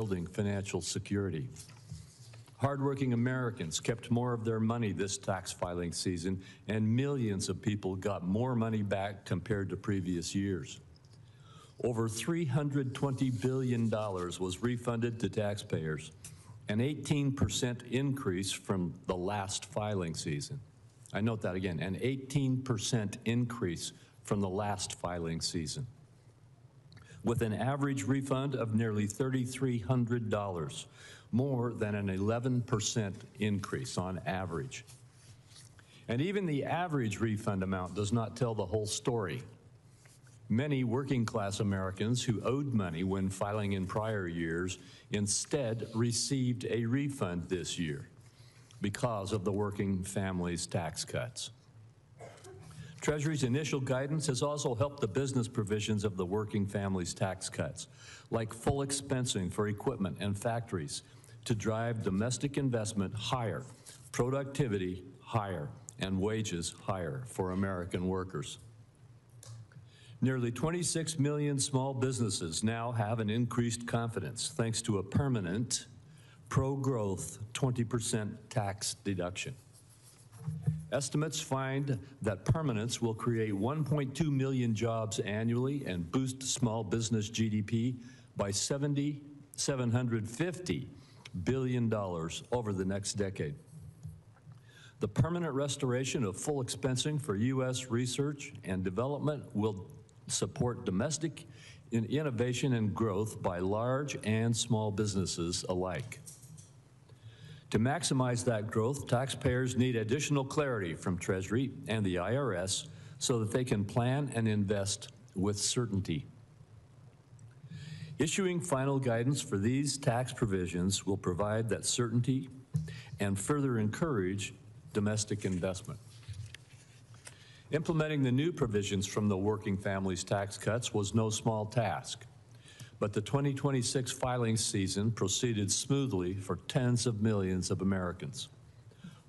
building financial security. Hardworking Americans kept more of their money this tax filing season, and millions of people got more money back compared to previous years. Over $320 billion was refunded to taxpayers, an 18% increase from the last filing season. I note that again, an 18% increase from the last filing season, with an average refund of nearly $3,300, more than an 11% increase on average. And even the average refund amount does not tell the whole story. Many working-class Americans who owed money when filing in prior years instead received a refund this year because of the working families' tax cuts. Treasury's initial guidance has also helped the business provisions of the working families' tax cuts, like full expensing for equipment and factories, to drive domestic investment higher, productivity higher, and wages higher for American workers. Nearly 26 million small businesses now have an increased confidence thanks to a permanent, pro-growth 20% tax deduction. Estimates find that permanence will create 1.2 million jobs annually and boost small business GDP by $750 billion over the next decade. The permanent restoration of full expensing for U.S. research and development will support domestic innovation and growth by large and small businesses alike. To maximize that growth, taxpayers need additional clarity from Treasury and the IRS so that they can plan and invest with certainty. Issuing final guidance for these tax provisions will provide that certainty and further encourage domestic investment. Implementing the new provisions from the working families' tax cuts was no small task, but the 2026 filing season proceeded smoothly for tens of millions of Americans.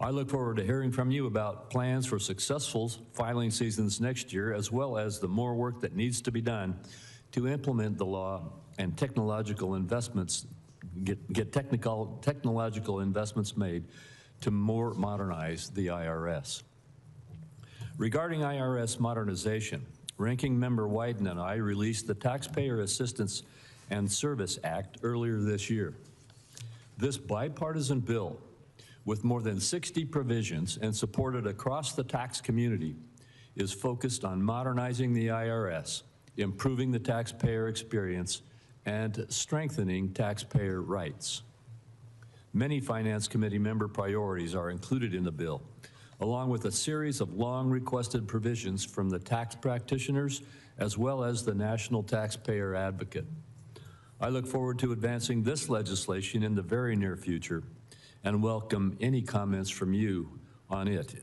I look forward to hearing from you about plans for successful filing seasons next year, as well as the more work that needs to be done to implement the law and technological investments, get technological investments made to more modernize the IRS. Regarding IRS modernization, Ranking Member Wyden and I released the Taxpayer Assistance and Service Act earlier this year. This bipartisan bill, with more than 60 provisions and supported across the tax community, is focused on modernizing the IRS, improving the taxpayer experience, and strengthening taxpayer rights. Many Finance Committee member priorities are included in the bill, along with a series of long-requested provisions from the tax practitioners as well as the National Taxpayer Advocate. I look forward to advancing this legislation in the very near future and welcome any comments from you on it.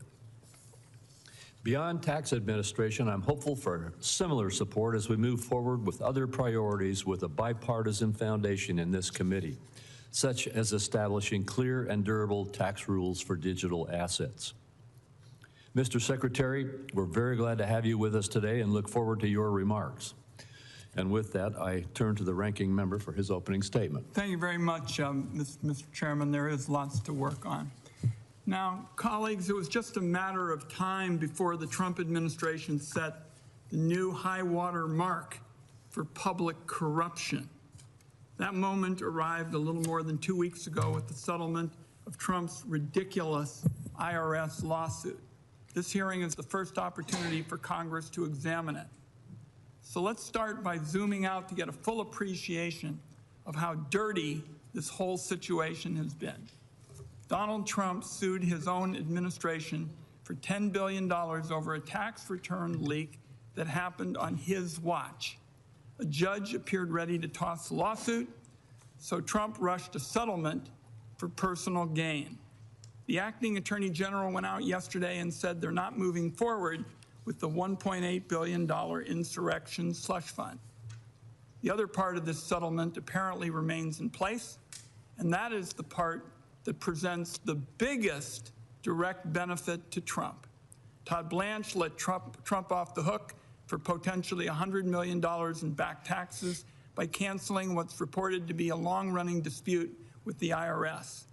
Beyond tax administration, I'm hopeful for similar support as we move forward with other priorities with a bipartisan foundation in this committee, such as establishing clear and durable tax rules for digital assets. Mr. Secretary, we're very glad to have you with us today and look forward to your remarks. And with that, I turn to the ranking member for his opening statement. Thank you very much, Mr. Chairman. There is lots to work on. Now, colleagues, it was just a matter of time before the Trump administration set the new high-water mark for public corruption. That moment arrived a little more than 2 weeks ago with the settlement of Trump's ridiculous IRS lawsuit. This hearing is the first opportunity for Congress to examine it. So let's start by zooming out to get a full appreciation of how dirty this whole situation has been. Donald Trump sued his own administration for $10 billion over a tax return leak that happened on his watch. A judge appeared ready to toss the lawsuit, so Trump rushed a settlement for personal gain. The acting attorney general went out yesterday and said they're not moving forward with the $1.8 billion insurrection slush fund. The other part of this settlement apparently remains in place, and that is the part that presents the biggest direct benefit to Trump. Todd Blanche let Trump off the hook for potentially $100 million in back taxes by canceling what's reported to be a long-running dispute with the IRS.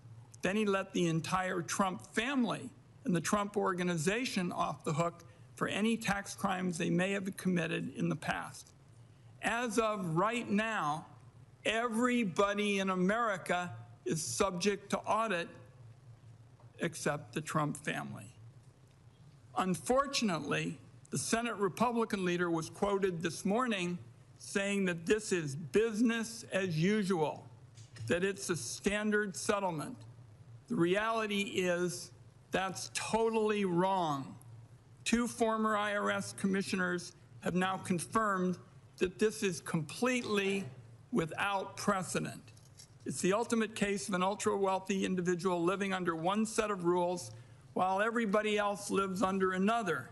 Then he let the entire Trump family and the Trump organization off the hook for any tax crimes they may have committed in the past. As of right now, everybody in America is subject to audit except the Trump family. Unfortunately, the Senate Republican leader was quoted this morning saying that this is business as usual, that it's a standard settlement. The reality is that's totally wrong. Two former IRS commissioners have now confirmed that this is completely without precedent. It's the ultimate case of an ultra-wealthy individual living under one set of rules while everybody else lives under another,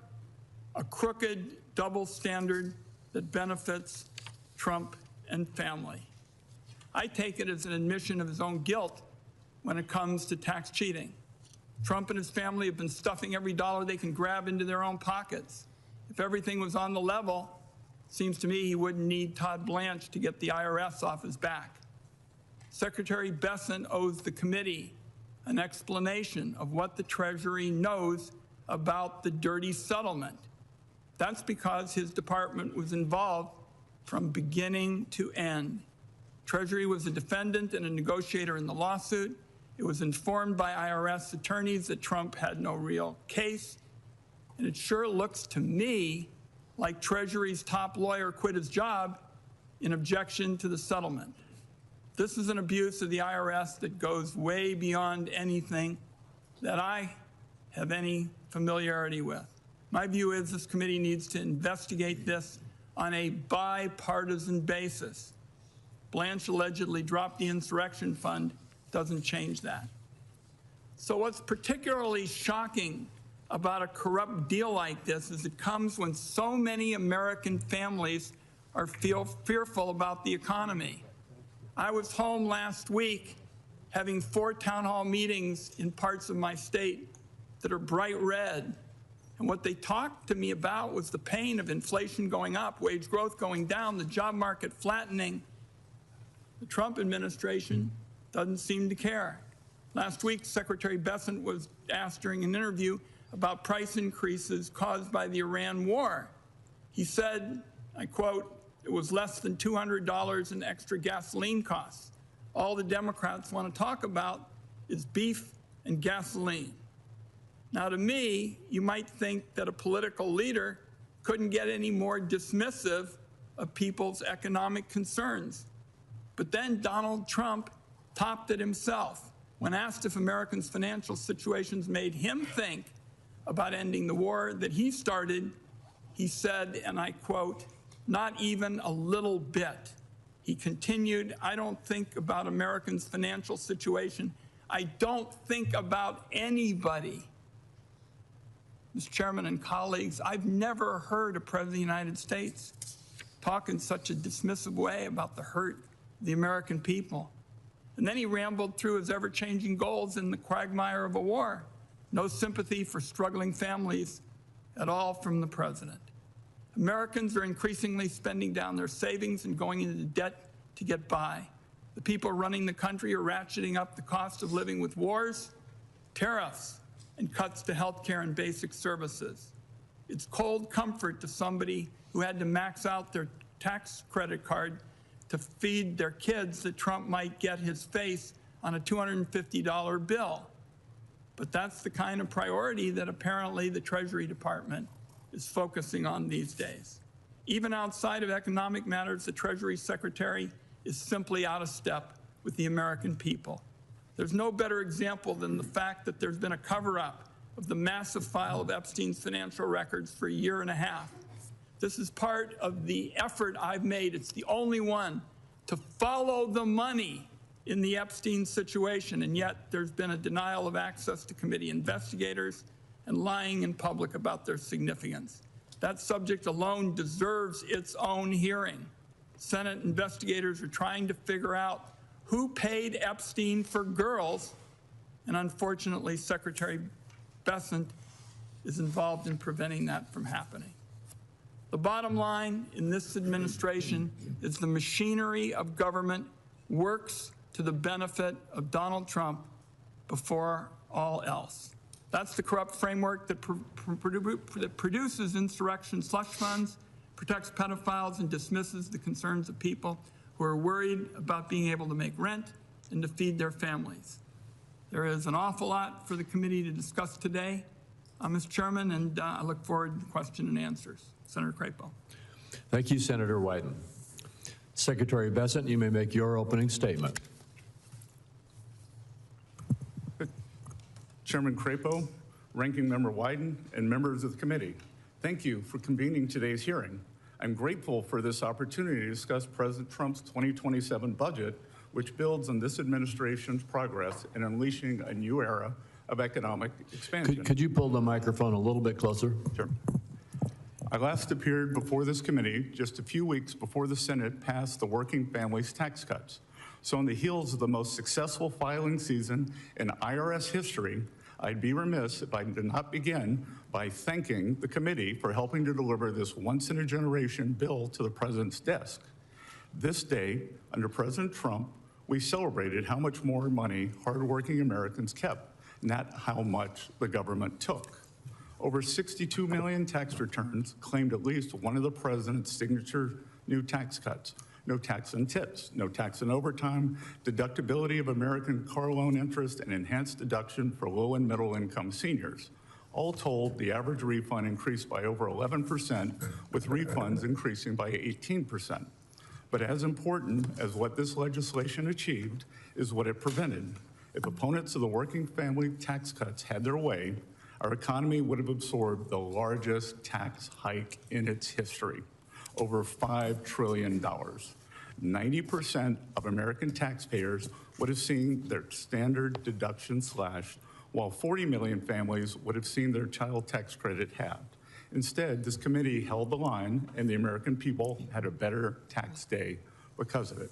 a crooked double standard that benefits Trump and family. I take it as an admission of his own guilt when it comes to tax cheating. Trump and his family have been stuffing every dollar they can grab into their own pockets. If everything was on the level, it seems to me he wouldn't need Todd Blanche to get the IRS off his back. Secretary Bessent owes the committee an explanation of what the Treasury knows about the dirty settlement. That's because his department was involved from beginning to end. Treasury was a defendant and a negotiator in the lawsuit. It was informed by IRS attorneys that Trump had no real case. And it sure looks to me like Treasury's top lawyer quit his job in objection to the settlement. This is an abuse of the IRS that goes way beyond anything that I have any familiarity with. My view is this committee needs to investigate this on a bipartisan basis. Blanche allegedly dropped the insurrection fund, doesn't change that. So what's particularly shocking about a corrupt deal like this is it comes when so many American families are fearful about the economy. I was home last week having 4 town hall meetings in parts of my state that are bright red. And what they talked to me about was the pain of inflation going up, wage growth going down, the job market flattening. The Trump administration doesn't seem to care. Last week, Secretary Bessent was asked during an interview about price increases caused by the Iran war. He said, I quote, "It was less than $200 in extra gasoline costs. All the Democrats want to talk about is beef and gasoline." Now, to me, you might think that a political leader couldn't get any more dismissive of people's economic concerns. But then Donald Trump topped it himself. When asked if Americans' financial situations made him think about ending the war that he started, he said, and I quote, "Not even a little bit." He continued, "I don't think about Americans' financial situation. I don't think about anybody." Mr. Chairman and colleagues, I've never heard a President of the United States talk in such a dismissive way about the hurt of the American people. And then he rambled through his ever-changing goals in the quagmire of a war. No sympathy for struggling families at all from the president. Americans are increasingly spending down their savings and going into debt to get by. The people running the country are ratcheting up the cost of living with wars, tariffs, and cuts to health care and basic services. It's cold comfort to somebody who had to max out their tax credit card to feed their kids that Trump might get his face on a $250 bill. But that's the kind of priority that apparently the Treasury Department is focusing on these days. Even outside of economic matters, the Treasury Secretary is simply out of step with the American people. There's no better example than the fact that there's been a cover-up of the massive file of Epstein's financial records for a year and a half. This is part of the effort I've made. It's the only one to follow the money in the Epstein situation, and yet there's been a denial of access to committee investigators and lying in public about their significance. That subject alone deserves its own hearing. Senate investigators are trying to figure out who paid Epstein for girls, and unfortunately, Secretary Bessent is involved in preventing that from happening. The bottom line in this administration is the machinery of government works to the benefit of Donald Trump before all else. That's the corrupt framework that produces insurrection slush funds, protects pedophiles, and dismisses the concerns of people who are worried about being able to make rent and to feed their families. There is an awful lot for the committee to discuss today, Mr. Chairman, and I look forward to question and answers. Senator Crapo. Thank you, Senator Wyden. Secretary Bessent, you may make your opening statement. Chairman Crapo, Ranking Member Wyden, and members of the committee, thank you for convening today's hearing. I'm grateful for this opportunity to discuss President Trump's 2027 budget, which builds on this administration's progress in unleashing a new era of economic expansion. Could you pull the microphone a little bit closer? Sure. I last appeared before this committee just a few weeks before the Senate passed the Working Families Tax Cuts. So on the heels of the most successful filing season in IRS history, I'd be remiss if I did not begin by thanking the committee for helping to deliver this once-in-a-generation bill to the President's desk. This day, under President Trump, we celebrated how much more money hardworking Americans kept, not how much the government took. Over 62 million tax returns claimed at least one of the President's signature new tax cuts. No tax on tips, no tax on overtime, deductibility of American car loan interest, and enhanced deduction for low and middle income seniors. All told, the average refund increased by over 11%, with refunds increasing by 18%. But as important as what this legislation achieved is what it prevented. If opponents of the working family tax cuts had their way, our economy would have absorbed the largest tax hike in its history. Over $5 trillion. 90% of American taxpayers would have seen their standard deduction slashed, while 40 million families would have seen their child tax credit halved. Instead, this committee held the line, and the American people had a better tax day because of it.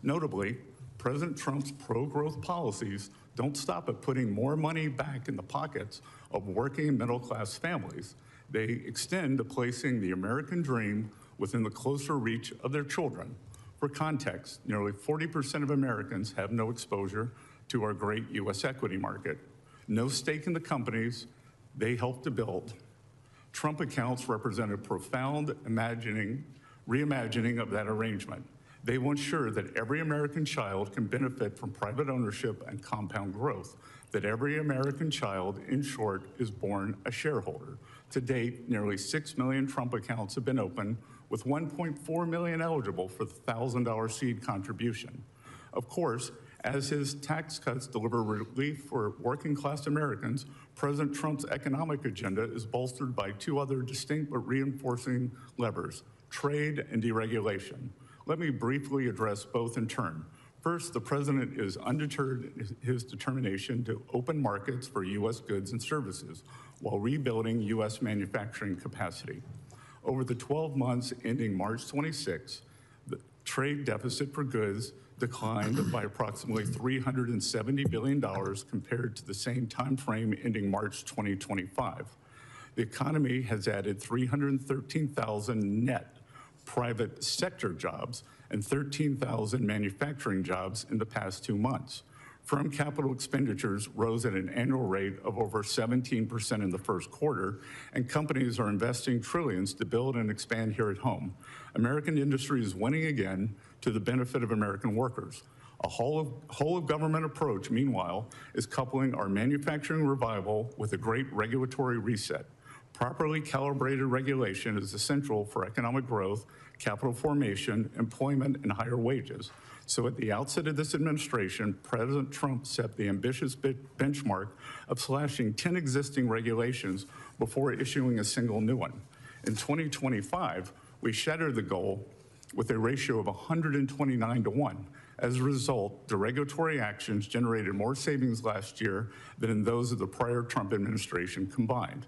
Notably, President Trump's pro-growth policies don't stop at putting more money back in the pockets of working middle-class families. They extend to placing the American dream within the closer reach of their children. For context, nearly 40% of Americans have no exposure to our great U.S. equity market, no stake in the companies they helped to build. Trump accounts represent a profound reimagining of that arrangement. They will ensure that every American child can benefit from private ownership and compound growth, that every American child, in short, is born a shareholder. To date, nearly 6 million Trump accounts have been opened, with 1.4 million eligible for the $1,000 seed contribution. Of course, as his tax cuts deliver relief for working-class Americans, President Trump's economic agenda is bolstered by two other distinct but reinforcing levers: trade and deregulation. Let me briefly address both in turn. First, the President is undeterred in his determination to open markets for U.S. goods and services while rebuilding U.S. manufacturing capacity. Over the 12 months ending March 26, the trade deficit for goods declined by approximately $370 billion compared to the same time frame ending March 2025. The economy has added 313,000 net private sector jobs and 13,000 manufacturing jobs in the past 2 months. Firm capital expenditures rose at an annual rate of over 17% in the first quarter, and companies are investing trillions to build and expand here at home. American industry is winning again to the benefit of American workers. A whole of government approach, meanwhile, is coupling our manufacturing revival with a great regulatory reset. Properly calibrated regulation is essential for economic growth, capital formation, employment, and higher wages. So at the outset of this administration, President Trump set the ambitious benchmark of slashing 10 existing regulations before issuing a single new one. In 2025, we shattered the goal with a ratio of 129-1. As a result, the regulatory actions generated more savings last year than in those of the prior Trump administration combined.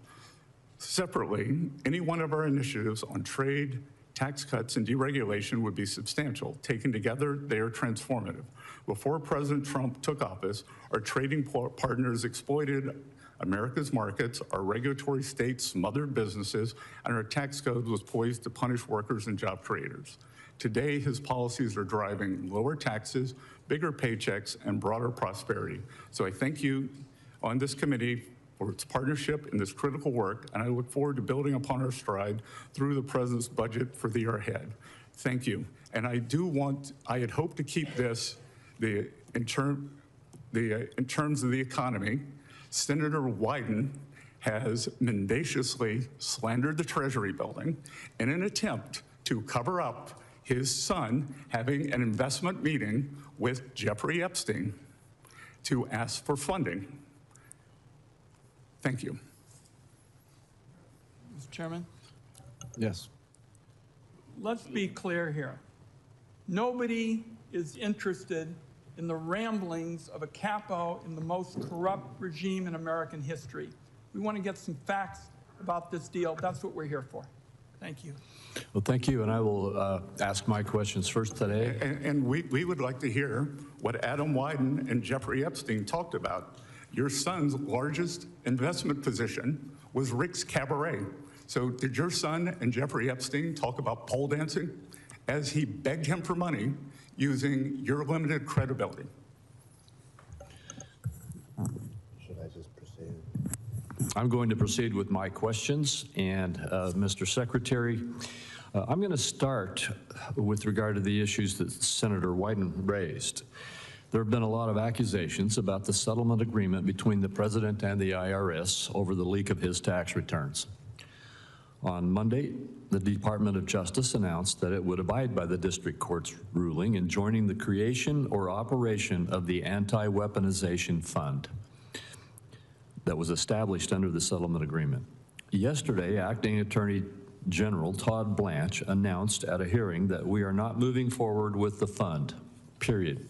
Separately, any one of our initiatives on trade, tax cuts, and deregulation would be substantial. Taken together, they are transformative. Before President Trump took office, our trading partners exploited America's markets, our regulatory state smothered businesses, and our tax code was poised to punish workers and job creators. Today, his policies are driving lower taxes, bigger paychecks, and broader prosperity. So I thank you on this committee for its partnership in this critical work, and I look forward to building upon our stride through the President's budget for the year ahead. Thank you. And I had hoped to keep this, in terms of the economy, Senator Wyden has mendaciously slandered the Treasury building in an attempt to cover up his son having an investment meeting with Jeffrey Epstein to ask for funding. Thank you. Mr. Chairman, Yes. let's be clear here. Nobody is interested in the ramblings of a capo in the most corrupt regime in American history. We want to get some facts about this deal. That's what we're here for. Thank you. Well, thank you, and I will ask my questions first today. And we would like to hear what Adam Wyden and Jeffrey Epstein talked about. Your son's largest investment position was Rick's Cabaret. So did your son and Jeffrey Epstein talk about pole dancing as he begged him for money using your limited credibility? Should I just proceed? I'm going to proceed with my questions, and Mr. Secretary, I'm going to start with regard to the issues that Senator Wyden raised. There have been a lot of accusations about the settlement agreement between the President and the IRS over the leak of his tax returns. On Monday, the Department of Justice announced that it would abide by the district court's ruling in joining the creation or operation of the Anti-Weaponization Fund that was established under the settlement agreement. Yesterday, Acting Attorney General Todd Blanche announced at a hearing that we are not moving forward with the fund, period.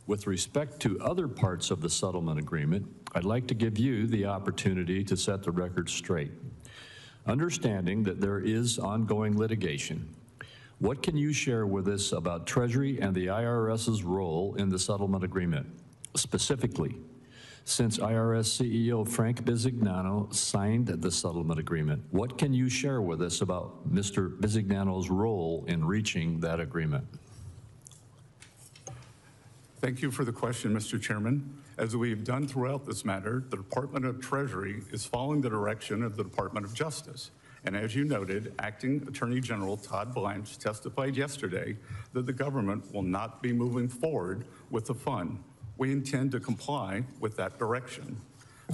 With respect to other parts of the settlement agreement, I'd like to give you the opportunity to set the record straight. Understanding that there is ongoing litigation, what can you share with us about Treasury and the IRS's role in the settlement agreement? Specifically, since IRS CEO Frank Bisignano signed the settlement agreement, what can you share with us about Mr. Bisignano's role in reaching that agreement? Thank you for the question, Mr. Chairman. As we've done throughout this matter, the Department of Treasury is following the direction of the Department of Justice. And as you noted, Acting Attorney General Todd Blanche testified yesterday that the government will not be moving forward with the fund. We intend to comply with that direction.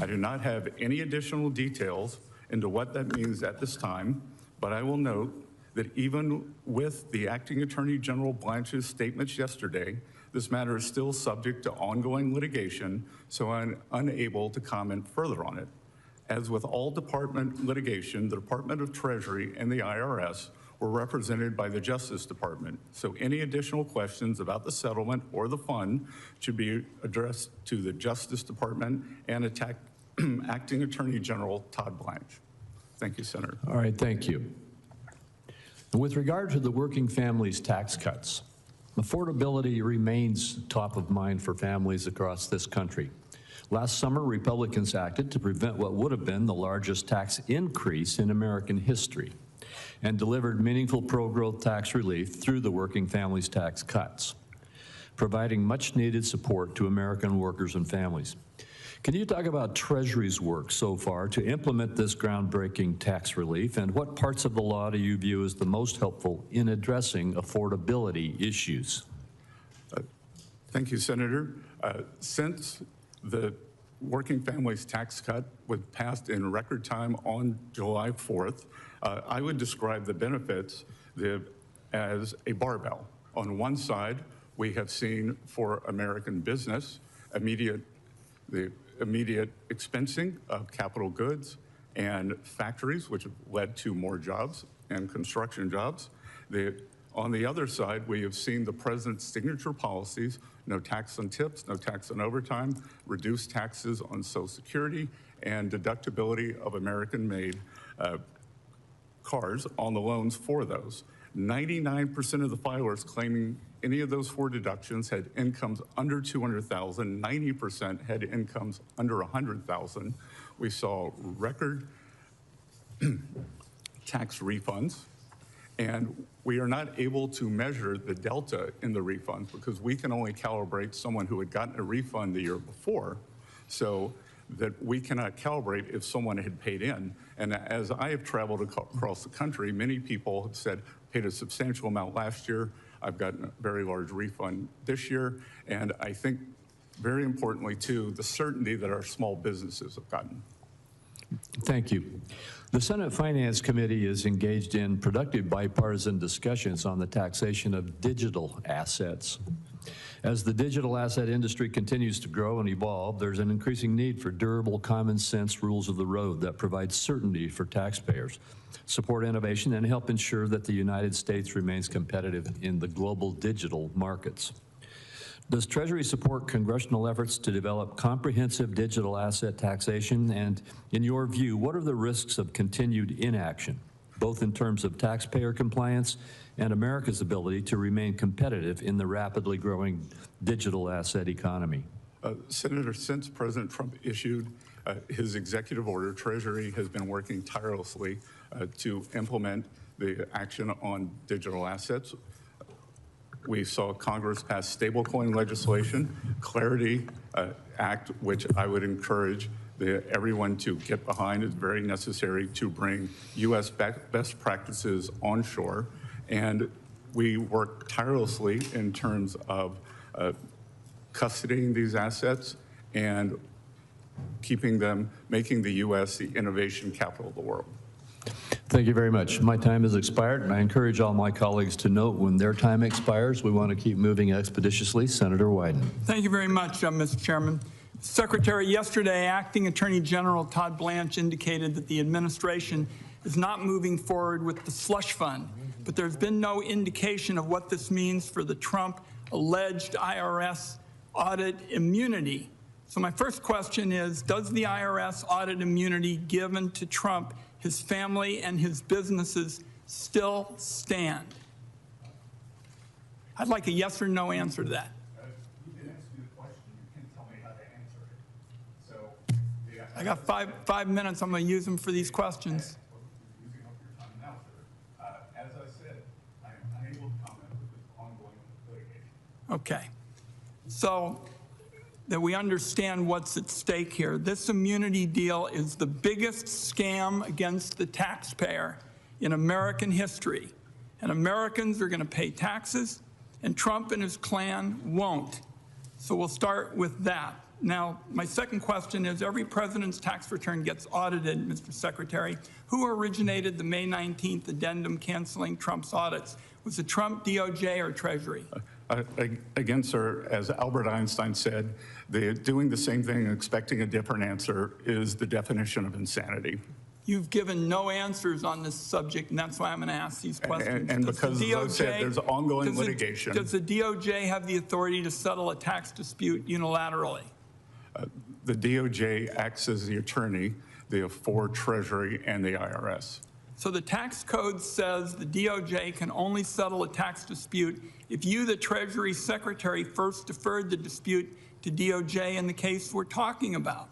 I do not have any additional details into what that means at this time, but I will note that even with the Acting Attorney General Blanche's statements yesterday, this matter is still subject to ongoing litigation, so I'm unable to comment further on it. As with all department litigation, the Department of Treasury and the IRS were represented by the Justice Department, so any additional questions about the settlement or the fund should be addressed to the Justice Department and Acting Attorney General Todd Blanche. Thank you, Senator. All right, thank you. With regard to the working families tax cuts, affordability remains top of mind for families across this country. Last summer, Republicans acted to prevent what would have been the largest tax increase in American history and delivered meaningful pro-growth tax relief through the working families tax cuts, providing much-needed support to American workers and families. Can you talk about Treasury's work so far to implement this groundbreaking tax relief, and what parts of the law do you view as the most helpful in addressing affordability issues? Thank you, Senator. Since the working families tax cut was passed in record time on July 4th, I would describe the benefits as a barbell. On one side, we have seen for American business the immediate expensing of capital goods and factories, which have led to more jobs and construction jobs. On the other side, we have seen the president's signature policies: no tax on tips, no tax on overtime, reduced taxes on Social Security, and deductibility of American-made cars on the loans for those. 99% of the filers claiming any of those four deductions had incomes under 200,000, 90% had incomes under 100,000. We saw record tax refunds, and we are not able to measure the delta in the refunds because we can only calibrate someone who had gotten a refund the year before, so that we cannot calibrate if someone had paid in. And as I have traveled across the country, many people have said, paid a substantial amount last year, I've gotten a very large refund this year, and I think very importantly too, the certainty that our small businesses have gotten. Thank you. The Senate Finance Committee is engaged in productive bipartisan discussions on the taxation of digital assets. As the digital asset industry continues to grow and evolve, there's an increasing need for durable, common sense rules of the road that provide certainty for taxpayers, support innovation, and help ensure that the United States remains competitive in the global digital markets. Does Treasury support congressional efforts to develop comprehensive digital asset taxation? And in your view, what are the risks of continued inaction, both in terms of taxpayer compliance and America's ability to remain competitive in the rapidly growing digital asset economy? Senator, since President Trump issued his executive order, Treasury has been working tirelessly to implement the action on digital assets. We saw Congress pass stablecoin legislation, Clarity Act, which I would encourage everyone to get behind. Is very necessary to bring U.S. best practices onshore. And we work tirelessly in terms of custodying these assets and keeping them, making the U.S. the innovation capital of the world. Thank you very much. My time has expired, and I encourage all my colleagues to note when their time expires. We want to keep moving expeditiously. Senator Wyden. Thank you very much, Mr. Chairman. Secretary, yesterday, Acting Attorney General Todd Blanche indicated that the administration is not moving forward with the slush fund, but there's been no indication of what this means for the Trump alleged IRS audit immunity. So my first question is, does the IRS audit immunity given to Trump, his family, and his businesses still stand? I'd like a yes or no answer to that. You can ask me the question. You can't tell me how to answer it. So, I got five minutes. I'm going to use them for these questions. You're using up your time now, sir. As I said, I am unable to comment with this ongoing litigation. Okay. So that we understand what's at stake here. This immunity deal is the biggest scam against the taxpayer in American history. And Americans are going to pay taxes, and Trump and his clan won't. So we'll start with that. Now, my second question is, every president's tax return gets audited, Mr. Secretary. Who originated the May 19th addendum canceling Trump's audits? Was it Trump, DOJ, or Treasury? Again, sir, as Albert Einstein said, doing the same thing and expecting a different answer is the definition of insanity. You've given no answers on this subject, and that's why I'm going to ask these questions. And because, as I said, there's ongoing litigation. Does the DOJ have the authority to settle a tax dispute unilaterally? The DOJ acts as the attorney for Treasury and the IRS. So the tax code says the DOJ can only settle a tax dispute if you, the Treasury Secretary, first deferred the dispute to DOJ in the case we're talking about.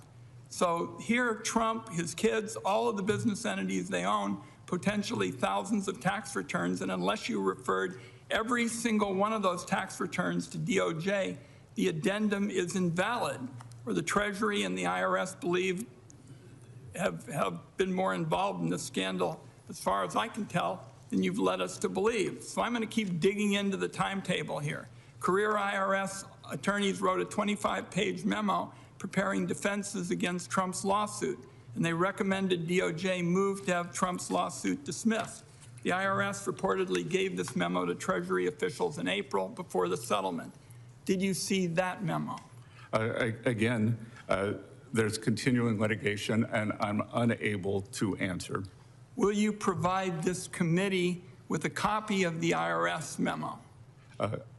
So here, Trump, his kids, all of the business entities they own, potentially thousands of tax returns, and unless you referred every single one of those tax returns to DOJ, the addendum is invalid, or the Treasury and the IRS believe have been more involved in this scandal, as far as I can tell, than you've led us to believe. So I'm going to keep digging into the timetable here. Career IRS attorneys wrote a 25-page memo preparing defenses against Trump's lawsuit, and they recommended DOJ move to have Trump's lawsuit dismissed. The IRS reportedly gave this memo to Treasury officials in April before the settlement. Did you see that memo? Again, there's continuing litigation, and I'm unable to answer. Will you provide this committee with a copy of the IRS memo?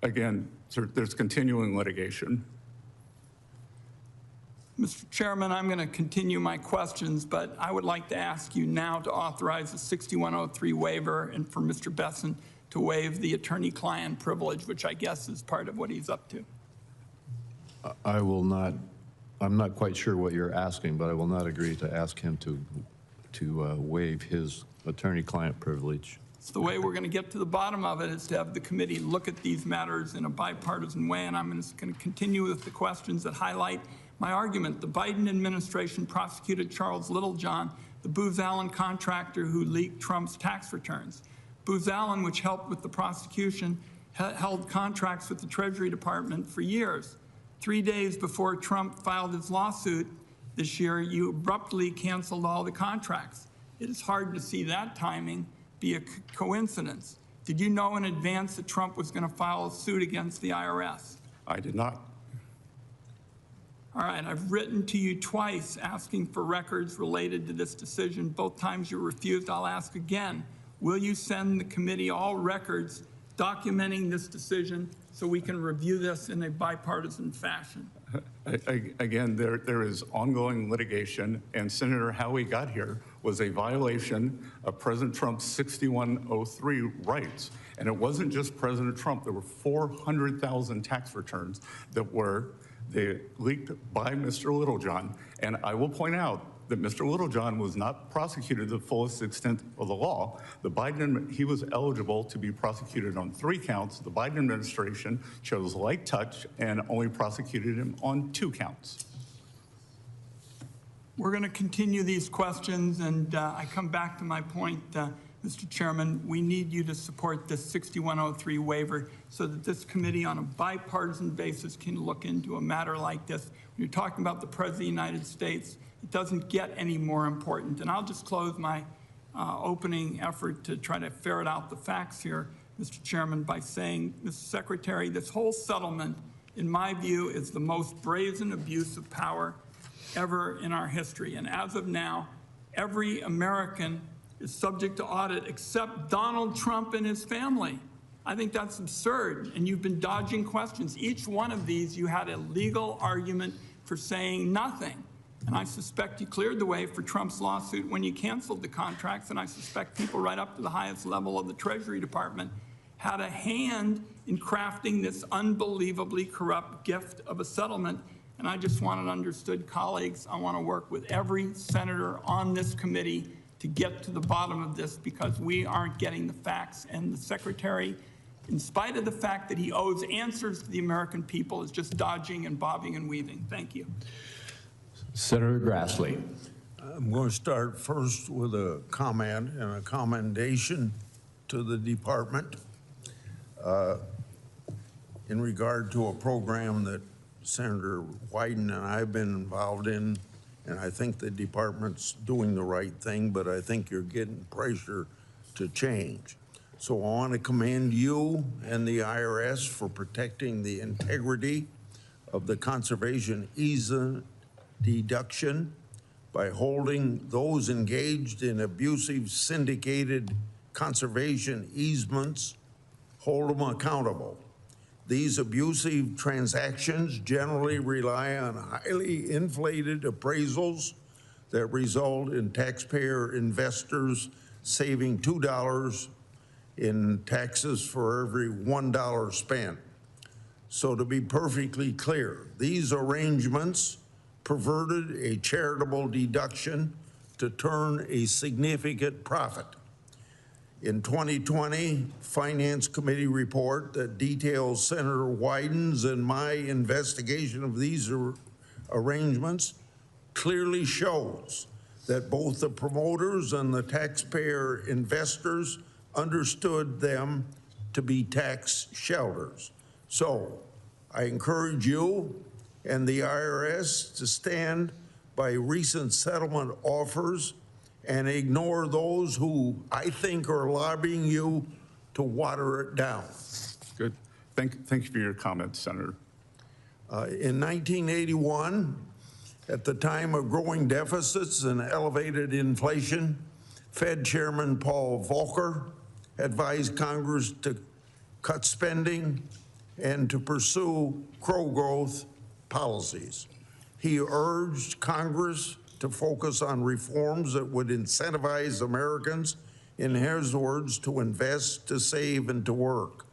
Again, sir, there's continuing litigation. Mr. Chairman, I'm going to continue my questions, but I would like to ask you now to authorize a 6103 waiver and for Mr. Bessent to waive the attorney-client privilege, which I guess is part of what he's up to. I will not, I'm not quite sure what you're asking, but I will not agree to ask him to waive his attorney-client privilege. It's the way we're going to get to the bottom of it, is to have the committee look at these matters in a bipartisan way, and I'm just going to continue with the questions that highlight my argument. The Biden administration prosecuted Charles Littlejohn, the Booz Allen contractor who leaked Trump's tax returns. Booz Allen, which helped with the prosecution, held contracts with the Treasury Department for years. 3 days before Trump filed his lawsuit this year, you abruptly canceled all the contracts. It is hard to see that timing be a coincidence. Did you know in advance that Trump was going to file a suit against the IRS? I did not. All right, I've written to you twice asking for records related to this decision. Both times you refused. I'll ask again. Will you send the committee all records documenting this decision so we can review this in a bipartisan fashion? Again, there is ongoing litigation, and Senator, how we got here was a violation of President Trump's 6103 rights. And it wasn't just President Trump. There were 400,000 tax returns that were leaked by Mr. Littlejohn. And I will point out that Mr. Littlejohn was not prosecuted to the fullest extent of the law. He was eligible to be prosecuted on 3 counts. The Biden administration chose light touch and only prosecuted him on 2 counts. We're going to continue these questions, and I come back to my point, Mr. Chairman. We need you to support this 6103 waiver so that this committee on a bipartisan basis can look into a matter like this. When you're talking about the President of the United States, it doesn't get any more important. And I'll just close my opening effort to try to ferret out the facts here, Mr. Chairman, by saying, Mr. Secretary, this whole settlement, in my view, is the most brazen abuse of power ever in our history. And as of now, every American is subject to audit except Donald Trump and his family. I think that's absurd, and you've been dodging questions. Each one of these, you had a legal argument for saying nothing. And I suspect you cleared the way for Trump's lawsuit when you canceled the contracts, and I suspect people right up to the highest level of the Treasury Department had a hand in crafting this unbelievably corrupt gift of a settlement. And I just want it understood, colleagues, I want to work with every senator on this committee to get to the bottom of this, because we aren't getting the facts. And the Secretary, in spite of the fact that he owes answers to the American people, is just dodging and bobbing and weaving. Thank you. Senator Grassley. I'm going to start first with a comment and a commendation to the department in regard to a program that Senator Wyden and I have been involved in, and I think the department's doing the right thing, but I think you're getting pressure to change. So I want to commend you and the IRS for protecting the integrity of the conservation easement deduction by holding those engaged in abusive syndicated conservation easements, hold them accountable. These abusive transactions generally rely on highly inflated appraisals that result in taxpayer investors saving $2 in taxes for every $1 spent. So to be perfectly clear, these arrangements perverted a charitable deduction to turn a significant profit. In 2020, Finance Committee report that details Senator Wyden's and my investigation of these arrangements clearly shows that both the promoters and the taxpayer investors understood them to be tax shelters. So I encourage you and the IRS to stand by recent settlement offers and ignore those who I think are lobbying you to water it down. Good. Thank you for your comments, Senator. In 1981, at the time of growing deficits and elevated inflation, Fed Chairman Paul Volcker advised Congress to cut spending and to pursue pro-growth policies. He urged Congress to focus on reforms that would incentivize Americans In his words, to invest, to save, and to work.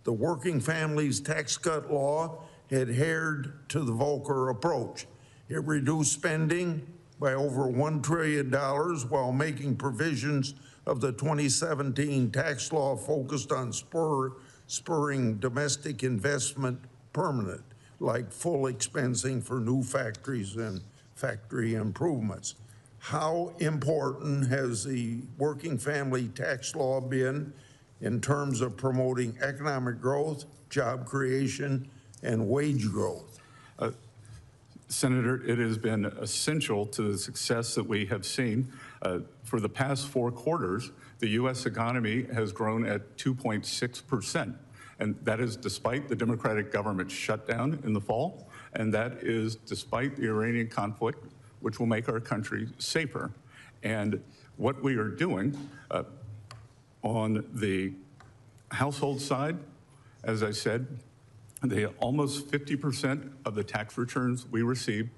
The Working Families Tax Cut Law adhered to the Volcker approach. It reduced spending by over $1 trillion while making provisions of the 2017 tax law focused on spurring domestic investment permanent, like full expensing for new factories and factory improvements. How important has the working family tax law been in terms of promoting economic growth, job creation, and wage growth? Senator, it has been essential to the success that we have seen. For the past 4 quarters, the U.S. economy has grown at 2.6%, and that is despite the Democratic government shutdown in the fall, and that is despite the Iranian conflict, which will make our country safer. And what we are doing on the household side, as I said, almost 50% of the tax returns we received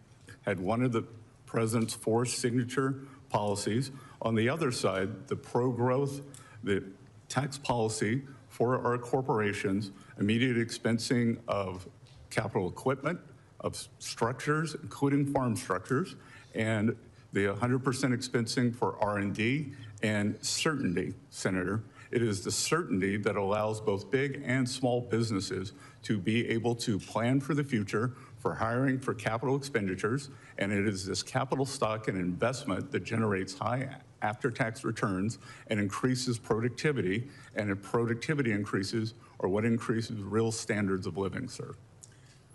had one of the president's 4 signature policies. On the other side, the pro-growth, the tax policy for our corporations, immediate expensing of capital equipment, of structures, including farm structures, and the 100% expensing for R&D, and certainty, Senator. It is the certainty that allows both big and small businesses to be able to plan for the future, for hiring, for capital expenditures, and it is this capital stock and investment that generates high after-tax returns and increases productivity, and if productivity increases, or what increases real standards of living, sir.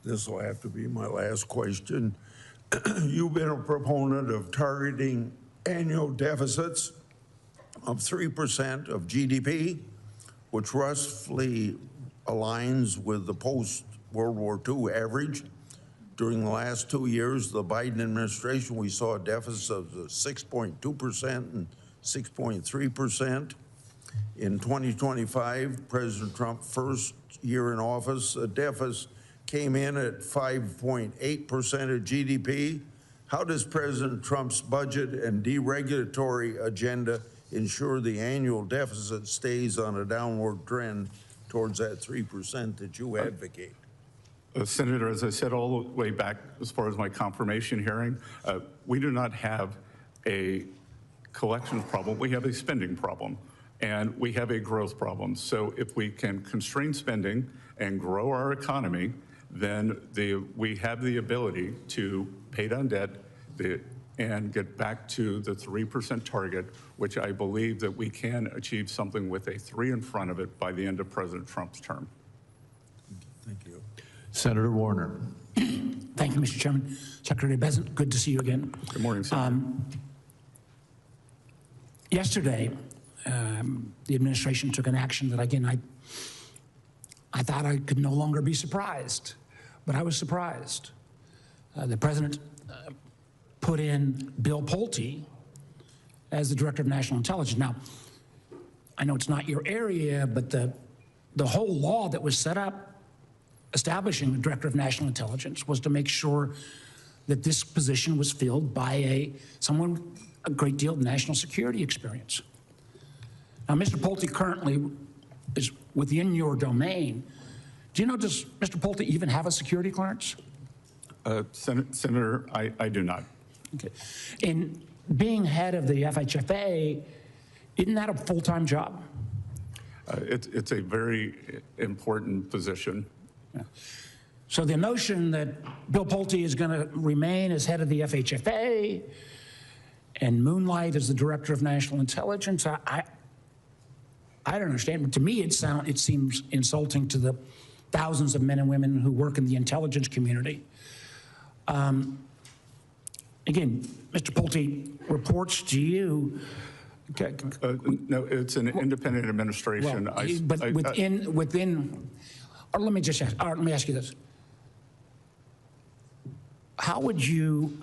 This will have to be my last question. You've been a proponent of targeting annual deficits of 3% of GDP, which roughly aligns with the post-World War II average. During the last 2 years, the Biden administration, we saw a deficit of 6.2% and 6.3%. In 2025, President Trump's first year in office, a deficit came in at 5.8% of GDP. How does President Trump's budget and deregulatory agenda ensure the annual deficit stays on a downward trend towards that 3% that you advocate? Senator, as I said all the way back as far as my confirmation hearing, we do not have a collections problem, we have a spending problem, and we have a growth problem. So if we can constrain spending and grow our economy, then we have the ability to pay down debt and get back to the 3% target, which I believe that we can achieve something with a 3 in front of it by the end of President Trump's term. Thank you. Senator Warner. Thank you, Mr. Chairman. Secretary Bessent, good to see you again. Good morning, Senator. Yesterday, the administration took an action that, again, I thought I could no longer be surprised, but I was surprised. The president put in Bill Pulte as the Director of National Intelligence. Now, I know it's not your area, but the whole law that was set up establishing the Director of National Intelligence was to make sure that this position was filled by someone with a great deal of national security experience. Now, Mr. Pulte currently is within your domain. Do you know, does Mr. Pulte even have a security clearance? Senator, I do not. Okay. In being head of the FHFA, isn't that a full-time job? It's a very important position. Yeah. So the notion that Bill Pulte is going to remain as head of the FHFA and moonlight as the Director of National Intelligence, I don't understand. But to me, it seems insulting to the thousands of men and women who work in the intelligence community. Again, Mr. Pulte reports to you. No, it's an independent administration. Well, but within. Or let me just ask. Let me ask you this: how would you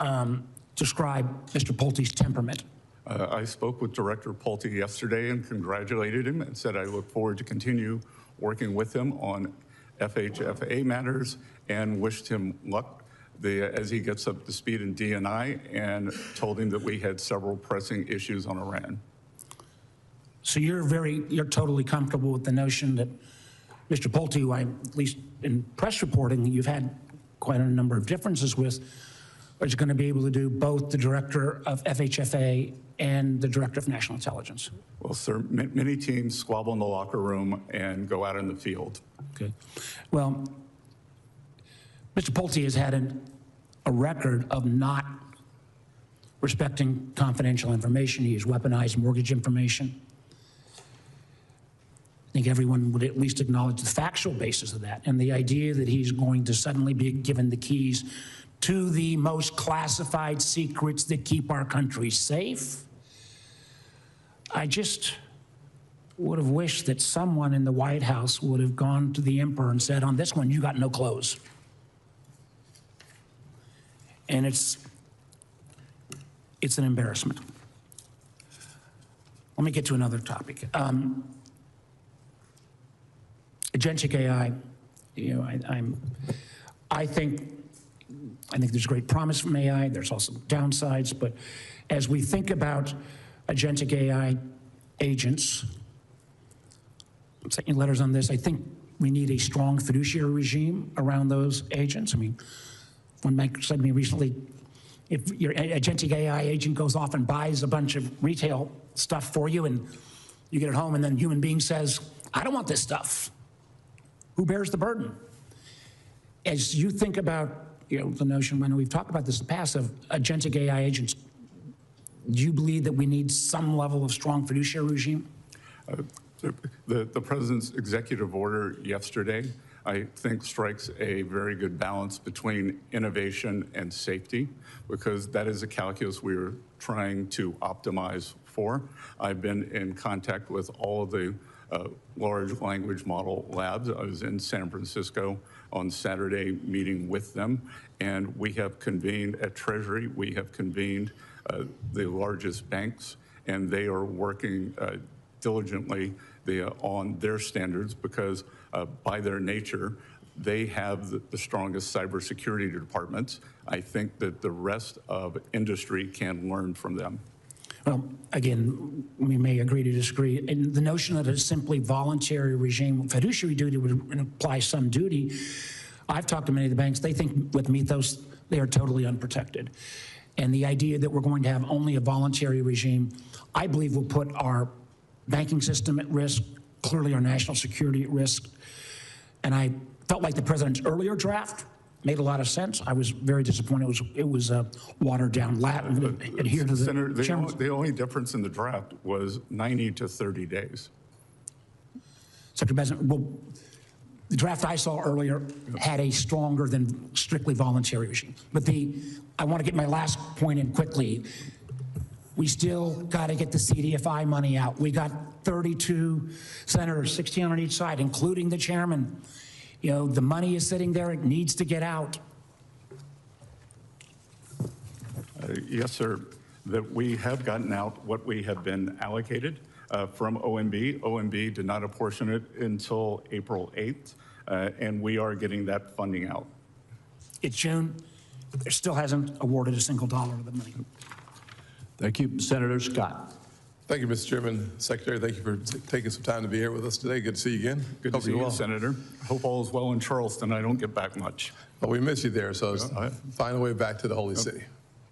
describe Mr. Pulte's temperament? I spoke with Director Pulte yesterday and congratulated him and said I look forward to continue working with him on FHFA matters and wished him luck as he gets up to speed in D&I, and told him that we had several pressing issues on Iran. So you're totally comfortable with the notion that Mr. Pulte, who I, at least in press reporting, you've had quite a number of differences with, is going to be able to do both the director of FHFA and the director of national intelligence? Well, sir, many teams squabble in the locker room and go out in the field. Okay. Well, Mr. Pulte has had a record of not respecting confidential information. He has weaponized mortgage information. I think everyone would at least acknowledge the factual basis of that, and the idea that he's going to suddenly be given the keys to the most classified secrets that keep our country safe. I just would have wished that someone in the White House would have gone to the emperor and said, on this one, you got no clothes. And it's an embarrassment. Let me get to another topic. Agentic AI, you know, I think there's great promise from AI. There's also downsides, but as we think about agentic AI agents, I'm sending letters on this. I think we need a strong fiduciary regime around those agents. I mean, one banker said to me recently, if your agentic AI agent goes off and buys a bunch of retail stuff for you and you get it home and then a human being says, I don't want this stuff, who bears the burden? As you think about, you know, the notion, I know we've talked about this in the past, of agentic AI agents, do you believe that we need some level of strong fiduciary regime? The president's executive order yesterday, I think, strikes a very good balance between innovation and safety, because that is a calculus we are trying to optimize for. I've been in contact with all of the large language model labs. I was in San Francisco on Saturday meeting with them, and we have convened at Treasury, we have convened the largest banks, and they are working diligently on their standards, because by their nature, they have the strongest cybersecurity departments. I think that the rest of industry can learn from them. Well, again, we may agree to disagree. And the notion that it's simply voluntary regime, fiduciary duty would imply some duty. I've talked to many of the banks. They think with Mythos, they are totally unprotected. And the idea that we're going to have only a voluntary regime, I believe, will put our banking system at risk, clearly our national security at risk. And I felt like the president's earlier draft made a lot of sense. I was very disappointed. It was watered down Latin, adhere to the Senator, chairman's. the only difference in the draft was 90 to 30 days. Secretary Bessent, well, the draft I saw earlier had a stronger than strictly voluntary regime. But I want to get my last point in quickly. We still got to get the CDFI money out. We got 32 senators, 16 on each side, including the chairman. You know, the money is sitting there. It needs to get out. Yes, sir. That we have gotten out what we have been allocated from OMB. OMB did not apportion it until April 8th, and we are getting that funding out. It's June. There still hasn't awarded a single dollar of the money. Thank you. Senator Scott. Thank you, Mr. Chairman. Secretary, thank you for taking some time to be here with us today. Good to see you again. Good to see you, Senator. Hope all is well in Charleston. I don't get back much. Well, we miss you there, so find a way back to the Holy City.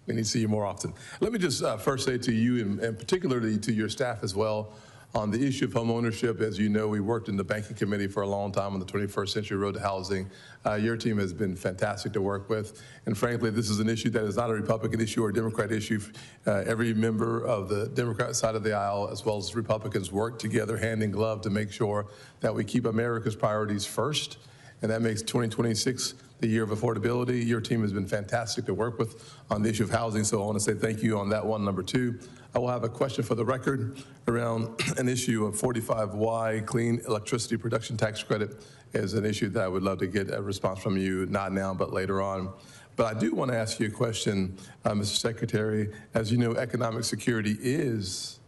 We need to see you more often. Let me just first say to you, and particularly to your staff as well, on the issue of home ownership. As you know, we worked in the banking committee for a long time on the 21st Century Road to Housing. Your team has been fantastic to work with. And frankly, this is an issue that is not a Republican issue or a Democrat issue. Every member of the Democrat side of the aisle, as well as Republicans, work together hand in glove to make sure that we keep America's priorities first. And that makes 2026 the year of affordability. Your team has been fantastic to work with on the issue of housing, so I want to say thank you on that one. Number two, I will have a question for the record around an issue of 45Y clean electricity production tax credit is an issue that I would love to get a response from you, not now, but later on. But I do want to ask you a question, Mr. Secretary. As you know, economic security is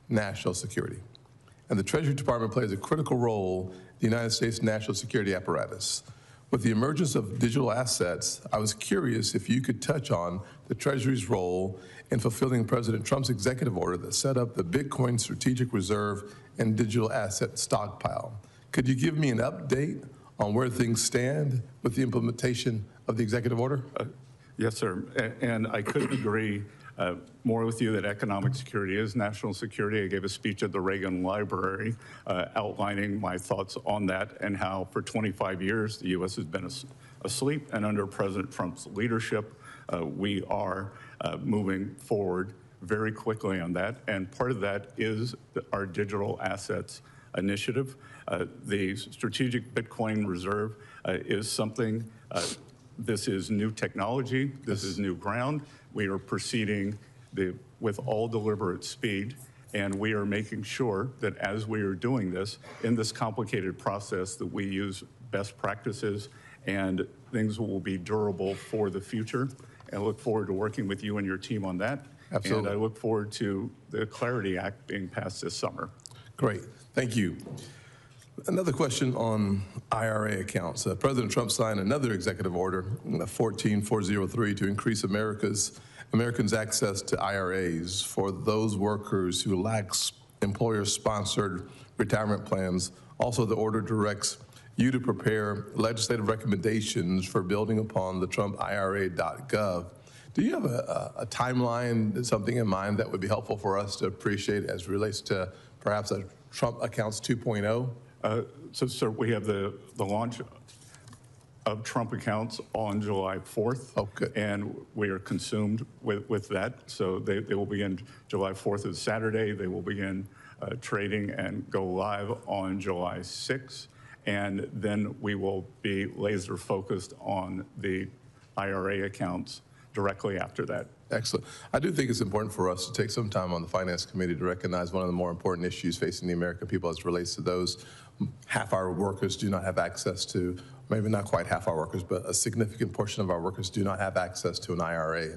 national security, and the Treasury Department plays a critical role in the United States national security apparatus. With the emergence of digital assets, I was curious if you could touch on the Treasury's role in fulfilling President Trump's executive order that set up the Bitcoin Strategic Reserve and digital asset stockpile. Could you give me an update on where things stand with the implementation of the executive order? Yes, sir. And I couldn't agree more with you that economic security is national security. I gave a speech at the Reagan Library outlining my thoughts on that and how for 25 years the U.S. has been asleep, and under President Trump's leadership, we are moving forward very quickly on that. And part of that is our digital assets initiative. The Strategic Bitcoin Reserve is something, this is new technology, this is new ground. We are proceeding with all deliberate speed, and we are making sure that as we are doing this, in this complicated process, that we use best practices and things will be durable for the future. And I look forward to working with you and your team on that. Absolutely. And I look forward to the Clarity Act being passed this summer. Great, thank you. Another question on IRA accounts. President Trump signed another executive order, 14403, to increase Americans' access to IRAs for those workers who lack employer-sponsored retirement plans. Also, the order directs you to prepare legislative recommendations for building upon the TrumpIRA.gov. Do you have a timeline, something in mind that would be helpful for us to appreciate as it relates to perhaps a Trump Accounts 2.0? So, sir, we have the launch of Trump accounts on July 4th. Oh, good. And we are consumed with that. So they will begin July 4th is Saturday. They will begin trading and go live on July 6th. And then we will be laser focused on the IRA accounts directly after that. Excellent. I do think it's important for us to take some time on the Finance Committee to recognize one of the more important issues facing the American people as it relates to those half our workers do not have access to, maybe not quite half our workers, but a significant portion of our workers do not have access to an IRA.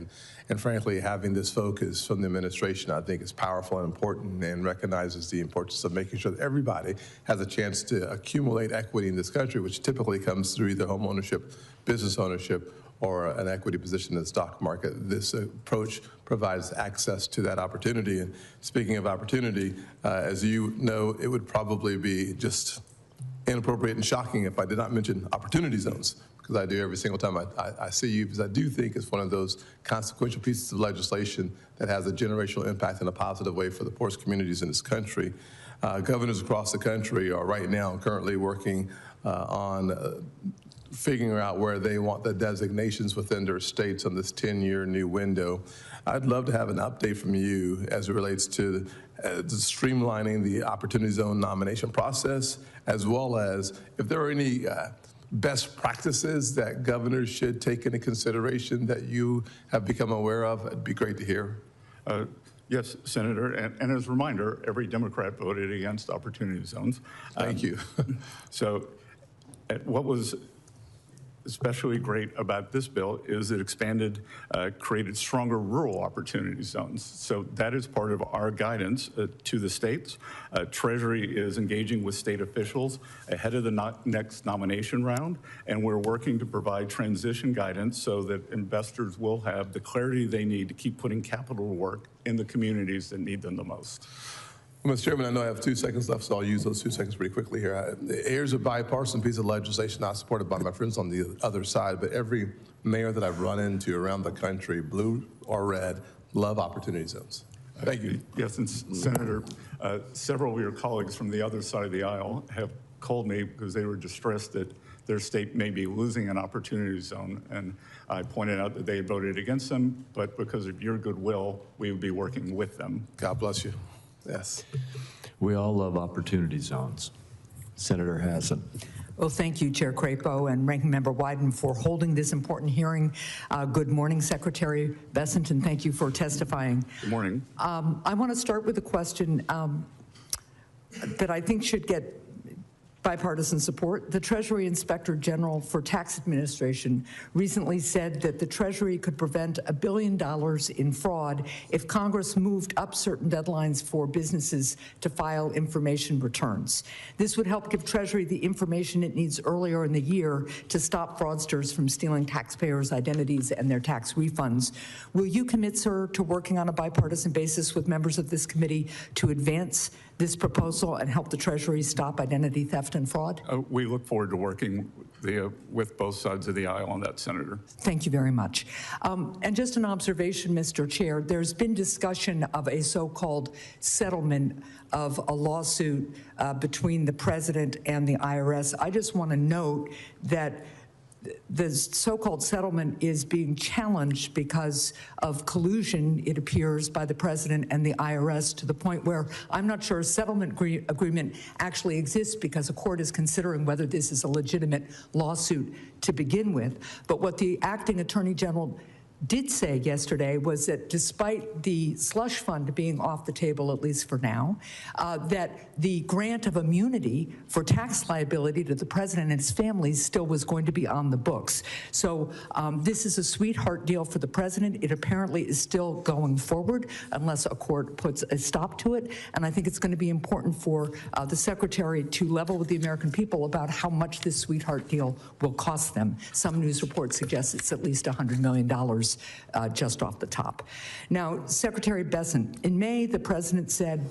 And frankly, having this focus from the administration, I think is powerful and important and recognizes the importance of making sure that everybody has a chance to accumulate equity in this country, which typically comes through either home ownership, business ownership, or an equity position in the stock market. This approach provides access to that opportunity. And speaking of opportunity, as you know, it would probably be just inappropriate and shocking if I did not mention opportunity zones, because I do every single time I see you, because I do think it's one of those consequential pieces of legislation that has a generational impact in a positive way for the poorest communities in this country. Governors across the country are right now currently working on figuring out where they want the designations within their states on this 10-year new window. I'd love to have an update from you as it relates to streamlining the Opportunity Zone nomination process, as well as if there are any best practices that governors should take into consideration that you have become aware of. It'd be great to hear. Yes, Senator, and as a reminder, every Democrat voted against Opportunity Zones. Thank you. So what was especially great about this bill is it expanded, created stronger rural opportunity zones. So that is part of our guidance to the states. Treasury is engaging with state officials ahead of the next nomination round, and we're working to provide transition guidance so that investors will have the clarity they need to keep putting capital to work in the communities that need them the most. Well, Mr. Chairman, I know I have 2 seconds left, so I'll use those 2 seconds pretty quickly here. Here's a bipartisan piece of legislation not supported by my friends on the other side, but every mayor that I've run into around the country, blue or red, love opportunity zones. Thank you. Yes, and Senator, several of your colleagues from the other side of the aisle have called me because they were distressed that their state may be losing an opportunity zone, and I pointed out that they had voted against them, but because of your goodwill, we would be working with them. God bless you. Yes. We all love opportunity zones. Senator Hassan. Well, thank you, Chair Crapo and Ranking Member Wyden, for holding this important hearing. Good morning, Secretary Bessent, and thank you for testifying. Good morning. I want to start with a question that I think should get bipartisan support. The Treasury Inspector General for Tax Administration recently said that the Treasury could prevent $1 billion in fraud if Congress moved up certain deadlines for businesses to file information returns. This would help give Treasury the information it needs earlier in the year to stop fraudsters from stealing taxpayers' identities and their tax refunds. Will you commit, sir, to working on a bipartisan basis with members of this committee to advance this proposal and help the Treasury stop identity theft and fraud? We look forward to working with both sides of the aisle on that, Senator. Thank you very much. And just an observation, Mr. Chair, there's been discussion of a so-called settlement of a lawsuit between the president and the IRS. I just want to note that the so-called settlement is being challenged because of collusion, it appears, by the president and the IRS, to the point where I'm not sure a settlement agreement actually exists because a court is considering whether this is a legitimate lawsuit to begin with. But what the acting attorney general did say yesterday was that despite the slush fund being off the table, at least for now, that the grant of immunity for tax liability to the president and his family still was going to be on the books. So this is a sweetheart deal for the president. It apparently is still going forward unless a court puts a stop to it. And I think it's going to be important for the secretary to level with the American people about how much this sweetheart deal will cost them. Some news reports suggest it's at least $100 million. Just off the top. Now, Secretary Bessent, in May, the president said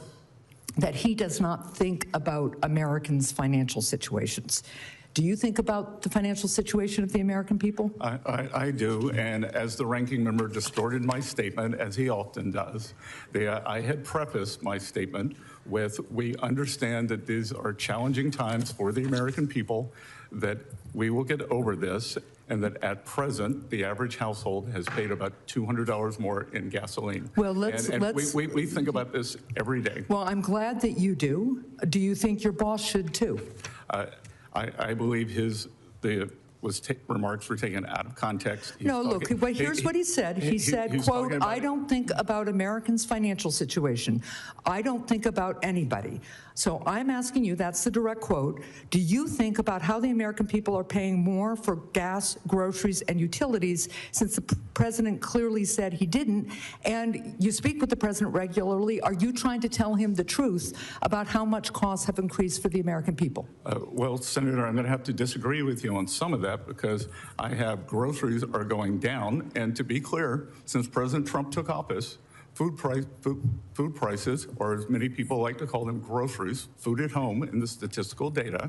that he does not think about Americans' financial situations. Do you think about the financial situation of the American people? I do, and as the ranking member distorted my statement, as he often does, I had prefaced my statement with, we understand that these are challenging times for the American people, that we will get over this, and that at present, the average household has paid about $200 more in gasoline. Well, we think about this every day. Well, I'm glad that you do. Do you think your boss should too? I believe remarks were taken out of context. But here's what he said. He said, quote, I don't think about Americans' financial situation. I don't think about anybody. So I'm asking you, that's the direct quote, do you think about how the American people are paying more for gas, groceries, and utilities, since the president clearly said he didn't? And you speak with the president regularly. Are you trying to tell him the truth about how much costs have increased for the American people? Well, Senator, I'm going to have to disagree with you on some of that, because I have groceries are going down. And to be clear, since President Trump took office, food prices, or as many people like to call them, groceries, food at home in the statistical data,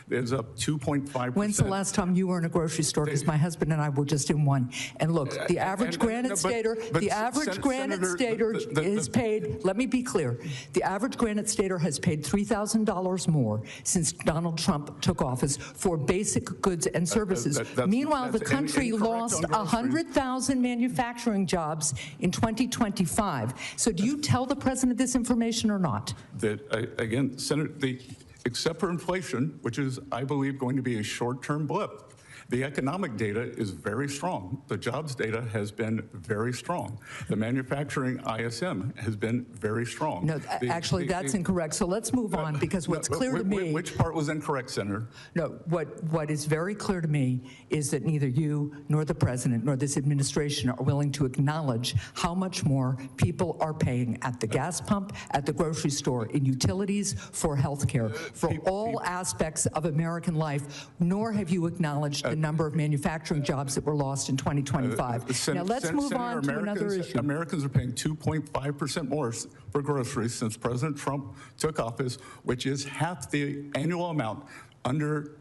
is up 2.5%. When's the last time you were in a grocery store? Because my husband and I were just in one. And look, the average Granite Stater, is paid, let me be clear, the average Granite Stater has paid $3,000 more since Donald Trump took office for basic goods and services. Meanwhile, the country lost 100,000 manufacturing jobs in 2025. So do you tell the president this information or not? Again, Senator, except for inflation, which is, I believe, going to be a short-term blip, the economic data is very strong. The jobs data has been very strong. The manufacturing ISM has been very strong. No, actually, that's incorrect. So let's move on, because what's clear to me... Which part was incorrect, Senator? No, what is very clear to me is that neither you nor the president nor this administration are willing to acknowledge how much more people are paying at the gas pump, at the grocery store, in utilities, for health care, for all aspects of American life, nor have you acknowledged the number of manufacturing jobs that were lost in 2025. Now let's move on to another issue. Americans are paying 2.5% more for groceries since President Trump took office, which is half the annual amount under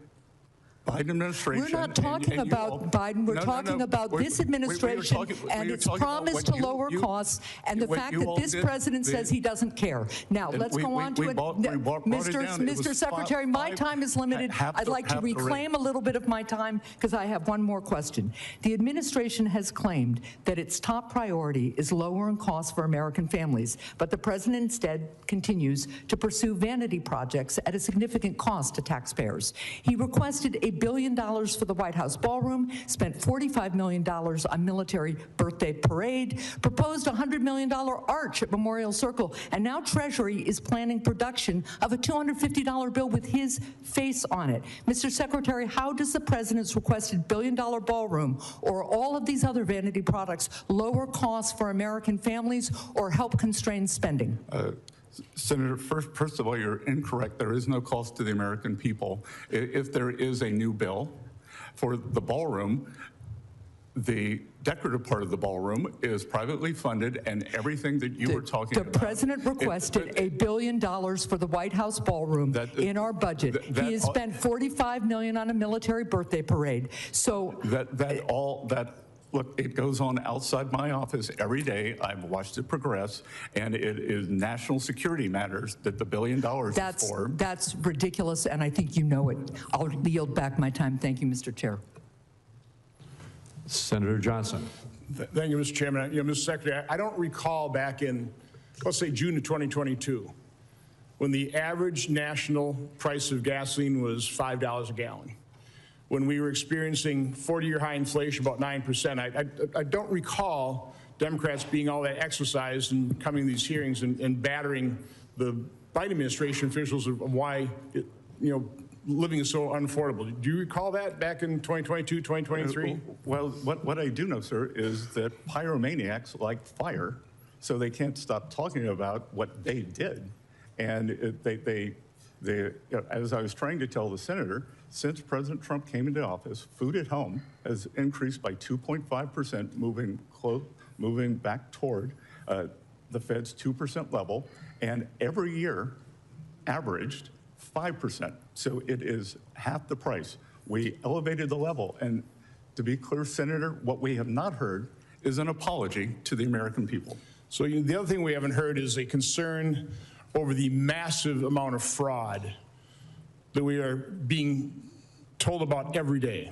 Biden administration. We're not talking about Biden. We're talking about this administration and its promise to lower costs, and the fact that this president says he doesn't care. Now, let's go on to it. Mr. Secretary, my time is limited. I'd like to reclaim a little bit of my time, because I have one more question. The administration has claimed that its top priority is lowering costs for American families, but the president instead continues to pursue vanity projects at a significant cost to taxpayers. He requested a $1 billion for the White House ballroom, spent $45 million on military birthday parade, proposed a $100 million arch at Memorial Circle, and now Treasury is planning production of a $250 bill with his face on it. Mr. Secretary, how does the president's requested $1 billion ballroom or all of these other vanity products lower costs for American families or help constrain spending? Senator, first of all, you're incorrect. There is no cost to the American people. If there is a new bill for the ballroom, the decorative part of the ballroom is privately funded, and everything that you were talking about. The president requested $1 billion for the White House ballroom in our budget. He has spent $45 million on a military birthday parade. So look, it goes on outside my office every day. I've watched it progress, and it is national security matters that the $1 billion is for. That's ridiculous, and I think you know it. I'll yield back my time. Thank you, Mr. Chair. Senator Johnson. Thank you, Mr. Chairman. Mr. Secretary, I don't recall back in, let's say, June of 2022, when the average national price of gasoline was $5 a gallon, when we were experiencing 40-year high inflation, about 9%. I don't recall Democrats being all that exercised and coming to these hearings and battering the Biden administration officials of why, living is so unaffordable. Do you recall that back in 2022, 2023? Well, what I do know, sir, is that pyromaniacs like fire, so they can't stop talking about what they did. And as I was trying to tell the senator, since President Trump came into office, food at home has increased by 2.5%, moving back toward the Fed's 2% level, and every year averaged 5%. So it is half the price. We elevated the level. And to be clear, Senator, what we have not heard is an apology to the American people. So the other thing we haven't heard is a concern over the massive amount of fraud that we are being told about every day.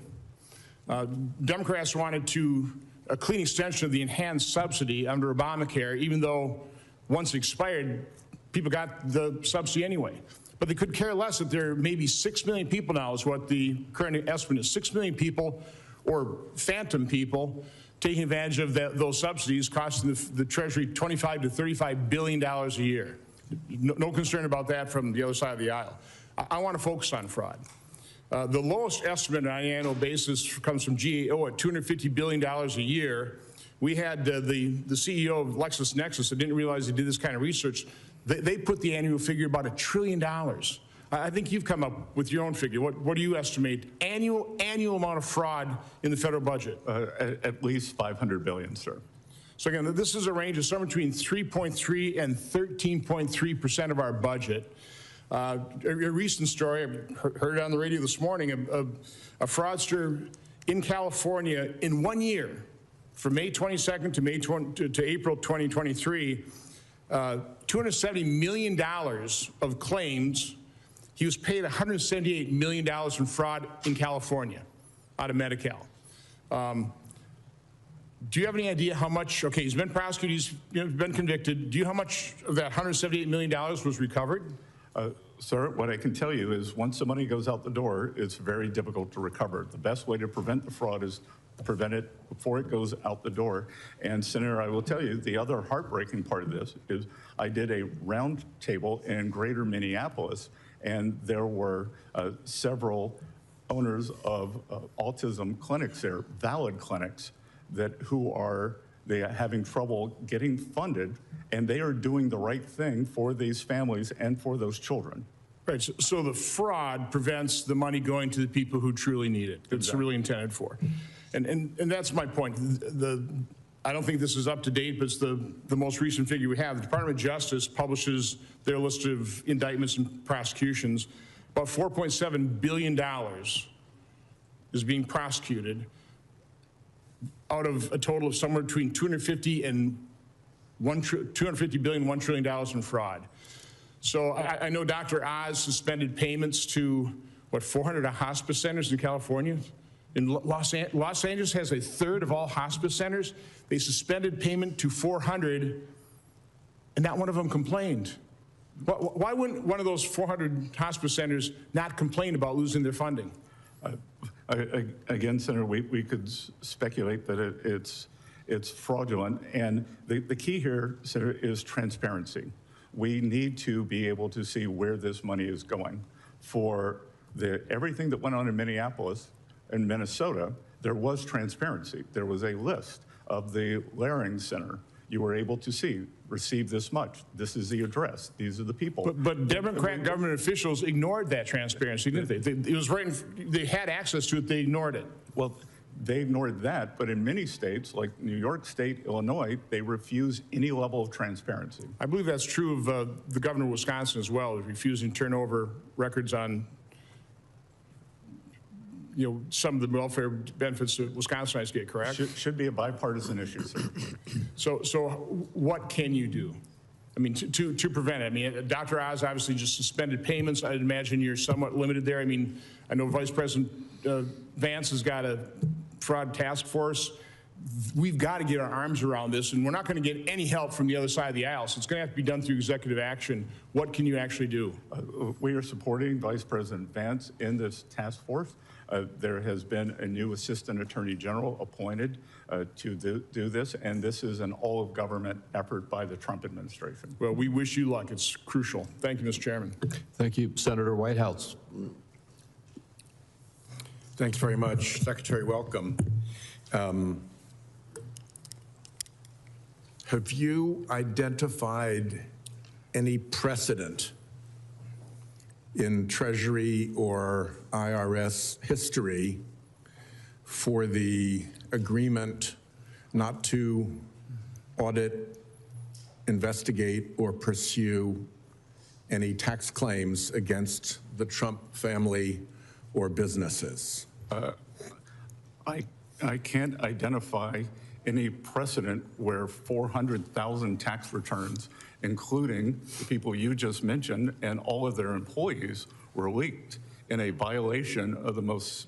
Democrats wanted a clean extension of the enhanced subsidy under Obamacare, even though once expired, people got the subsidy anyway. But they could care less that there may be 6 million people now, is what the current estimate is. 6 million people, or phantom people, taking advantage of those subsidies, costing the Treasury $25 to $35 billion a year. No concern about that from the other side of the aisle. I want to focus on fraud. The lowest estimate on an annual basis comes from GAO at $250 billion a year. We had the CEO of LexisNexis, I didn't realize they did this kind of research. They put the annual figure about $1 trillion. I think you've come up with your own figure. What do you estimate annual amount of fraud in the federal budget? At least $500 billion, sir. So again, this is a range of somewhere between 3.3 and 13.3% of our budget. A recent story, I heard it on the radio this morning, a fraudster in California in 1 year, from May 22nd to April 2023, $270 million of claims. He was paid $178 million in fraud in California out of Medi-Cal. Do you have any idea how much, okay, he's been prosecuted, he's been convicted. Do you know how much of that $178 million was recovered? Sir, what I can tell you is once the money goes out the door, it's very difficult to recover. The best way to prevent the fraud is to prevent it before it goes out the door. And Senator, I will tell you, the other heartbreaking part of this is I did a round table in greater Minneapolis, and there were several owners of autism clinics there, valid clinics, who are having trouble getting funded, and they are doing the right thing for these families and for those children. Right, so the fraud prevents the money going to the people who truly need it. It's really intended for. And that's my point. I don't think this is up to date, but it's the most recent figure we have. The Department of Justice publishes their list of indictments and prosecutions. About $4.7 billion is being prosecuted out of a total of somewhere between $250 billion and $1 trillion in fraud. So I know Dr. Oz suspended payments to, 400 hospice centers in California? In Los Angeles has a third of all hospice centers. They suspended payment to 400, and not one of them complained. Why wouldn't one of those 400 hospice centers not complain about losing their funding? Again, Senator, we could speculate that it's fraudulent. And the key here, Senator, is transparency. We need to be able to see where this money is going. For everything that went on in Minneapolis and Minnesota, there was transparency. There was a list of the Laring Center. You were able to see, receive this much. This is the address. These are the people. But Democrat government officials ignored that transparency, didn't they? It was right. They had access to it. They ignored it. Well, they ignored that, but in many states, like New York State, Illinois, they refuse any level of transparency. I believe that's true of the governor of Wisconsin as well, refusing to turn over records on, some of the welfare benefits that Wisconsinites get, correct? Should be a bipartisan issue, sir. So what can you do? I mean, to prevent it? I mean, Dr. Oz obviously just suspended payments. I'd imagine you're somewhat limited there. I mean, I know Vice President Vance has got a fraud task force. We've got to get our arms around this, and we're not going to get any help from the other side of the aisle, so it's going to have to be done through executive action. What can you actually do? We are supporting Vice President Vance in this task force. There has been a new Assistant Attorney General appointed to do this, and this is an all-of-government effort by the Trump administration. Well, we wish you luck. It's crucial. Thank you, Mr. Chairman. Thank you. Senator Whitehouse. Thanks very much. Secretary, welcome. Have you identified any precedent in Treasury or IRS history for the agreement not to audit, investigate, or pursue any tax claims against the Trump family or businesses? I can't identify any precedent where 400,000 tax returns, including the people you just mentioned and all of their employees, were leaked in a violation of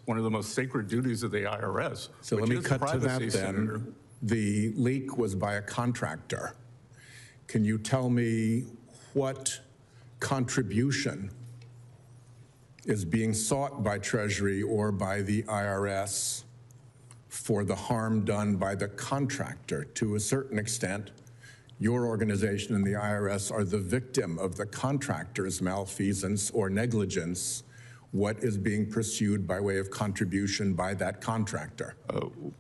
one of the most sacred duties of the IRS. So let me cut to that then. Senator. The leak was by a contractor. Can you tell me what contribution is being sought by Treasury or by the IRS for the harm done by the contractor? To a certain extent, your organization and the IRS are the victim of the contractor's malfeasance or negligence. What is being pursued by way of contribution by that contractor?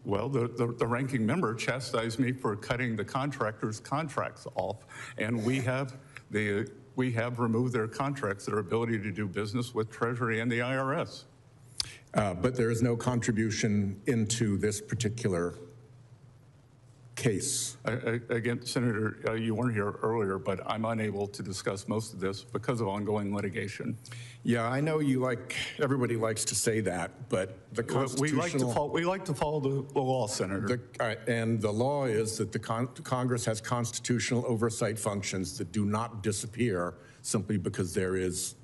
Well, the ranking member chastised me for cutting the contractor's contracts off, and we have removed their contracts, their ability to do business with Treasury and the IRS. But there is no contribution into this particular case. Again, Senator, you weren't here earlier, but I'm unable to discuss most of this because of ongoing litigation. Yeah, I know everybody likes to say that, but the constitutional... We like to follow the law, Senator. And the law is that the Congress has constitutional oversight functions that do not disappear simply because there is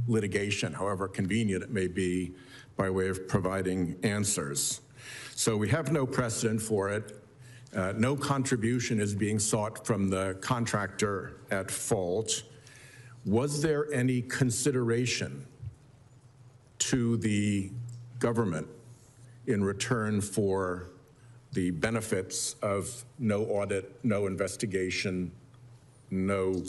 litigation, however convenient it may be, by way of providing answers. So we have no precedent for it. No contribution is being sought from the contractor at fault. Was there any consideration to the government in return for the benefits of no audit, no investigation, no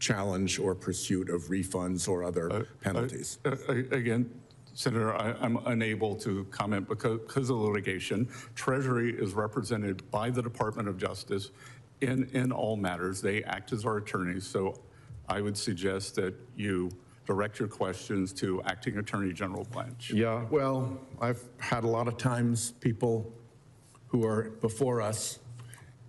challenge or pursuit of refunds or other penalties? Again, Senator, I'm unable to comment because of litigation. Treasury is represented by the Department of Justice in all matters. They act as our attorneys, so I would suggest that you direct your questions to Acting Attorney General Blanche. Yeah, well, I've had a lot of times people who are before us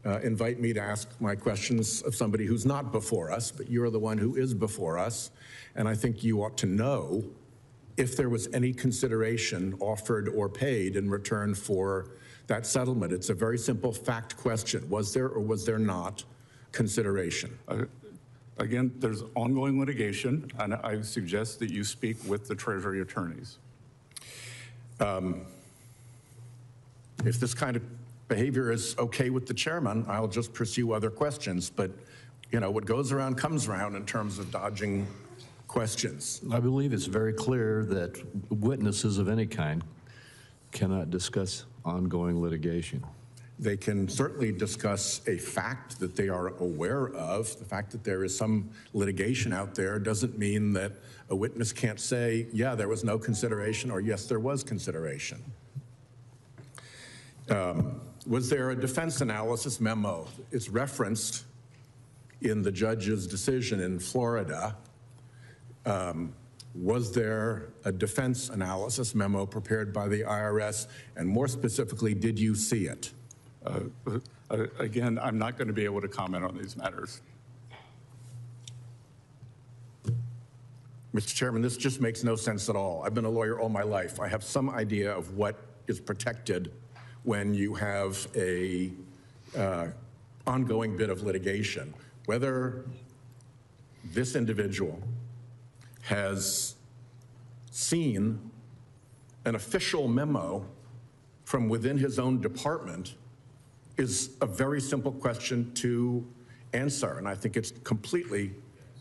invite me to ask my questions of somebody who's not before us, but you're the one who is before us, and I think you ought to know if there was any consideration offered or paid in return for that settlement. It's a very simple fact question. Was there or was there not consideration? Again, there's ongoing litigation, and I suggest that you speak with the Treasury attorneys. If this kind of behavior is okay with the chairman, I'll just pursue other questions. But, what goes around comes around in terms of dodging questions. I believe it's very clear that witnesses of any kind cannot discuss ongoing litigation. They can certainly discuss a fact that they are aware of. The fact that there is some litigation out there doesn't mean that a witness can't say, yeah, there was no consideration, or yes, there was consideration. Was there a defense analysis memo? It's referenced in the judge's decision in Florida. Was there a defense analysis memo prepared by the IRS? And more specifically, did you see it? Again, I'm not going to be able to comment on these matters. Mr. Chairman, this just makes no sense at all. I've been a lawyer all my life. I have some idea of what is protected when you have a ongoing bit of litigation. Whether this individual has seen an official memo from within his own department is a very simple question to answer, and I think it's completely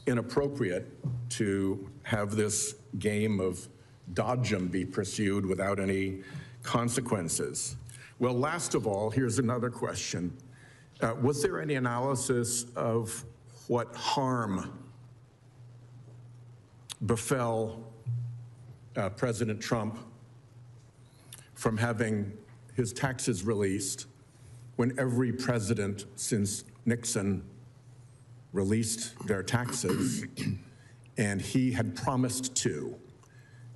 inappropriate to have this game of dodge 'em be pursued without any consequences. Well, last of all, here's another question. Was there any analysis of what harm befell President Trump from having his taxes released when every president since Nixon released their taxes and he had promised to?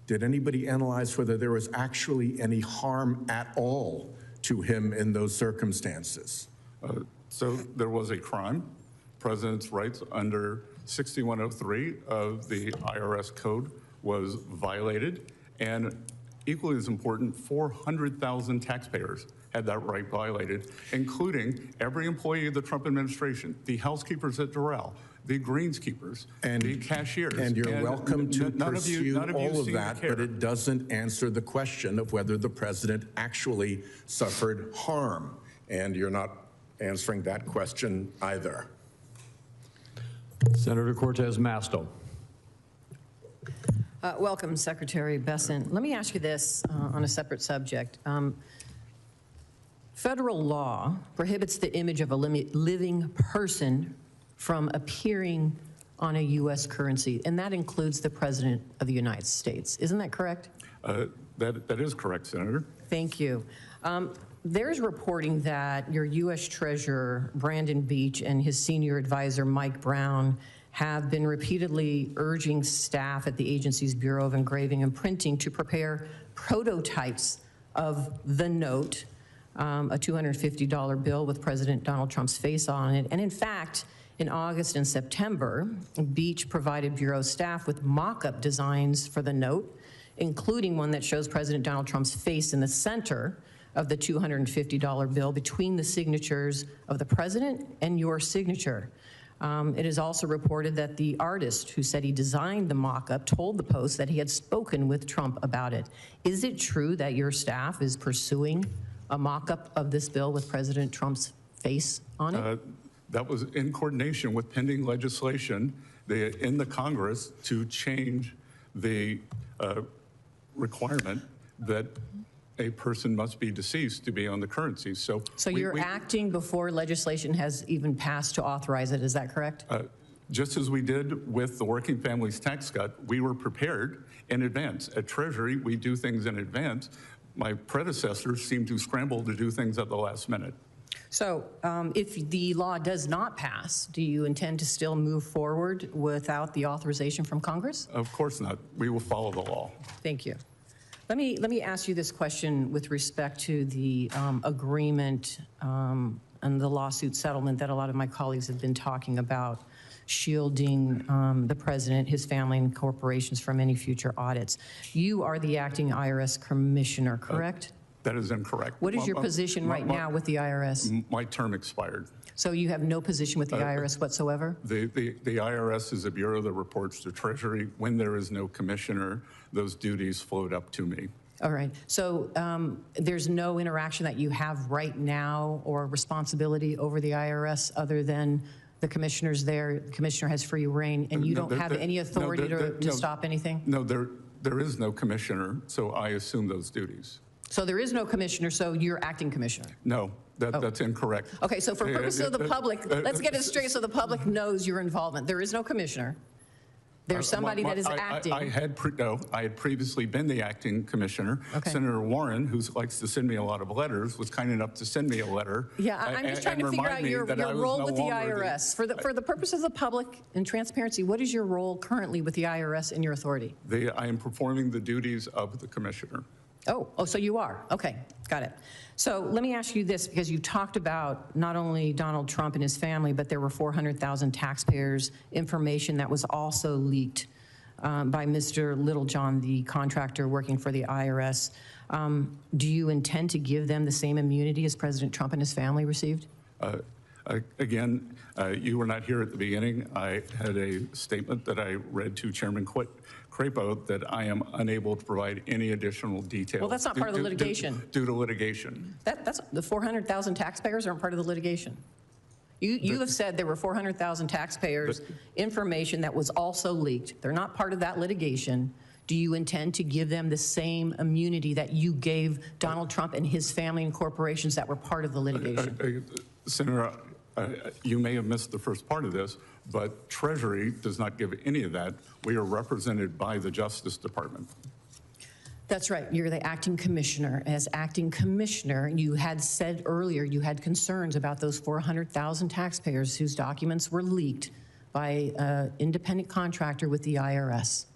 Did anybody analyze whether there was actually any harm at all to him in those circumstances? So there was a crime. President's rights under 6103 of the IRS code was violated, and equally as important, 400,000 taxpayers had that right violated, including every employee of the Trump administration, the housekeepers at Doral, the greenskeepers, and the cashiers. And you're welcome to pursue all of seem that, to care. but it doesn't answer the question of whether the president actually suffered harm. And you're not answering that question either. Senator Cortez Masto. Welcome, Secretary Bessent. Let me ask you this on a separate subject. Federal law prohibits the image of a living person from appearing on a U.S. currency, and that includes the President of the United States. Isn't that correct? That is correct, Senator. Thank you. There's reporting that your U.S. Treasurer, Brandon Beach, and his senior advisor, Mike Brown, have been repeatedly urging staff at the agency's Bureau of Engraving and Printing to prepare prototypes of the note, a $250 bill with President Donald Trump's face on it. And in fact, in August and September, Beach provided Bureau staff with mock-up designs for the note, including one that shows President Donald Trump's face in the center of the $250 bill between the signatures of the president and your signature. It is also reported that the artist who said he designed the mock-up told the Post that he had spoken with Trump about it. Is it true that your staff is pursuing a mock-up of this bill with President Trump's face on it? That was in coordination with pending legislation in the Congress to change the requirement that a person must be deceased to be on the currency. So you're acting before legislation has even passed to authorize it, is that correct? Just as we did with the Working Families Tax Cut, we were prepared in advance. At Treasury, we do things in advance. My predecessors seem to scramble to do things at the last minute. So if the law does not pass, do you intend to still move forward without the authorization from Congress? Of course not. We will follow the law. Thank you. Let me ask you this question with respect to the agreement and the lawsuit settlement that a lot of my colleagues have been talking about, shielding the president, his family, and corporations from any future audits. You are the acting IRS commissioner, correct? That is incorrect. What is your position right now with the IRS? My term expired. So you have no position with the IRS whatsoever? The IRS is a bureau that reports to Treasury. When there is no commissioner, those duties float up to me. All right. So there's no interaction that you have right now or responsibility over the IRS other than The commissioner's there, the commissioner has free reign, and you don't have any authority to stop anything? No, there is no commissioner, so I assume those duties. So there is no commissioner, so you're acting commissioner? No, that's incorrect. Okay, so for purposes of the public, let's get it straight so the public knows your involvement. There is no commissioner. There's somebody that is acting. I had previously been the acting commissioner. Okay. Senator Warren, who likes to send me a lot of letters, was kind enough to send me a letter. Yeah, I'm just trying to figure out your role with the IRS. For the purposes of the public and transparency, what is your role currently with the IRS and your authority? I am performing the duties of the commissioner. Oh, so you are. Okay, got it. So let me ask you this, because you talked about not only Donald Trump and his family, but there were 400,000 taxpayers' information that was also leaked by Mr. Littlejohn, the contractor working for the IRS. Do you intend to give them the same immunity as President Trump and his family received? Again, you were not here at the beginning. I had a statement that I read to Chairman Crapo that I am unable to provide any additional details. Well, that's not part of the litigation. Due to litigation. That's the 400,000 taxpayers aren't part of the litigation. You have said there were 400,000 taxpayers' information that was also leaked. They're not part of that litigation. Do you intend to give them the same immunity that you gave Donald Trump and his family and corporations that were part of the litigation? Senator, you may have missed the first part of this, but Treasury does not give any of that. We are represented by the Justice Department. That's right. You're the acting commissioner. As acting commissioner, you had said earlier you had concerns about those 400,000 taxpayers whose documents were leaked by an independent contractor with the IRS.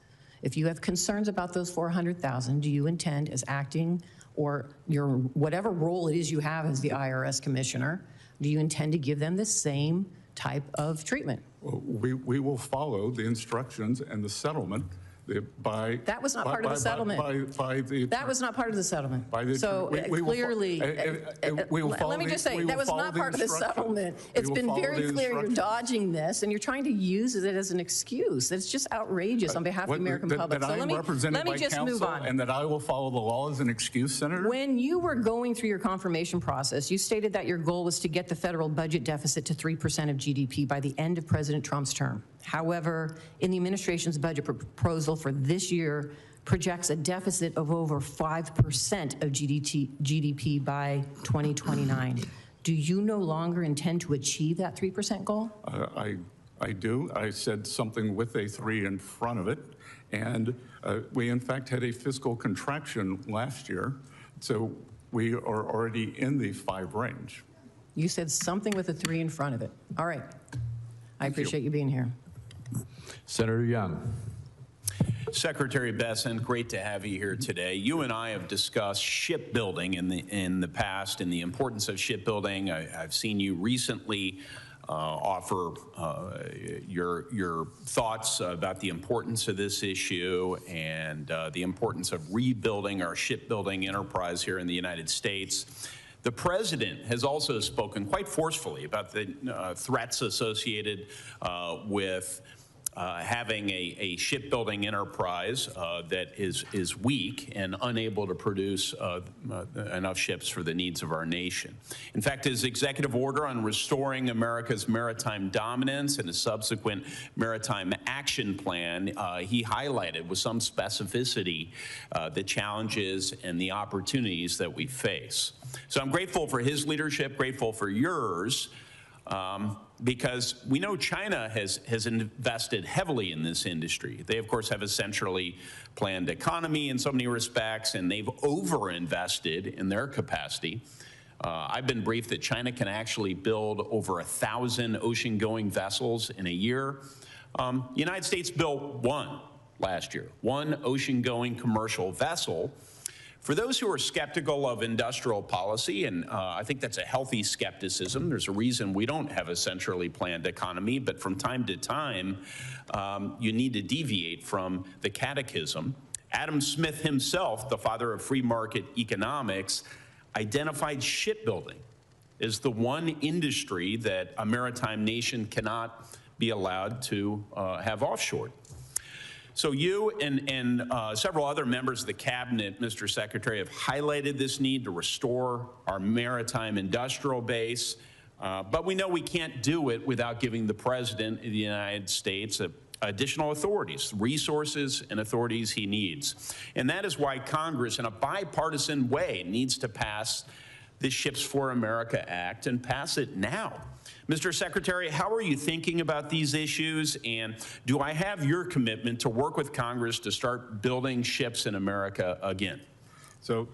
If you have concerns about those 400,000, do you intend, as acting or your whatever role it is you have as the IRS commissioner, do you intend to give them the same type of treatment? Well, we will follow the instructions and the settlement by... That was not part of the settlement. That was not part of the settlement. So clearly, let me just say, that was not part of the settlement. It's been very clear you're dodging this and you're trying to use it as an excuse. That's just outrageous on behalf of the American public. So let me just move on. And that I will follow the law as an excuse, Senator? When you were going through your confirmation process, you stated that your goal was to get the federal budget deficit to 3% of GDP by the end of President Trump's term. However, in the administration's budget proposal for this year projects a deficit of over 5% of GDP by 2029. Do you no longer intend to achieve that 3% goal? I do. I said something with a 3 in front of it. And we, in fact, had a fiscal contraction last year. So we are already in the 5 range. You said something with a 3 in front of it. All right. I appreciate you being here. Senator Young. Secretary Bessent, great to have you here today. You and I have discussed shipbuilding in the past and the importance of shipbuilding. I've seen you recently offer your thoughts about the importance of this issue and the importance of rebuilding our shipbuilding enterprise here in the United States. The president has also spoken quite forcefully about the threats associated with having a shipbuilding enterprise that is weak and unable to produce enough ships for the needs of our nation. In fact, his executive order on restoring America's maritime dominance and a subsequent maritime action plan, he highlighted with some specificity the challenges and the opportunities that we face. So I'm grateful for his leadership, grateful for yours. Because we know China has invested heavily in this industry. They, of course, have a centrally planned economy in so many respects, and they've overinvested in their capacity. I've been briefed that China can actually build over 1,000 ocean-going vessels in a year. The United States built one last year, one ocean-going commercial vessel. For those who are skeptical of industrial policy, and I think that's a healthy skepticism, there's a reason we don't have a centrally planned economy, but from time to time, you need to deviate from the catechism. Adam Smith himself, the father of free market economics, identified shipbuilding as the one industry that a maritime nation cannot be allowed to have offshore. So you and several other members of the cabinet, Mr. Secretary, have highlighted this need to restore our maritime industrial base. But we know we can't do it without giving the President of the United States additional authorities, resources and authorities he needs. And that is why Congress, in a bipartisan way, needs to pass the Ships for America Act and pass it now. Mr. Secretary, how are you thinking about these issues? And do I have your commitment to work with Congress to start building ships in America again? So,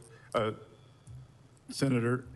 Senator,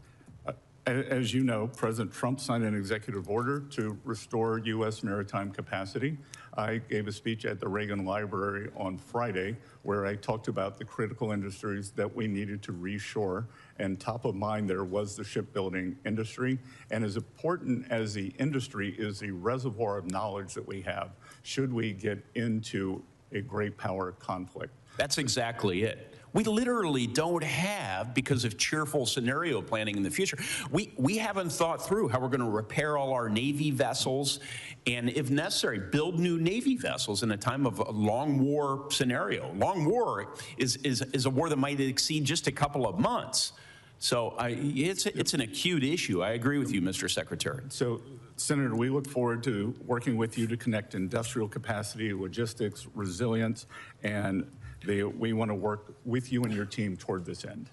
as you know, President Trump signed an executive order to restore U.S. maritime capacity. I gave a speech at the Reagan Library on Friday where I talked about the critical industries that we needed to reshore, and top of mind there was the shipbuilding industry. And as important as the industry is the reservoir of knowledge that we have, should we get into a great power conflict. That's exactly it. We literally don't have, because of cheerful scenario planning in the future, we haven't thought through how we're going to repair all our Navy vessels and, if necessary, build new Navy vessels in a time of a long war scenario. Long war is a war that might exceed just a couple of months. So it's an acute issue. I agree with you, Mr. Secretary. So, Senator, we look forward to working with you to connect industrial capacity, logistics, resilience, and we want to work with you and your team toward this end.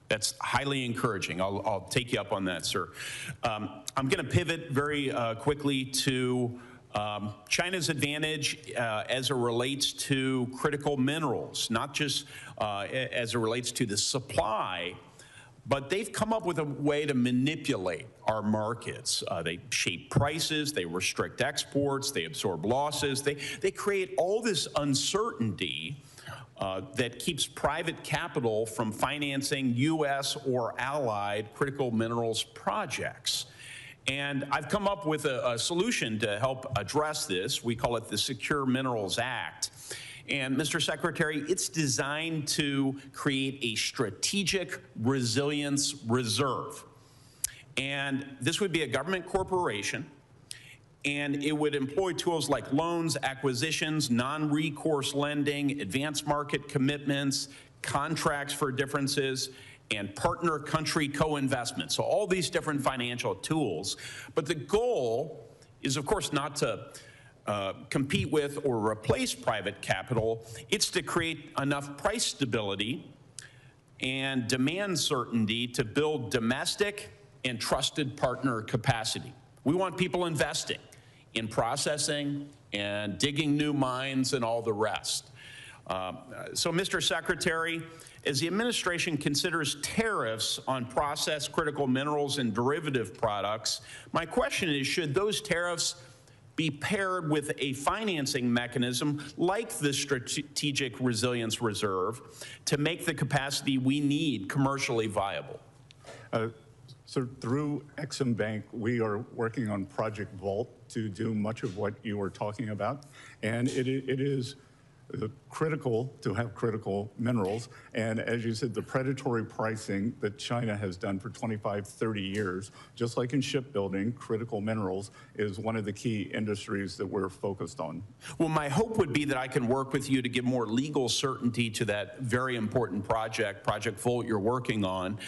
That's highly encouraging. I'll take you up on that, sir. I'm going to pivot very quickly to China's advantage as it relates to critical minerals, not just as it relates to the supply, but they've come up with a way to manipulate our markets. They shape prices, they restrict exports, they absorb losses, they create all this uncertainty that keeps private capital from financing U.S. or allied critical minerals projects. And I've come up with a solution to help address this. We call it the Secure Minerals Act. And Mr. Secretary, it's designed to create a strategic resilience reserve. And this would be a government corporation, and it would employ tools like loans, acquisitions, non-recourse lending, advanced market commitments, contracts for differences, and partner country co-investment. So all these different financial tools. But the goal is, of course, not to compete with or replace private capital. It's to create enough price stability and demand certainty to build domestic and trusted partner capacity. We want people investing in processing and digging new mines and all the rest. So, Mr. Secretary, as the administration considers tariffs on processed critical minerals and derivative products, my question is, should those tariffs be paired with a financing mechanism like the Strategic Resilience Reserve to make the capacity we need commercially viable? So through Exim Bank, we are working on Project Vault to do much of what you were talking about. And it is critical to have critical minerals. And as you said, the predatory pricing that China has done for 25, 30 years, just like in shipbuilding, critical minerals is one of the key industries that we're focused on. Well, my hope would be that I can work with you to give more legal certainty to that very important project, Project Volt, you're working on,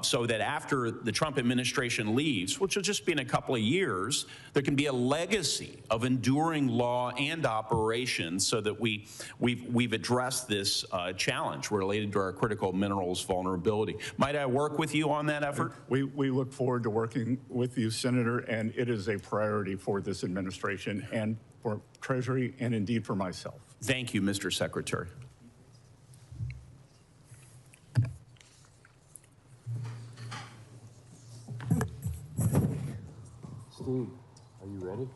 so that after the Trump administration leaves, which will just be in a couple of years, there can be a legacy of enduring law and operations so that we've addressed this challenge related to our critical minerals vulnerability. Might I work with you on that effort? We look forward to working with you, Senator, and it is a priority for this administration and for Treasury and indeed for myself. Thank you, Mr. Secretary. Steve, are you ready?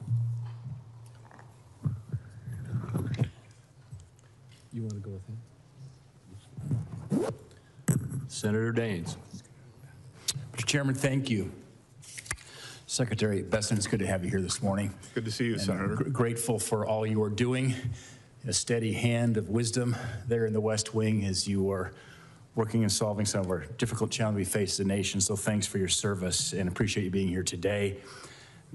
You want to go with him? Senator Daines. Mr. Chairman, thank you. Secretary Bessent, it's good to have you here this morning. Good to see you, Senator. Grateful for all you are doing. A steady hand of wisdom there in the West Wing as you are working and solving some of our difficult challenges we face as a nation. So thanks for your service and appreciate you being here today.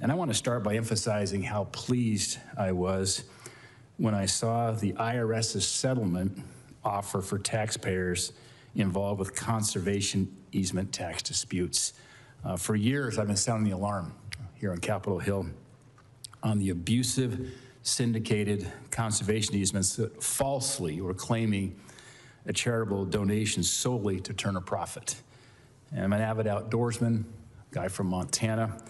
And I want to start by emphasizing how pleased I was when I saw the IRS's settlement offer for taxpayers involved with conservation easement tax disputes. For years, I've been sounding the alarm here on Capitol Hill on the abusive, syndicated conservation easements that falsely were claiming a charitable donation solely to turn a profit. And I'm an avid outdoorsman, guy from Montana,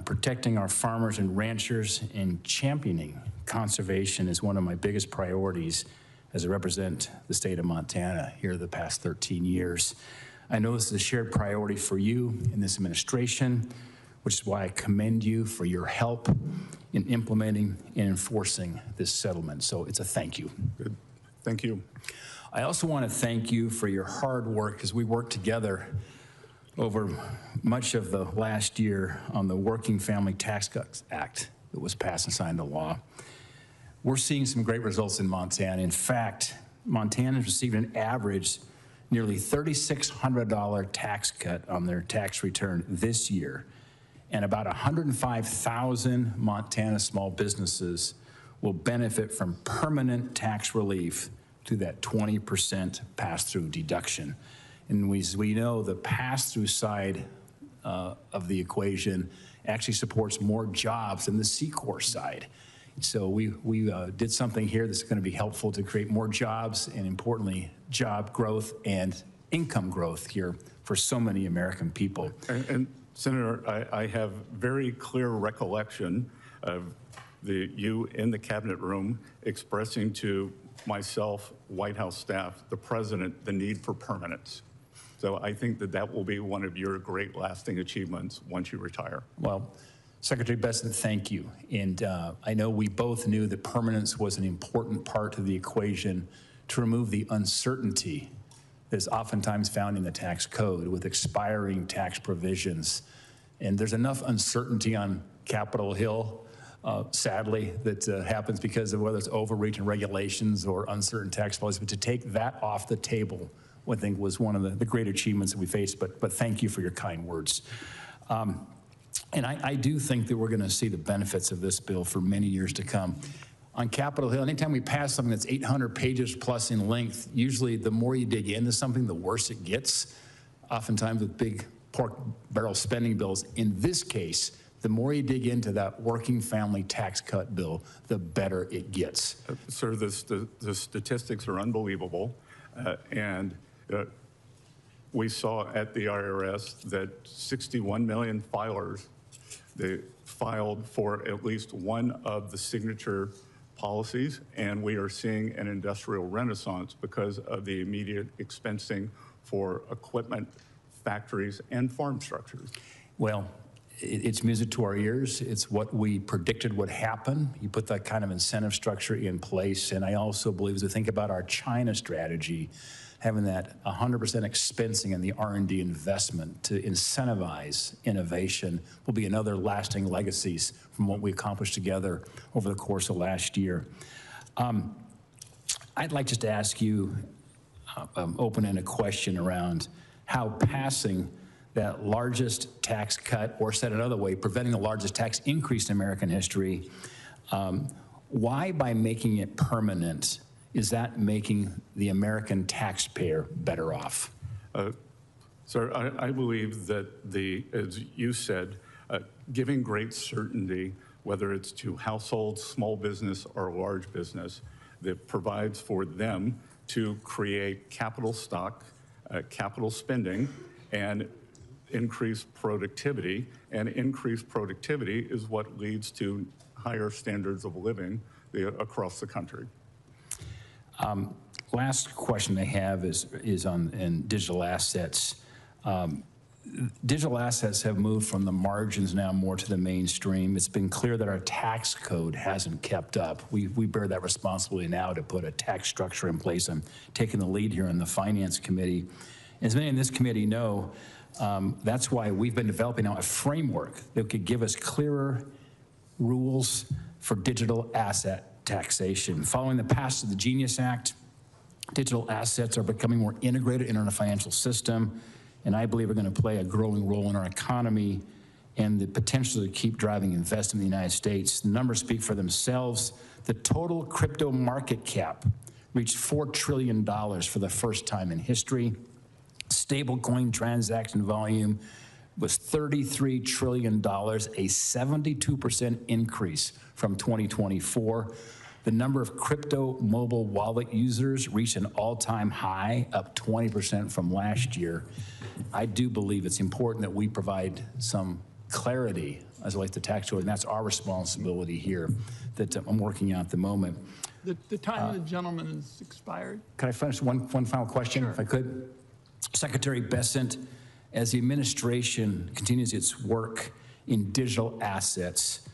protecting our farmers and ranchers and championing conservation is one of my biggest priorities as I represent the state of Montana here the past 13 years. I know this is a shared priority for you in this administration, which is why I commend you for your help in implementing and enforcing this settlement. So it's a thank you. Good. Thank you. I also want to thank you for your hard work as we worked together over much of the last year on the Working Family Tax Cuts Act that was passed and signed into law. We're seeing some great results in Montana. In fact, Montana has received an average nearly $3,600 tax cut on their tax return this year, and about 105,000 Montana small businesses will benefit from permanent tax relief through that 20% pass-through deduction. And we know the pass-through side of the equation actually supports more jobs than the C-Corp side. So we did something here that's going to be helpful to create more jobs and, importantly, job growth and income growth here for so many American people. And Senator, I have very clear recollection of you in the cabinet room expressing to myself, White House staff, the president, the need for permanence. So I think that that will be one of your great lasting achievements once you retire. Well, Secretary Bessent, thank you. And I know we both knew that permanence was an important part of the equation to remove the uncertainty that is oftentimes found in the tax code with expiring tax provisions. And there's enough uncertainty on Capitol Hill, sadly, that happens because of whether it's overreach in regulations or uncertain tax policies. But to take that off the table, I think was one of the great achievements that we faced. But thank you for your kind words. And I do think that we're going to see the benefits of this bill for many years to come. On Capitol Hill, anytime we pass something that's 800 pages plus in length, usually the more you dig into something, the worse it gets, oftentimes with big pork barrel spending bills. In this case, the more you dig into that working family tax cut bill, the better it gets. Sir, the statistics are unbelievable. We saw at the IRS that 61 million filers, they filed for at least one of the signature policies, and we are seeing an industrial renaissance because of the immediate expensing for equipment, factories, and farm structures. Well, it's music to our ears. It's what we predicted would happen. You put that kind of incentive structure in place, and I also believe as we think about our China strategy, having that 100% expensing in the R&D investment to incentivize innovation will be another lasting legacies from what we accomplished together over the course of last year. I'd like just to ask you open-ended question around how passing that largest tax cut, or said another way, preventing the largest tax increase in American history, why by making it permanent is that making the American taxpayer better off? Sir, I believe that as you said, giving great certainty, whether it's to households, small business, or large business, that provides for them to create capital stock, capital spending, and increase productivity. And increased productivity is what leads to higher standards of living across the country. Last question I have is on digital assets. Digital assets have moved from the margins now more to the mainstream. It's been clear that our tax code hasn't kept up. We bear that responsibility now to put a tax structure in place. I'm taking the lead here in the Finance Committee. As many in this committee know, that's why we've been developing now a framework that could give us clearer rules for digital asset taxation. Following the passage of the Genius Act, digital assets are becoming more integrated into our financial system, and I believe are going to play a growing role in our economy and the potential to keep driving investment in the United States. The numbers speak for themselves. The total crypto market cap reached $4 trillion for the first time in history. Stablecoin transaction volume was $33 trillion, a 72% increase from 2024. The number of crypto mobile wallet users reached an all-time high, up 20% from last year. I do believe it's important that we provide some clarity as it relates to tax code, and that's our responsibility here that I'm working on at the moment. The time of the gentleman has expired. Can I finish one final question, if I could? Secretary Bessent, as the administration continues its work in digital assets,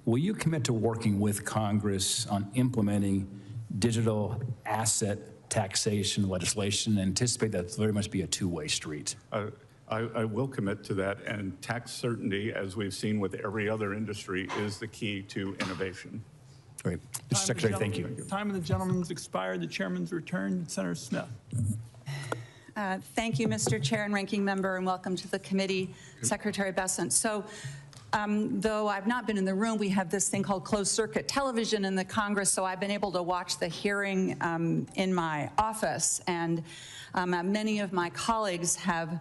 will you commit to working with Congress on implementing digital asset taxation legislation, and anticipate that very much be a two-way street? I will commit to that, and tax certainty, as we've seen with every other industry, is the key to innovation. Great. Mr. Secretary, thank you. Time of the gentleman's expired. The chairman's returned. Senator Smith. Thank you, Mr. Chair and Ranking Member, and welcome to the committee, Secretary Bessent. So, though I've not been in the room, we have this thing called closed circuit television in the Congress, so I've been able to watch the hearing in my office, and many of my colleagues have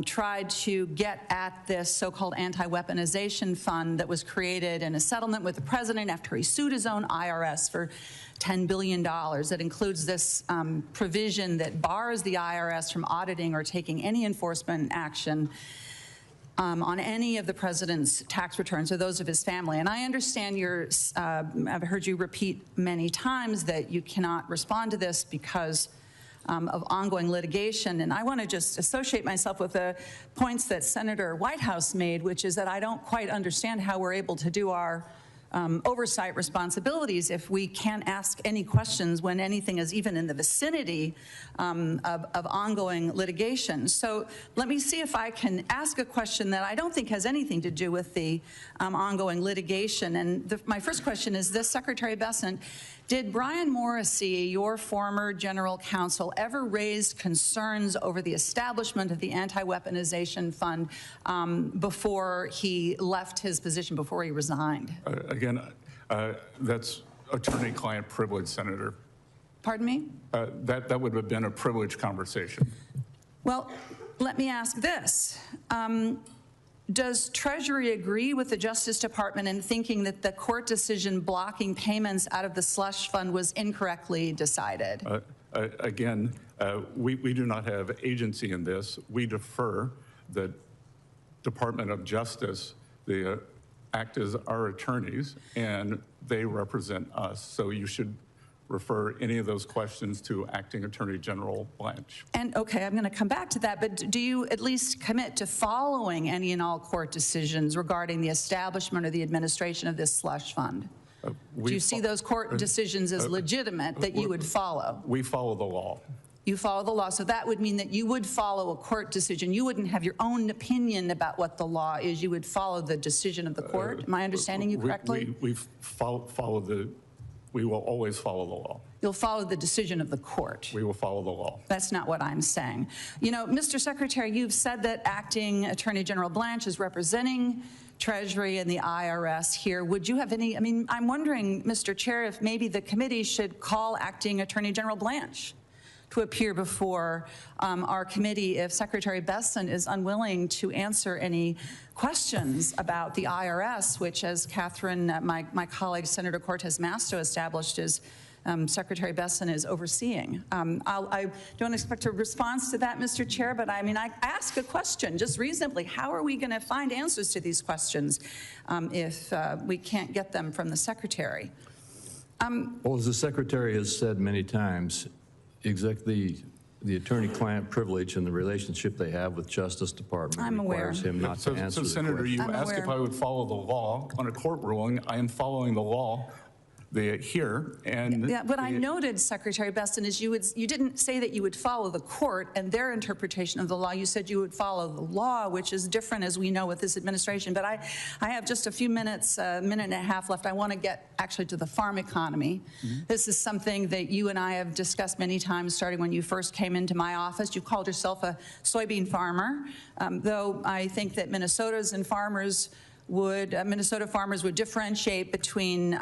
tried to get at this so-called anti-weaponization fund that was created in a settlement with the president after he sued his own IRS for $10 billion. That includes this provision that bars the IRS from auditing or taking any enforcement action on any of the president's tax returns or those of his family. And I understand I've heard you repeat many times that you cannot respond to this because of ongoing litigation. And I want to just associate myself with the points that Senator Whitehouse made, which is that I don't quite understand how we're able to do our oversight responsibilities if we can't ask any questions when anything is even in the vicinity of ongoing litigation. So let me see if I can ask a question that I don't think has anything to do with the ongoing litigation. And my first question is this, Secretary Bessent, did Brian Morrissey, your former general counsel, ever raise concerns over the establishment of the anti-weaponization fund before he left his position, before he resigned? Again, that's attorney-client privilege, Senator. Pardon me? That would have been a privileged conversation. Well, let me ask this. Does Treasury agree with the Justice Department in thinking that the court decision blocking payments out of the slush fund was incorrectly decided? Again, we do not have agency in this. We defer the Department of Justice. They act as our attorneys, and they represent us. So you should refer any of those questions to Acting Attorney General Blanche. And okay, I'm going to come back to that, but do you at least commit to following any and all court decisions regarding the establishment or the administration of this slush fund? Do you see those court decisions as legitimate that you would follow? We follow the law. You follow the law, so that would mean that you would follow a court decision. You wouldn't have your own opinion about what the law is. You would follow the decision of the court. Am I understanding you correctly? We will always follow the law. You'll follow the decision of the court. We will follow the law. That's not what I'm saying. You know, Mr. Secretary, you've said that Acting Attorney General Blanche is representing Treasury and the IRS here. Would you have any, I'm wondering, Mr. Chair, if maybe the committee should call Acting Attorney General Blanche to appear before our committee if Secretary Bessent is unwilling to answer any questions about the IRS, which, as Catherine, my colleague, Senator Cortez Masto, established, is Secretary Bessent is overseeing. I don't expect a response to that, Mr. Chair, but I ask a question just reasonably. How are we going to find answers to these questions if we can't get them from the Secretary? Well, as the Secretary has said many times, exactly the attorney-client privilege and the relationship they have with Justice Department requires him not to answer So, Senator, you asked if I would follow the law on a court ruling. I am following the law here. And yeah, what I noted, Secretary Bessent, is you didn't say that you would follow the court and their interpretation of the law. You said you would follow the law, which is different, as we know, with this administration. But I have just a few minutes, a minute and a half left. I want to get actually to the farm economy. This is something that you and I have discussed many times, starting when you first came into my office. You called yourself a soybean farmer, though I think that Minnesota farmers would differentiate between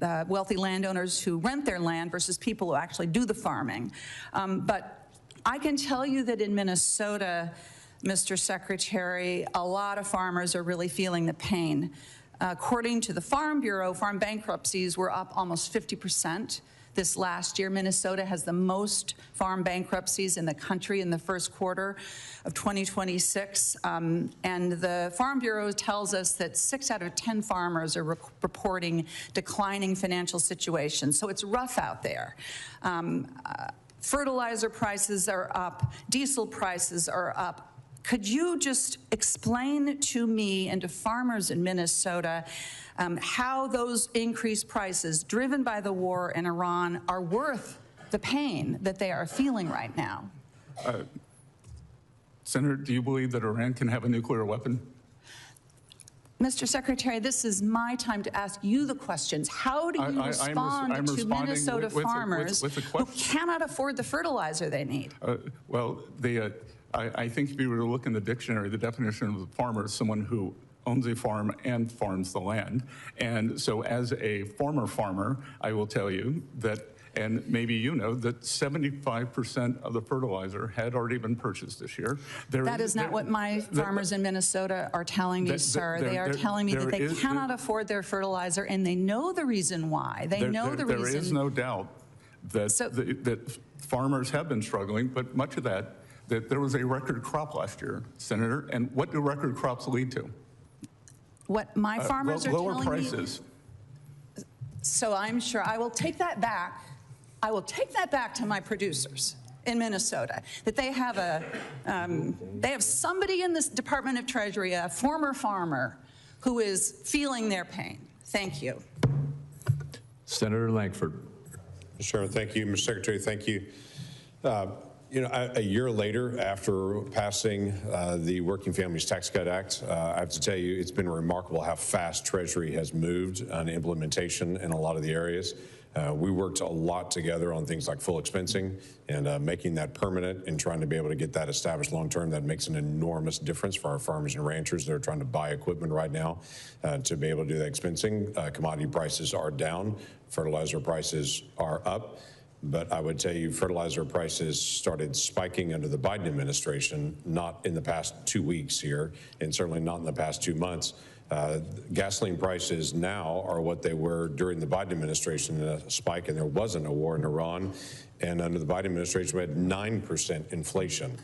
wealthy landowners who rent their land versus people who actually do the farming. But I can tell you that in Minnesota, Mr. Secretary, a lot of farmers are really feeling the pain. According to the Farm Bureau, farm bankruptcies were up almost 50% this last year. Minnesota has the most farm bankruptcies in the country in the first quarter of 2026. And the Farm Bureau tells us that 6 out of 10 farmers are reporting declining financial situations. So it's rough out there. Fertilizer prices are up, diesel prices are up. Could you just explain to me and to farmers in Minnesota how those increased prices driven by the war in Iran are worth the pain that they are feeling right now? Senator, do you believe that Iran can have a nuclear weapon? Mr. Secretary, this is my time to ask you the questions. How do you respond to Minnesota farmers who cannot afford the fertilizer they need? Well, I think if you were to look in the dictionary, the definition of a farmer is someone who owns a farm and farms the land. And so as a former farmer, I will tell you that, and maybe you know, that 75% of the fertilizer had already been purchased this year. That is not what my farmers in Minnesota are telling me, sir. They are telling me that they cannot afford their fertilizer, and they know the reason why. They know the reason. There is no doubt that, that farmers have been struggling, but much of that there was a record crop last year, Senator, and what do record crops lead to? What my farmers are telling me. Lower prices. So I'm sure I will take that back. I will take that back to my producers in Minnesota, that they have they have somebody in this Department of Treasury, a former farmer, who is feeling their pain. Thank you. Senator Lankford. Mr. Chairman, thank you. Mr. Secretary, thank you. You know, a year later, after passing the Working Families Tax Cut Act, I have to tell you, it's been remarkable how fast Treasury has moved on implementation in a lot of the areas. We worked a lot together on things like full expensing and making that permanent and trying to be able to get that established long term. That makes an enormous difference for our farmers and ranchers that are trying to buy equipment right now to be able to do that expensing. Commodity prices are down, fertilizer prices are up. But I would tell you, fertilizer prices started spiking under the Biden administration, not in the past 2 weeks here, and certainly not in the past 2 months. Gasoline prices now are what they were during the Biden administration, a spike, and there wasn't a war in Iran. And under the Biden administration, we had 9% inflation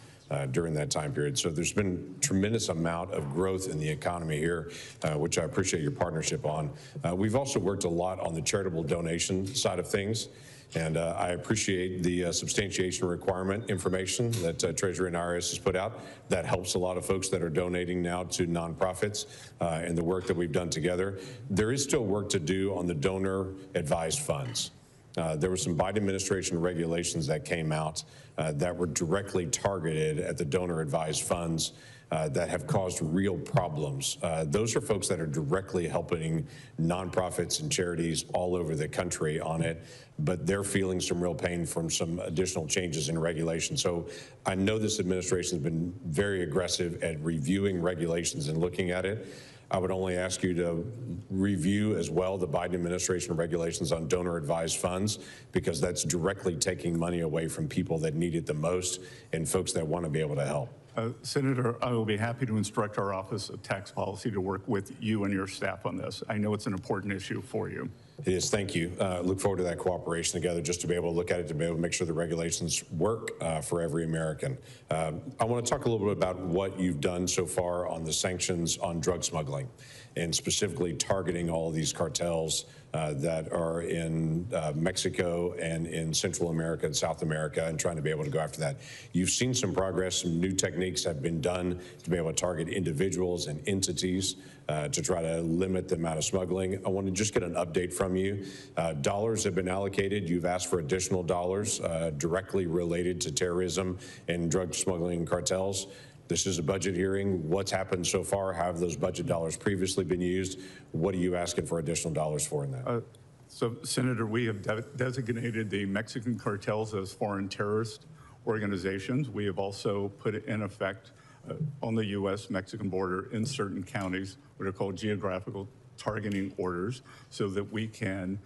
during that time period. So there's been a tremendous amount of growth in the economy here, which I appreciate your partnership on. We've also worked a lot on the charitable donation side of things. And I appreciate the substantiation requirement information that Treasury and IRS has put out. That helps a lot of folks that are donating now to nonprofits and the work that we've done together. There is still work to do on the donor advised funds. There were some Biden administration regulations that came out that were directly targeted at the donor advised funds that have caused real problems. Those are folks that are directly helping nonprofits and charities all over the country on it, but they're feeling some real pain from some additional changes in regulation. So I know this administration has been very aggressive at reviewing regulations and looking at it. I would only ask you to review as well the Biden administration regulations on donor advised funds, because that's directly taking money away from people that need it the most and folks that want to be able to help. Senator, I will be happy to instruct our Office of Tax Policy to work with you and your staff on this. I know it's an important issue for you. It is. Thank you. Look forward to that cooperation together, just to be able to look at it, to be able to make sure the regulations work for every American. I want to talk a little bit about what you've done so far on the sanctions on drug smuggling, and specifically targeting all of these cartels that are in Mexico and in Central America and South America, and trying to be able to go after that. You've seen some progress. Some new techniques have been done to be able to target individuals and entities to try to limit the amount of smuggling. I want to just get an update from you. Dollars have been allocated. You've asked for additional dollars directly related to terrorism and drug smuggling cartels. This is a budget hearing. What's happened so far? How have those budget dollars previously been used? What are you asking for additional dollars for in that? So, Senator, we have designated the Mexican cartels as foreign terrorist organizations. We have also put it in effect on the U.S.-Mexican border in certain counties, what are called geographical targeting orders, so that we can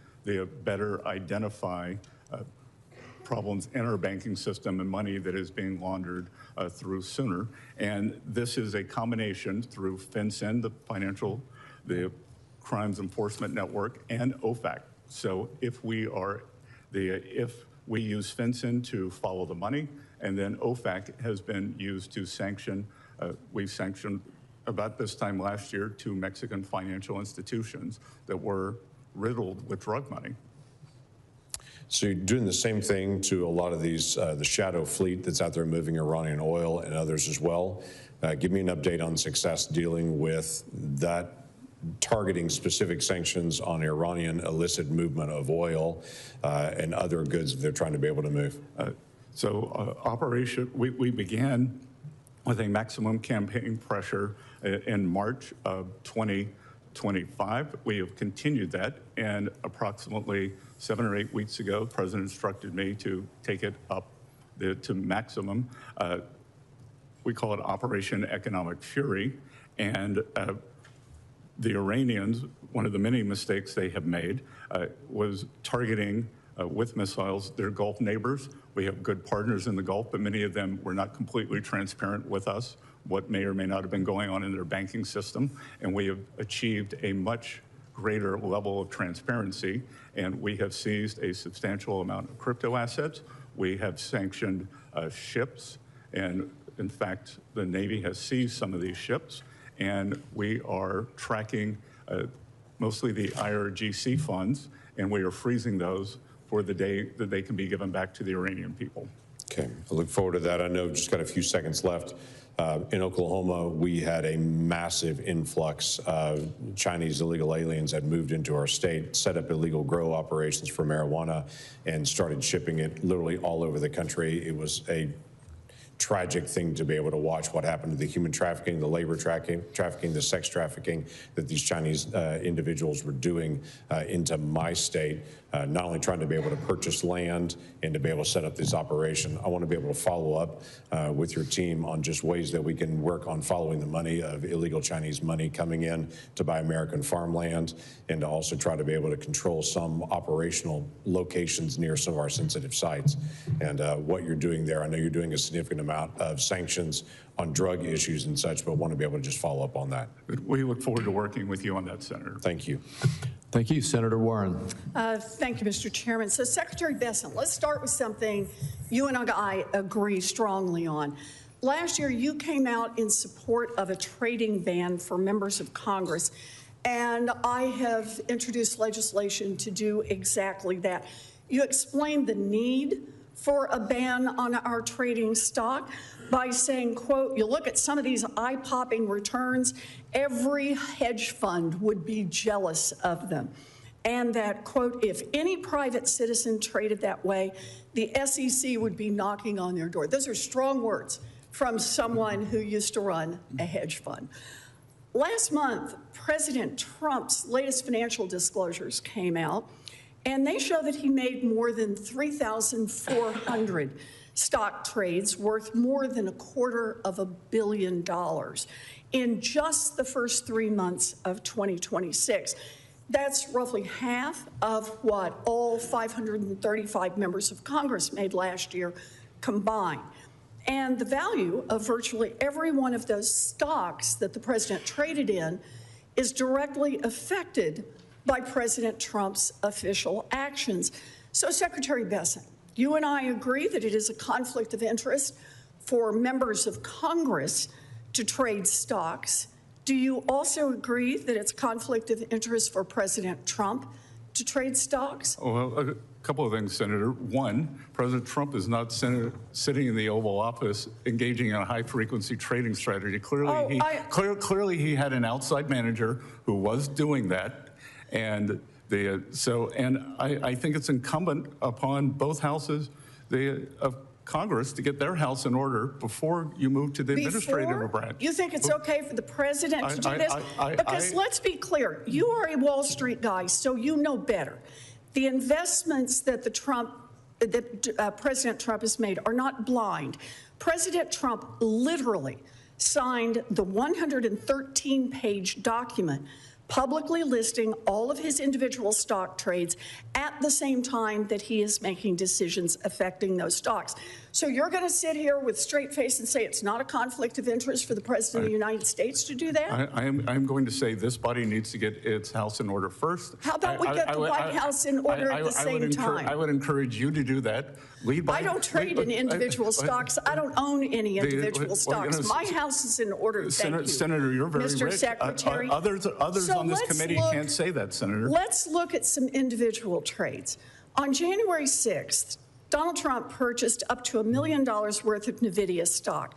better identify problems in our banking system and money that is being laundered through sooner. And this is a combination through FinCEN, the Crimes Enforcement Network, and OFAC. So if we use FinCEN to follow the money, and then OFAC has been used to sanction, we've sanctioned about this time last year 2 Mexican financial institutions that were riddled with drug money. So you're doing the same thing to a lot of these, the shadow fleet that's out there moving Iranian oil and others as well. Give me an update on success dealing with that, targeting specific sanctions on Iranian illicit movement of oil and other goods that they're trying to be able to move. We began with a maximum campaign pressure in March of 2025. We have continued that, and approximately 7 or 8 weeks ago, the President instructed me to take it up to maximum. We call it Operation Economic Fury, and the Iranians, one of the many mistakes they have made, was targeting with missiles their Gulf neighbors. We have good partners in the Gulf, but many of them were not completely transparent with us what may or may not have been going on in their banking system, and we have achieved a much greater level of transparency, and we have seized a substantial amount of crypto assets. We have sanctioned ships, and in fact, the Navy has seized some of these ships, and we are tracking mostly the IRGC funds, and we are freezing those for the day that they can be given back to the Iranian people. Okay, I look forward to that. I know just got a few seconds left. In Oklahoma, we had a massive influx of Chinese illegal aliens that moved into our state, set up illegal grow operations for marijuana, and started shipping it literally all over the country. It was a tragic thing to be able to watch what happened to the human trafficking, the labor trafficking, the sex trafficking that these Chinese individuals were doing into my state, not only trying to be able to purchase land and to be able to set up this operation. I want to be able to follow up with your team on just ways that we can work on following the money of illegal Chinese money coming in to buy American farmland, and to also try to be able to control some operational locations near some of our sensitive sites. And what you're doing there, I know you're doing a significant amount of sanctions on drug issues and such, but want to be able to just follow up on that. We look forward to working with you on that, Senator. Thank you. Thank you, Senator Warren. Thank you, Mr. Chairman. So, Secretary Bessent, let's start with something you and I agree strongly on. Last year, you came out in support of a trading ban for members of Congress, and I have introduced legislation to do exactly that. You explained the need for a ban on our trading stock by saying, quote, you look at some of these eye-popping returns, every hedge fund would be jealous of them. And that, quote, if any private citizen traded that way, the SEC would be knocking on their door. Those are strong words from someone who used to run a hedge fund. Last month, President Trump's latest financial disclosures came out, and they show that he made more than 3,400 stock trades worth more than $250 million in just the first 3 months of 2026. That's roughly half of what all 535 members of Congress made last year combined. And the value of virtually every one of those stocks that the president traded in is directly affected by President Trump's official actions. So, Secretary Bessent, you and I agree that it is a conflict of interest for members of Congress to trade stocks. Do you also agree that it's a conflict of interest for President Trump to trade stocks? Well, a couple of things, Senator. One, President Trump is not sitting in the Oval Office engaging in a high-frequency trading strategy. Clearly, he had an outside manager who was doing that, and I think it's incumbent upon both houses of Congress to get their house in order before you move to the administrative branch. You think it's okay for the president to do this? Because let's be clear, you are a Wall Street guy, so you know better. The investments that President Trump has made are not blind. President Trump literally signed the 113-page document publicly listing all of his individual stock trades at the same time that he is making decisions affecting those stocks. So you're going to sit here with straight face and say it's not a conflict of interest for the President of the United States to do that? I'm going to say this body needs to get its house in order first. How about we get the White House in order at the same time? I would encourage you to do that. I don't trade in individual stocks. I don't own any individual stocks. My house is in order. Thank you. Senator, you're very Mr. rich. Secretary. Others on this committee can't say that, Senator. Let's look at some individual trades. On January 6th, Donald Trump purchased up to $1 million worth of NVIDIA stock.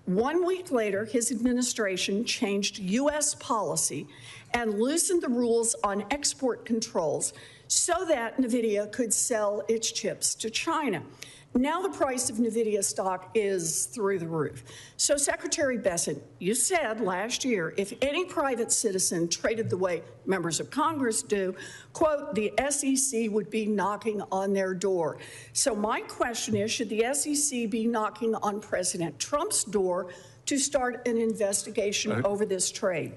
1 week later, his administration changed U.S. policy and loosened the rules on export controls so that NVIDIA could sell its chips to China. Now the price of NVIDIA stock is through the roof. So Secretary Bessent, you said last year, if any private citizen traded the way members of Congress do, quote, the SEC would be knocking on their door. So my question is, should the SEC be knocking on President Trump's door to start an investigation over this trade?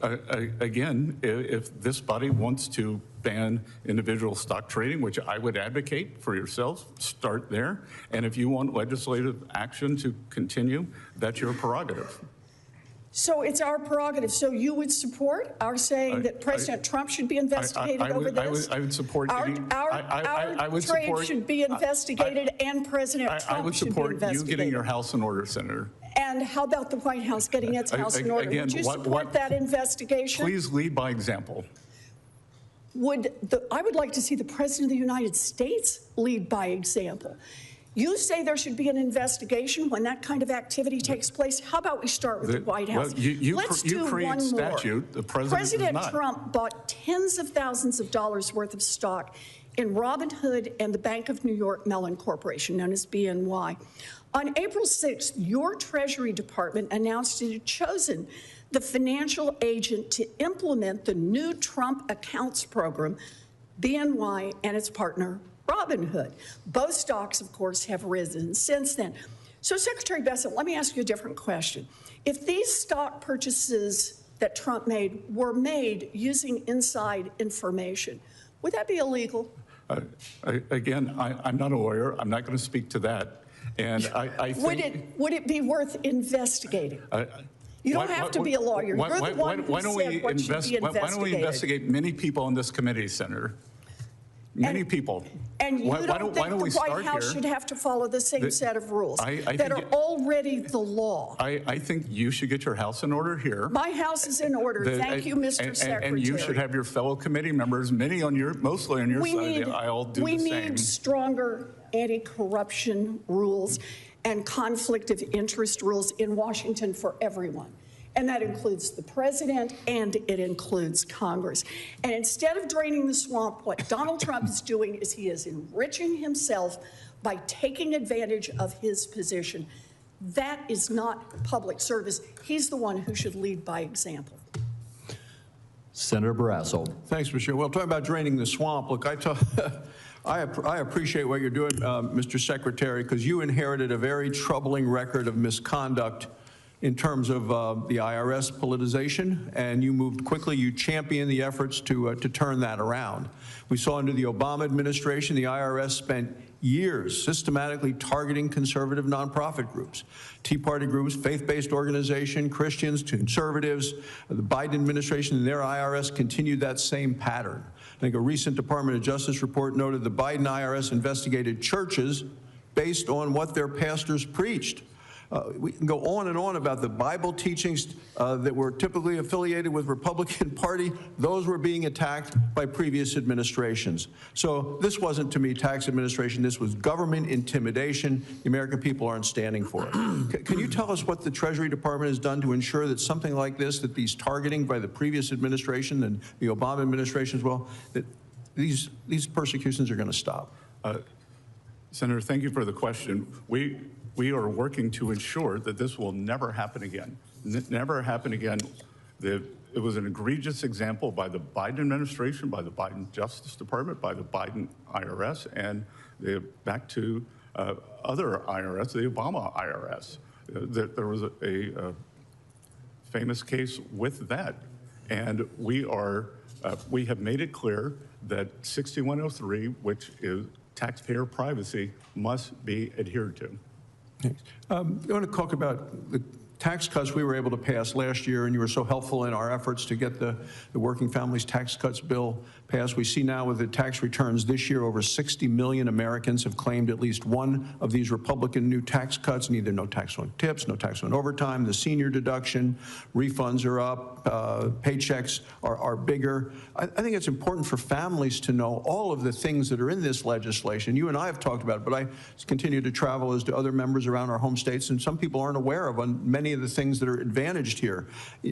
Again, if this body wants to ban individual stock trading, which I would advocate for yourselves, start there. And if you want legislative action to continue, that's your prerogative. So it's our prerogative. So you would support our saying that President Trump should be investigated over this? I would support our trade should be investigated and President Trump should be investigated. I would support you getting your house in order, Senator. And how about the White House getting its house in order? Again, would you support that investigation? Please lead by example. I would like to see the President of the United States lead by example. You say there should be an investigation when that kind of activity takes place. How about we start with the White House? Well, Let's do create one more. Statute. The President Trump bought tens of thousands of dollars worth of stock in Robinhood and the Bank of New York Mellon Corporation, known as BNY. On April 6th, your Treasury Department announced it had chosen the financial agent to implement the new Trump accounts program, BNY and its partner, Robinhood. Both stocks, of course, have risen since then. So, Secretary Bessent, let me ask you a different question. If these stock purchases that Trump made were made using inside information, would that be illegal? Again, I'm not a lawyer. I'm not going to speak to that. And I think... Would it be worth investigating? You don't have to be a lawyer. You're the one who said what should be investigated. Why don't we investigate many people on this committee, Senator? Many people. And you don't think the White House should have to follow the same set of rules that are already the law? I think you should get your house in order here. My house is in order. Thank you, Mr. Secretary. And you should have your fellow committee members, mostly on your side of the aisle, do the same. We need stronger anti-corruption rules and conflict of interest rules in Washington for everyone. And that includes the president and it includes Congress. And instead of draining the swamp, what Donald Trump is doing is he is enriching himself by taking advantage of his position. That is not public service. He's the one who should lead by example. Senator Barrasso. Thanks, Mr. Well, talking about draining the swamp, look, I appreciate what you're doing, Mr. Secretary, because you inherited a very troubling record of misconduct in terms of the IRS politicization, and you moved quickly. You championed the efforts to turn that around. We saw under the Obama administration, the IRS spent years systematically targeting conservative nonprofit groups, Tea Party groups, faith-based organizations, Christians, conservatives. The Biden administration and their IRS continued that same pattern. I think a recent Department of Justice report noted the Biden IRS investigated churches based on what their pastors preached. We can go on and on about the Bible teachings that were typically affiliated with Republican Party. Those were being attacked by previous administrations. So this wasn't, to me, tax administration. This was government intimidation. The American people aren't standing for it. Can you tell us what the Treasury Department has done to ensure that something like this, that these targeting by the previous administration and the Obama administration as well, that these persecutions are going to stop? Senator, thank you for the question. We are working to ensure that this will never happen again. Never happen again. It was an egregious example by the Biden administration, by the Biden Justice Department, by the Biden IRS, and back to other IRS, the Obama IRS. There was a famous case with that. And we have made it clear that 6103, which is taxpayer privacy, must be adhered to. I want to talk about the tax cuts we were able to pass last year, and you were so helpful in our efforts to get the Working Families Tax Cuts bill passed. We see now with the tax returns this year, over 60 million Americans have claimed at least one of these Republican new tax cuts, neither no tax on tips, no tax on overtime, the senior deduction, refunds are up, paychecks are bigger. I think it's important for families to know all of the things that are in this legislation. You and I have talked about it, but I continue to travel as do other members around our home states, and some people aren't aware of many of the things that are advantaged here.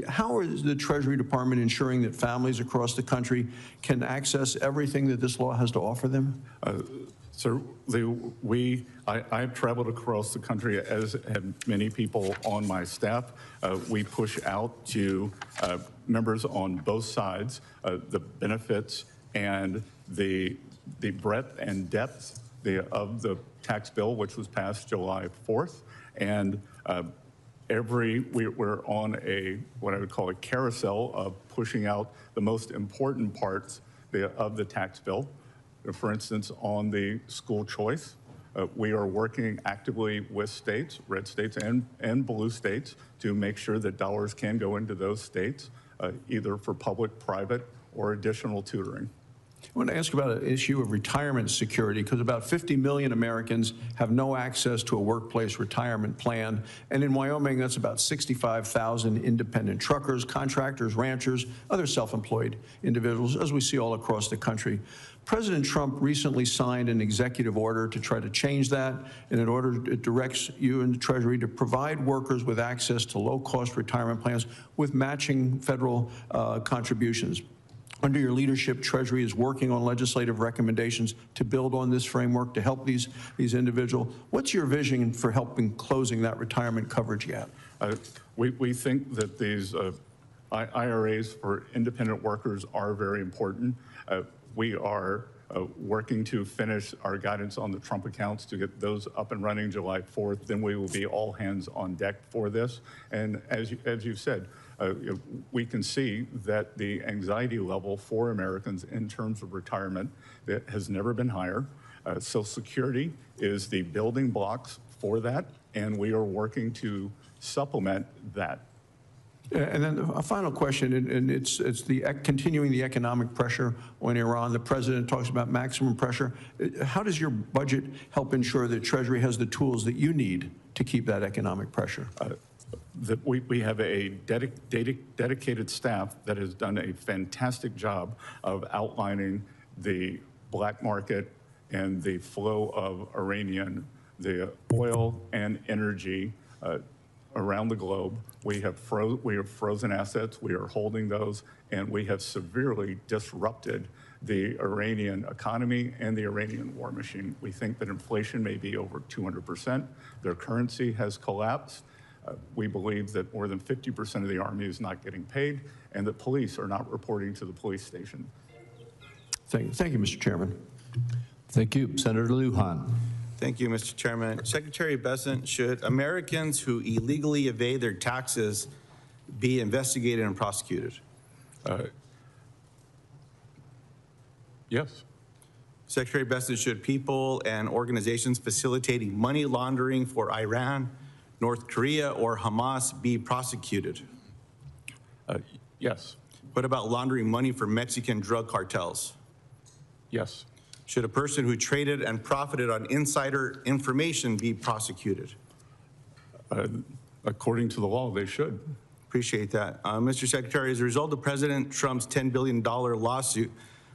How is the Treasury Department ensuring that families across the country can access everything that this law has to offer them? So I've traveled across the country, as have many people on my staff. We push out to members on both sides the benefits and the breadth and depth of the tax bill, which was passed July 4th. And we're on what I would call a carousel of pushing out the most important parts of the tax bill. For instance, on the school choice, we are working actively with states, red states and blue states, to make sure that dollars can go into those states, either for public, private, or additional tutoring. I want to ask about an issue of retirement security, because about 50 million Americans have no access to a workplace retirement plan. And in Wyoming, that's about 65,000 independent truckers, contractors, ranchers, other self-employed individuals, as we see all across the country. President Trump recently signed an executive order to try to change that, and it directs you and the Treasury to provide workers with access to low-cost retirement plans with matching federal contributions. Under your leadership, Treasury is working on legislative recommendations to build on this framework to help these individuals. What's your vision for helping closing that retirement coverage gap? We think that these IRAs for independent workers are very important. We are working to finish our guidance on the Trump accounts to get those up and running July 4th. Then we will be all hands on deck for this. And as you've said, we can see that the anxiety level for Americans in terms of retirement that has never been higher. Social Security is the building blocks for that, and we are working to supplement that. And then a final question, and it's continuing the economic pressure on Iran. The president talks about maximum pressure. How does your budget help ensure that Treasury has the tools that you need to keep that economic pressure? That we have a dedicated staff that has done a fantastic job of outlining the black market and the flow of Iranian, the oil and energy around the globe. We have frozen assets, we are holding those, and we have severely disrupted the Iranian economy and the Iranian war machine. We think that inflation may be over 200%. Their currency has collapsed. We believe that more than 50% of the Army is not getting paid, and that police are not reporting to the police station. Thank you, Mr. Chairman. Thank you. Senator Lujan. Thank you, Mr. Chairman. Secretary Bessent, should Americans who illegally evade their taxes be investigated and prosecuted? Yes. Secretary Bessent, should people and organizations facilitating money laundering for Iran, North Korea, or Hamas be prosecuted? Yes. What about laundering money for Mexican drug cartels? Yes. Should a person who traded and profited on insider information be prosecuted? According to the law, they should. Appreciate that. Mr. Secretary, as a result of President Trump's $10 billion lawsuit,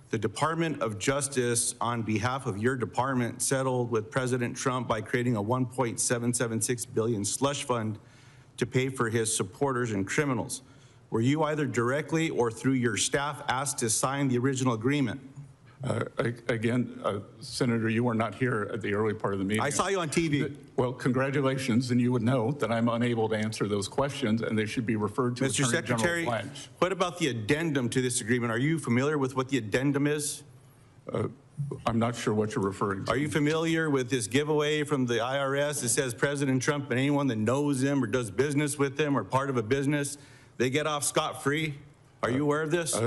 the Department of Justice, on behalf of your department, settled with President Trump by creating a $1.776 billion slush fund to pay for his supporters and criminals. Were you either directly or through your staff asked to sign the original agreement? Again, Senator, you were not here at the early part of the meeting. I saw you on TV. Well, congratulations, and you would know that I'm unable to answer those questions, and they should be referred to Mr. Secretary, what about the addendum to this agreement? Are you familiar with what the addendum is? I'm not sure what you're referring to. Are you familiar with this giveaway from the IRS that says President Trump and anyone that knows him or does business with him or part of a business, they get off scot-free? Are you aware of this?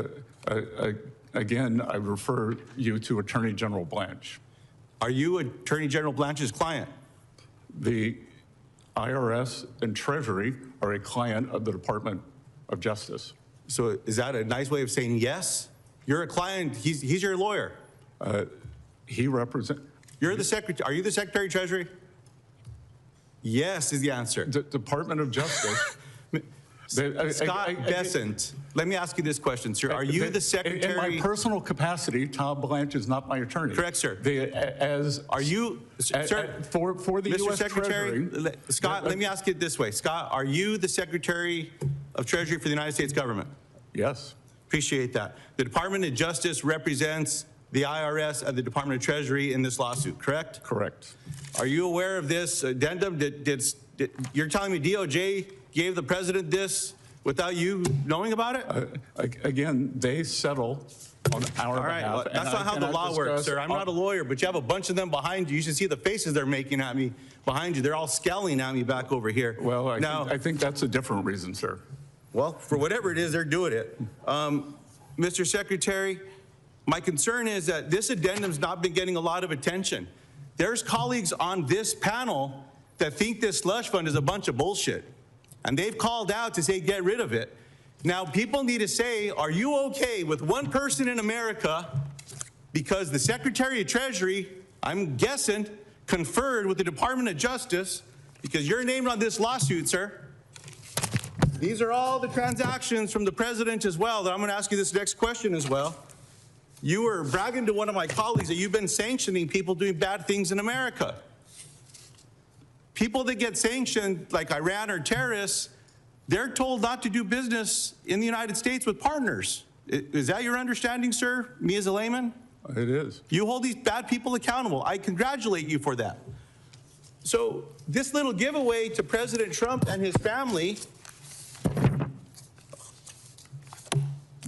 Again, I refer you to Attorney General Blanche. Are you Attorney General Blanche's client? The IRS and Treasury are a client of the Department of Justice. So is that a nice way of saying yes? You're a client, he's your lawyer. He represents. You're the secretary, are you the Secretary of Treasury? Yes is the answer. The Department of Justice. Scott Bessent, let me ask you this question, sir. Are you the Secretary? In my personal capacity, Tom Blanche is not my attorney. Correct, sir. Are you, sir, for the Mr. U.S. Secretary, Treasury? Scott, let me ask you this way. Scott, are you the Secretary of Treasury for the United States government? Yes. Appreciate that. The Department of Justice represents the IRS and the Department of Treasury in this lawsuit, correct? Correct. Are you aware of this addendum? You're telling me DOJ gave the president this without you knowing about it? Again, they settle on our All right, behalf. well, that's not how the law works, sir. I'm not a lawyer, but you have a bunch of them behind you. You should see the faces they're making at me behind you. They're all scowling at me back over here. Well, I think that's a different reason, sir. Well, for whatever it is, they're doing it. Mr. Secretary, my concern is that this addendum's not been getting a lot of attention. There's colleagues on this panel that think this slush fund is a bunch of bullshit. And they've called out to say, get rid of it. Now, people need to say, are you okay with one person in America, because the Secretary of Treasury, I'm guessing, conferred with the Department of Justice, because you're named on this lawsuit, sir. These are all the transactions from the president as well, that I'm going to ask you this next question as well. You were bragging to one of my colleagues that you've been sanctioning people doing bad things in America. People that get sanctioned, like Iran or terrorists, they're told not to do business in the United States with partners. Is that your understanding, sir, me as a layman? It is. You hold these bad people accountable. I congratulate you for that. So this little giveaway to President Trump and his family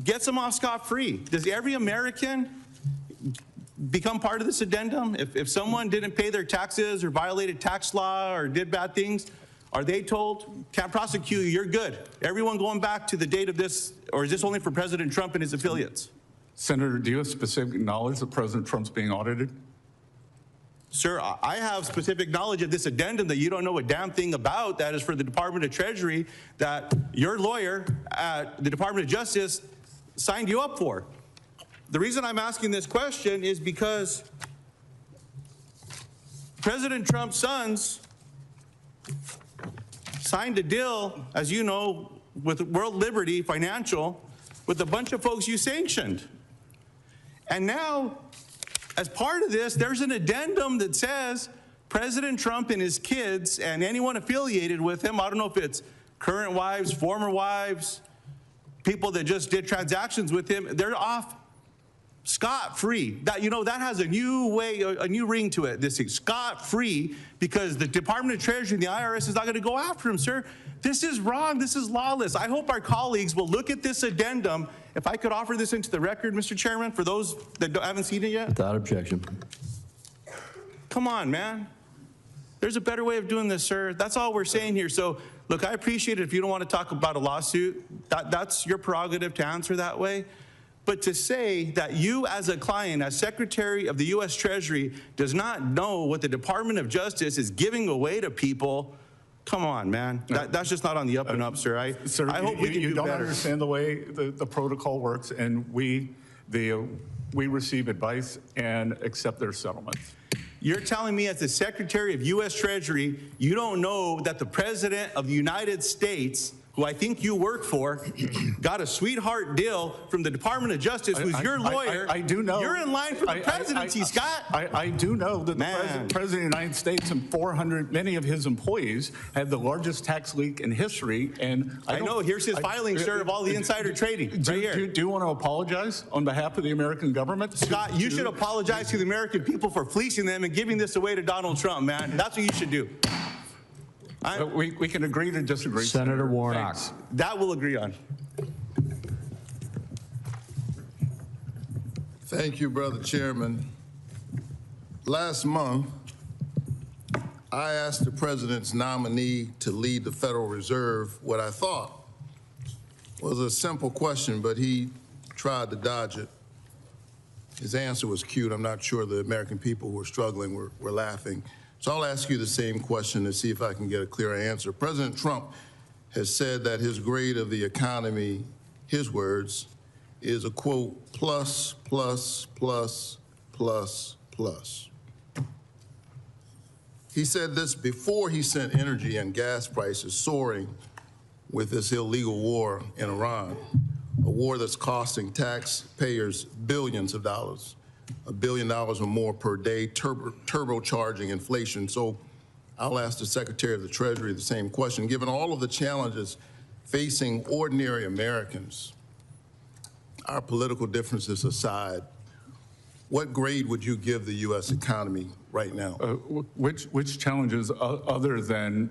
gets them off scot-free. Does every American become part of this addendum? If someone didn't pay their taxes or violated tax law or did bad things, are they told, can't prosecute you, you're good? Everyone going back to the date of this, or is this only for President Trump and his affiliates? Senator, do you have specific knowledge that President Trump's being audited? Sir, I have specific knowledge of this addendum that you don't know a damn thing about. That is for the Department of Treasury that your lawyer at the Department of Justice signed you up for. The reason I'm asking this question is because President Trump's sons signed a deal, as you know, with World Liberty Financial with a bunch of folks you sanctioned. And now, as part of this, there's an addendum that says President Trump and his kids and anyone affiliated with him, I don't know if it's current wives, former wives, people that just did transactions with him, they're off scot-free. That, you know, that has a new way, a new ring to it, this thing, scot-free, because the Department of Treasury and the IRS is not going to go after him, sir. This is wrong. This is lawless. I hope our colleagues will look at this addendum. If I could offer this into the record, Mr. Chairman, for those that haven't seen it yet. Without objection. Come on, man. There's a better way of doing this, sir. That's all we're saying here. So, look, I appreciate it if you don't want to talk about a lawsuit. That's your prerogative to answer that way. But to say that you as a client, as Secretary of the U.S. Treasury, does not know what the Department of Justice is giving away to people, come on, man. That's just not on the up and up, sir. I hope we can do better. You don't understand the way the protocol works, and we receive advice and accept their settlements. You're telling me as the Secretary of U.S. Treasury, you don't know that the President of the United States, who I think you work for, got a sweetheart deal from the Department of Justice, who's your lawyer. I do know. You're in line for the presidency, Scott. I do know that the President of the United States and many of his employees had the largest tax leak in history. And I know. Here's his filing, sir, of all the insider trading. Right here. Do you want to apologize on behalf of the American government? Scott, you should apologize to the American people for fleecing them and giving this away to Donald Trump, man. That's what you should do. We can agree to disagree. Senator Warnock. Thanks. That we'll agree on. Thank you, Brother Chairman. Last month, I asked the President's nominee to lead the Federal Reserve what I thought was a simple question, but he tried to dodge it. His answer was cute. I'm not sure the American people who were struggling were laughing. So I'll ask you the same question to see if I can get a clearer answer. President Trump has said that his grade of the economy, his words, is a quote, plus, plus, plus, plus, plus. He said this before he sent energy and gas prices soaring with this illegal war in Iran, a war that's costing taxpayers billions of dollars, $1 billion or more per day, turbocharging inflation. So I'll ask the Secretary of the Treasury the same question. Given all of the challenges facing ordinary Americans, our political differences aside, what grade would you give the U.S. economy right now? Which challenges other than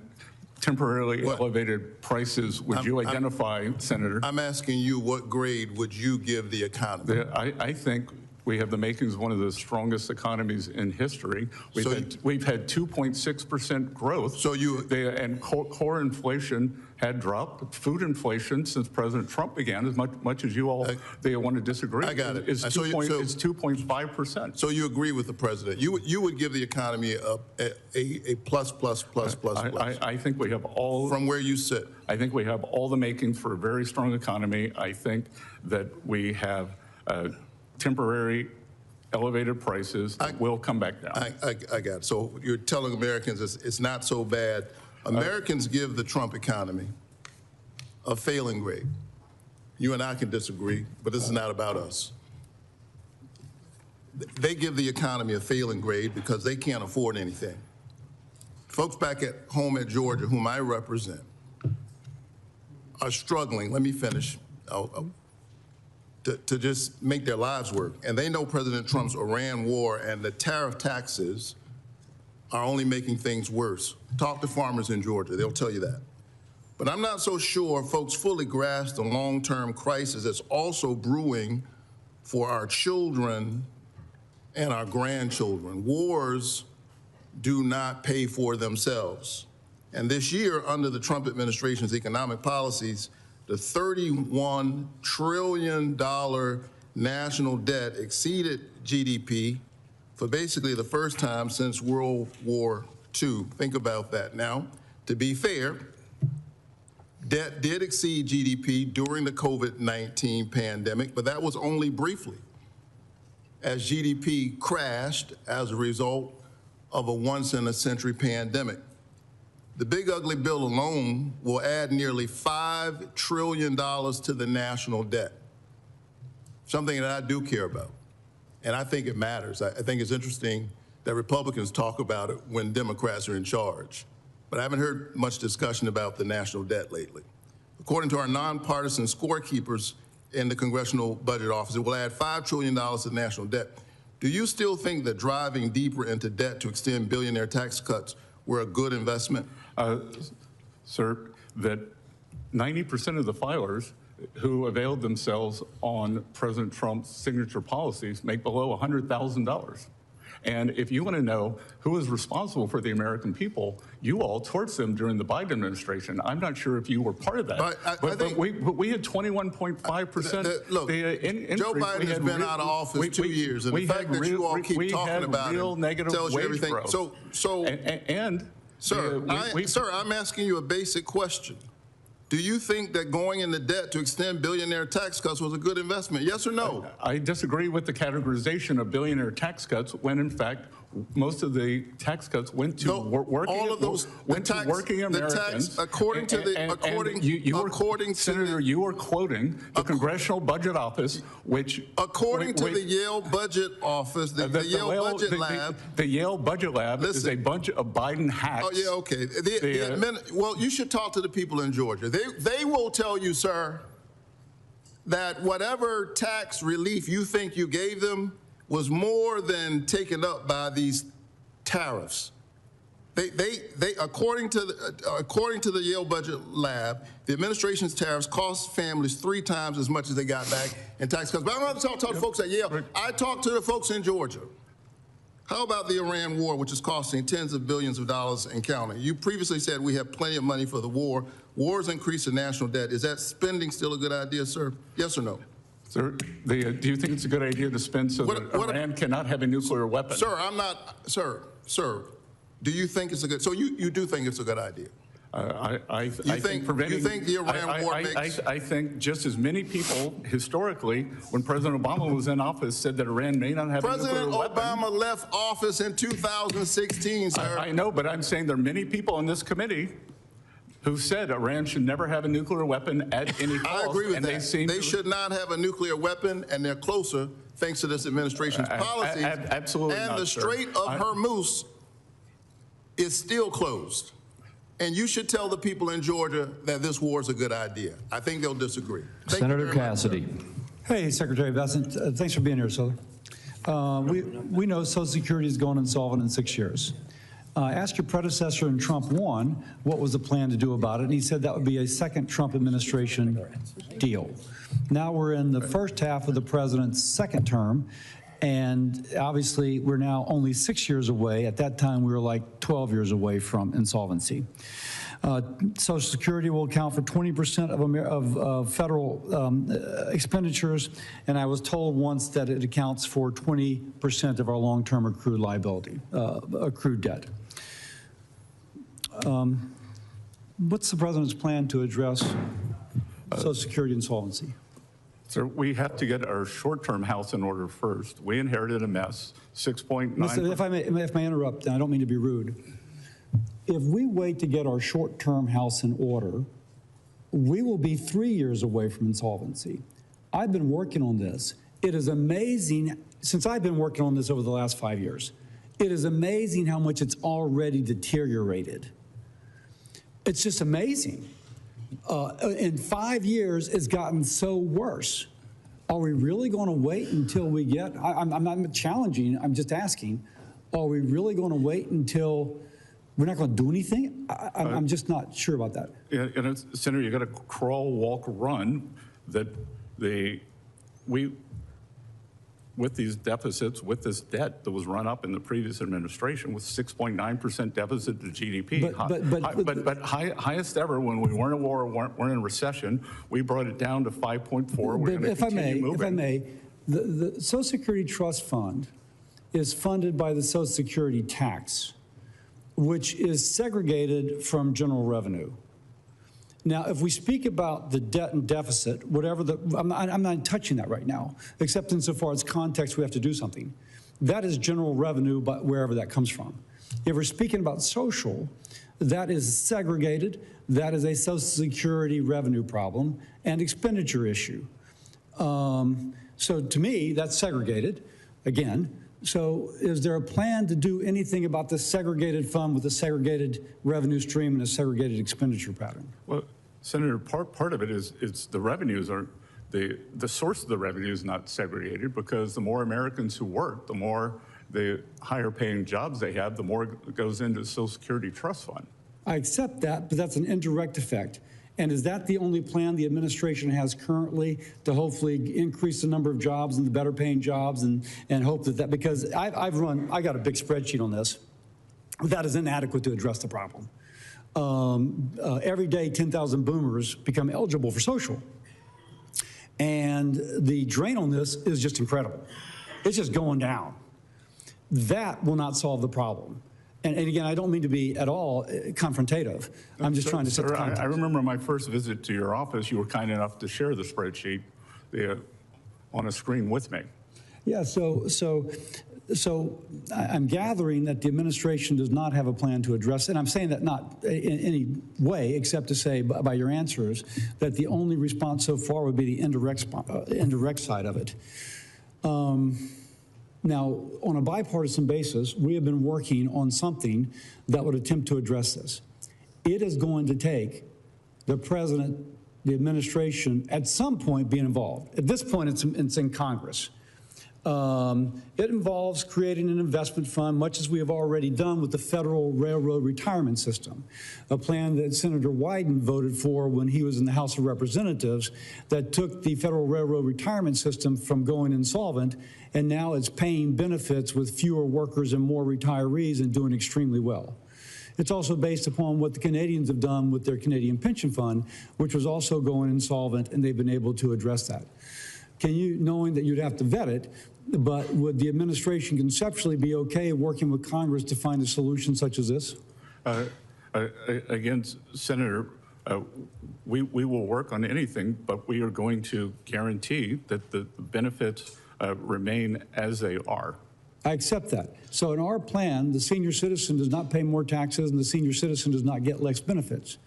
temporarily elevated prices would you identify, Senator? I'm asking you, what grade would you give the economy? I think we have the makings of one of the strongest economies in history. We've had 2.6% growth. So and core inflation had dropped. Food inflation since President Trump began, as much as you all they want to disagree. I got it. It's 2.5%. So you agree with the president? You would give the economy a plus, plus, plus, plus, plus. I think we have all. From where you sit. I think we have all the makings for a very strong economy. I think that we have temporary elevated prices that will come back down. I got it. So you're telling Americans it's not so bad. Americans give the Trump economy a failing grade. You and I can disagree, but this is not about us. They give the economy a failing grade because they can't afford anything. Folks back at home at Georgia, whom I represent, are struggling. Let me finish. To just make their lives work. And they know President Trump's Iran war and the tariff taxes are only making things worse. Talk to farmers in Georgia, they'll tell you that. But I'm not so sure folks fully grasp the long-term crisis that's also brewing for our children and our grandchildren. Wars do not pay for themselves. And this year, under the Trump administration's economic policies, the $31 trillion national debt exceeded GDP for basically the first time since World War II. Think about that. Now, to be fair, debt did exceed GDP during the COVID-19 pandemic, but that was only briefly, as GDP crashed as a result of a once-in-a-century pandemic. The big ugly bill alone will add nearly $5 trillion to the national debt, something that I do care about. And I think it matters. I think it's interesting that Republicans talk about it when Democrats are in charge. But I haven't heard much discussion about the national debt lately. According to our nonpartisan scorekeepers in the Congressional Budget Office, it will add $5 trillion to the national debt. Do you still think that driving deeper into debt to extend billionaire tax cuts were a good investment? Sir, that 90% of the filers who availed themselves on President Trump's signature policies make below $100,000. And if you want to know who is responsible for the American people, you all torched them during the Biden administration. I'm not sure if you were part of that. But we had 21.5%. Look, Joe Biden has been out of office 2 years, and the fact that you all keep talking about it tells you everything. Sir, I'm asking you a basic question. Do you think that going into debt to extend billionaire tax cuts was a good investment? Yes or no? I disagree with the categorization of billionaire tax cuts when, in fact, most of the tax cuts went to working Americans. According to Senator, you are quoting the Congressional Budget Office, which according to the Yale Budget Office, the Yale Budget Lab. The Yale Budget Lab is a bunch of Biden hacks. Oh yeah, okay. Well, you should talk to the people in Georgia. They will tell you, sir, that whatever tax relief you think you gave them was more than taken up by these tariffs. According to the Yale Budget Lab, the administration's tariffs cost families 3 times as much as they got back in tax cuts. But I'm not talking to folks at Yale. I talked to the folks in Georgia. How about the Iran war, which is costing tens of billions of dollars and counting? You previously said we have plenty of money for the war. Wars increase the national debt. Is that spending still a good idea, sir? Yes or no? Sir, do you think it's a good idea to spend so that Iran cannot have a nuclear weapon? Sir, I'm not, sir, do you think it's a good, so you do think it's a good idea? I think preventing. You think the Iran war makes? I think just as many people historically, when President Obama was in office, said that Iran may not have a nuclear weapon. President Obama left office in 2016, sir. I know, but I'm saying there are many people on this committee who said Iran should never have a nuclear weapon at any cost. I agree with that. They to should not have a nuclear weapon, and they're closer thanks to this administration's policies. Absolutely and not, the sir. Strait of Hormuz is still closed. And you should tell the people in Georgia that this war is a good idea. I think they'll disagree. Senator Cassidy. Hey, Secretary Bessent, thanks for being here, sir. We know Social Security is going insolvent in 6 years. Ask your predecessor in Trump 1 what was the plan to do about it, and he said that would be a second Trump administration deal. Now we're in the first half of the president's second term, and obviously we're now only 6 years away. At that time, we were like 12 years away from insolvency. Social Security will account for 20% of federal expenditures, and I was told once that it accounts for 20% of our long-term accrued liability, accrued debt. What's the president's plan to address Social Security insolvency? Sir, we have to get our short-term house in order first. We inherited a mess, 6.9%. If I may interrupt, and I don't mean to be rude. If we wait to get our short-term house in order, we will be 3 years away from insolvency. I've been working on this. It is amazing, since I've been working on this over the last 5 years, it is amazing how much it's already deteriorated. It's just amazing. In 5 years, it's gotten so worse. Are we really going to wait until we get, I'm not challenging, I'm just asking, are we really going to wait until we're not going to do anything? I'm just not sure about that. Yeah, and Senator, you got to crawl, walk, run. That with these deficits, with this debt that was run up in the previous administration, with 6.9% deficit to GDP, but highest ever when we weren't at war, weren't in a recession, we brought it down to 5.4. We're going to continue moving. If I may, the Social Security Trust Fund is funded by the Social Security tax, which is segregated from general revenue. Now, if we speak about the debt and deficit, whatever I'm not touching that right now, except insofar as context, we have to do something. That is general revenue, but wherever that comes from. If we're speaking about social, that is segregated. That is a Social Security revenue problem and expenditure issue. So to me, that's segregated, again. So is there a plan to do anything about the segregated fund with a segregated revenue stream and a segregated expenditure pattern? Well, Senator, part of it is the revenues are, the source of the revenue is not segregated, because the more Americans who work, the more the higher paying jobs they have, the more it goes into the Social Security Trust Fund. I accept that, but that's an indirect effect. And is that the only plan the administration has currently to hopefully increase the number of jobs and the better paying jobs and hope that because I got a big spreadsheet on this, but that is inadequate to address the problem. Every day, 10,000 boomers become eligible for social. And the drain on this is just incredible. It's just going down. That will not solve the problem. And again, I don't mean to be at all confrontative. I'm just trying to set the context. I remember my first visit to your office, you were kind enough to share the spreadsheet on a screen with me. Yeah, so I'm gathering that the administration does not have a plan to address it. And I'm saying that not in any way, except to say by your answers that the only response so far would be the indirect side of it. Now, on a bipartisan basis, we have been working on something that would attempt to address this. It is going to take the president, the administration, at some point being involved. At this point, it's in Congress. It involves creating an investment fund, much as we have already done with the Federal Railroad Retirement System, a plan that Senator Wyden voted for when he was in the House of Representatives that took the Federal Railroad Retirement System from going insolvent, and now it's paying benefits with fewer workers and more retirees and doing extremely well. It's also based upon what the Canadians have done with their Canadian Pension Fund, which was also going insolvent, and they've been able to address that. Can you, knowing that you'd have to vet it, but would the administration conceptually be okay working with Congress to find a solution such as this? Again, Senator, we will work on anything, but we are going to guarantee that the benefits remain as they are. I accept that. So in our plan, the senior citizen does not pay more taxes and the senior citizen does not get less benefits.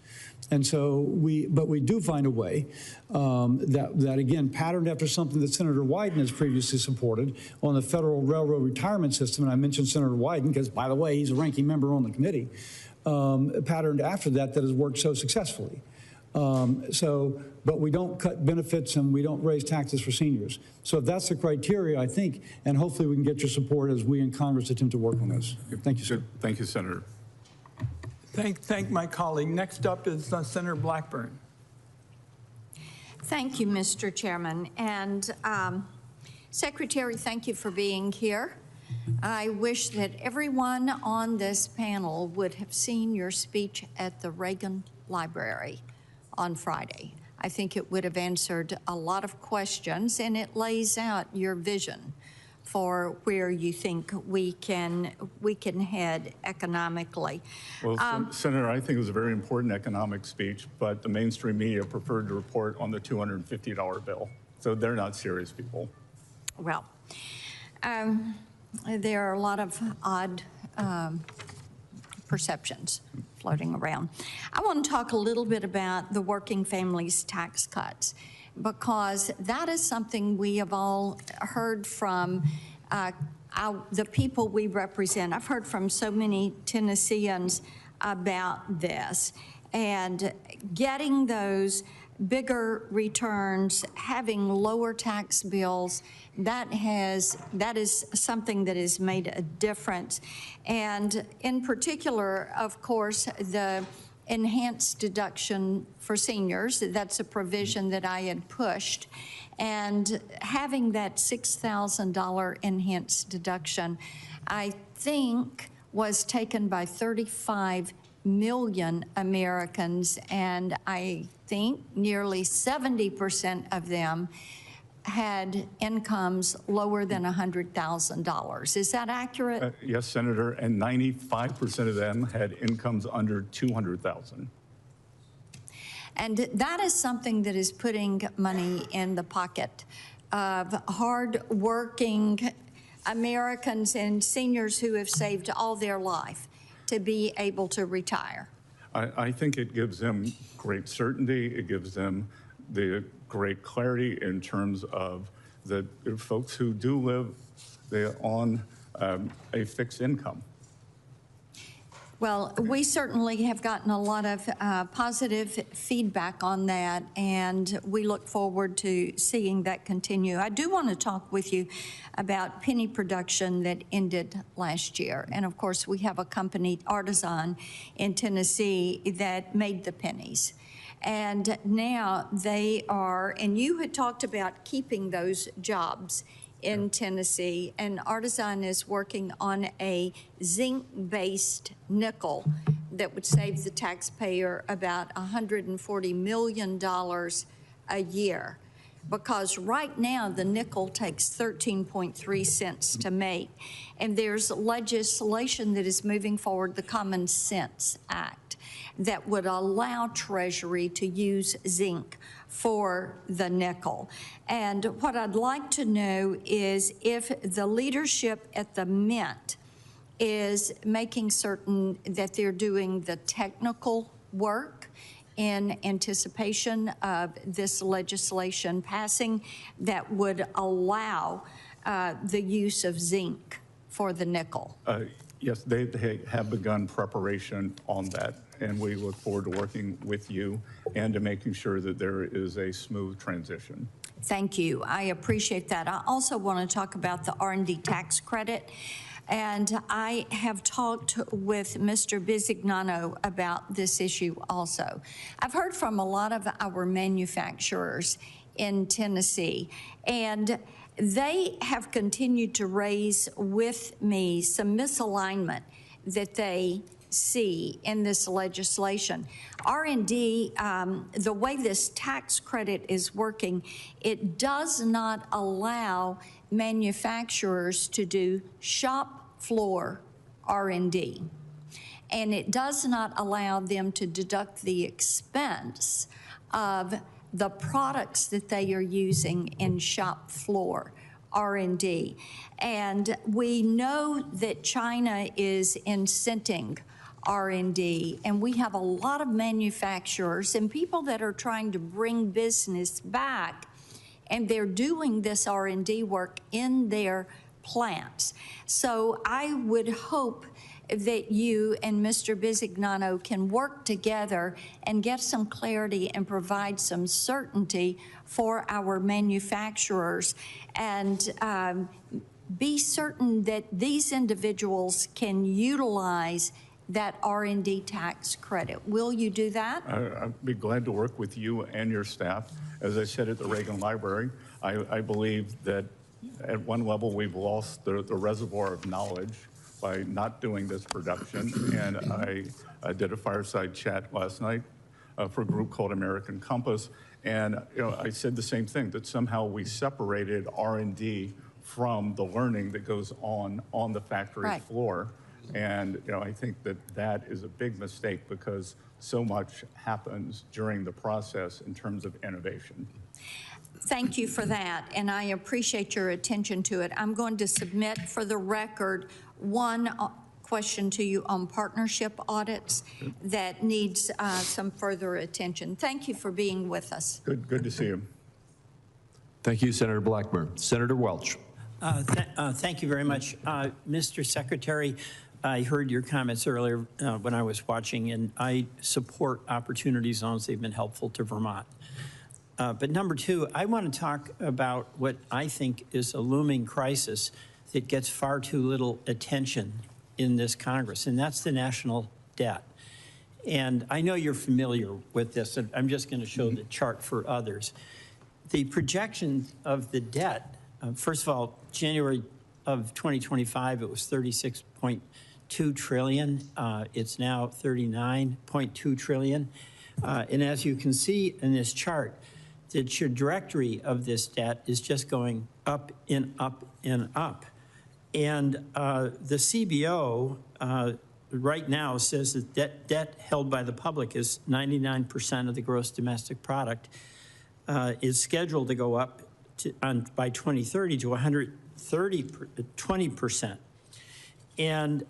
And so we do find a way that again, patterned after something that Senator Wyden has previously supported on the Federal Railroad Retirement System. And I mentioned Senator Wyden because, by the way, he's a ranking member on the committee, patterned after that has worked so successfully. But we don't cut benefits and we don't raise taxes for seniors. So if that's the criteria, I think, and hopefully we can get your support as we in Congress attempt to work on this. Thank you, sir. Thank you, Senator. Thank my colleague. Next up is Senator Blackburn. Thank you, Mr. Chairman. And Secretary, thank you for being here. I wish that everyone on this panel would have seen your speech at the Reagan Library on Friday. I think it would have answered a lot of questions, and it lays out your vision for where you think we can head economically. Well, Senator, I think it was a very important economic speech, but the mainstream media preferred to report on the $250 bill. So they're not serious people. Well, there are a lot of odd perceptions floating around. I want to talk a little bit about the working families tax cuts, because that is something we have all heard from the people we represent. I've heard from so many Tennesseans about this, and getting those bigger returns, having lower tax bills, that is something that has made a difference. And in particular, of course, the enhanced deduction for seniors, that's a provision that I had pushed. And having that $6,000 enhanced deduction, I think, was taken by 35 million Americans, and I think nearly 70% of them had incomes lower than $100,000. Is that accurate? Yes, Senator, and 95% of them had incomes under $200,000. And that is something that is putting money in the pocket of hard-working Americans and seniors who have saved all their life to be able to retire. I think it gives them great certainty. It gives them the great clarity in terms of the folks who do live on a fixed income. Well, we certainly have gotten a lot of positive feedback on that, and we look forward to seeing that continue. I do want to talk with you about penny production that ended last year. And of course, we have a company, Artisan, in Tennessee that made the pennies. And now they are, and you had talked about keeping those jobs in Tennessee, and Artisan is working on a zinc-based nickel that would save the taxpayer about $140 million a year. Because right now the nickel takes 13.3 cents to make, and there's legislation that is moving forward, the Common Sense Act, that would allow Treasury to use zinc for the nickel. And what I'd like to know is if the leadership at the Mint is making certain that they're doing the technical work in anticipation of this legislation passing that would allow the use of zinc for the nickel. Yes, they have begun preparation on that, and we look forward to working with you and to making sure that there is a smooth transition. Thank you. I appreciate that. I also want to talk about the R&D tax credit. And I have talked with Mr. Bisignano about this issue also. I've heard from a lot of our manufacturers in Tennessee, and they have continued to raise with me some misalignment that they see in this legislation. R&D, the way this tax credit is working, it does not allow manufacturers to do shop floor R&D. And it does not allow them to deduct the expense of the products that they are using in shop floor R&D. And we know that China is incenting R&D, and we have a lot of manufacturers and people that are trying to bring business back, and they're doing this R&D work in their plants. So I would hope that you and Mr. Bisignano can work together and get some clarity and provide some certainty for our manufacturers, and be certain that these individuals can utilize that R&D tax credit. Will you do that? I'd be glad to work with you and your staff. As I said at the Reagan Library, I believe that at one level we've lost the reservoir of knowledge by not doing this production. And I did a fireside chat last night for a group called American Compass. And I said the same thing, that somehow we separated R&D from the learning that goes on the factory floor. And I think that is a big mistake, because so much happens during the process in terms of innovation. Thank you for that, and I appreciate your attention to it. I'm going to submit for the record one question to you on partnership audits that needs some further attention. Thank you for being with us. Good to see you. Thank you, Senator Blackburn. Senator Welch. Thank you very much. Mr. Secretary, I heard your comments earlier when I was watching, and I support opportunity zones. They've been helpful to Vermont. But number two, I want to talk about what I think is a looming crisis that gets far too little attention in this Congress, and that's the national debt. And I know you're familiar with this, and I'm just going to show the chart for others. The projection of the debt, first of all, January of 2025, it was 36.2 trillion. It's now 39.2 trillion. And as you can see in this chart, the trajectory of this debt is just going up and up and up. And the CBO right now says that debt held by the public is 99% of the gross domestic product, is scheduled to go up by 2030 to 20%. And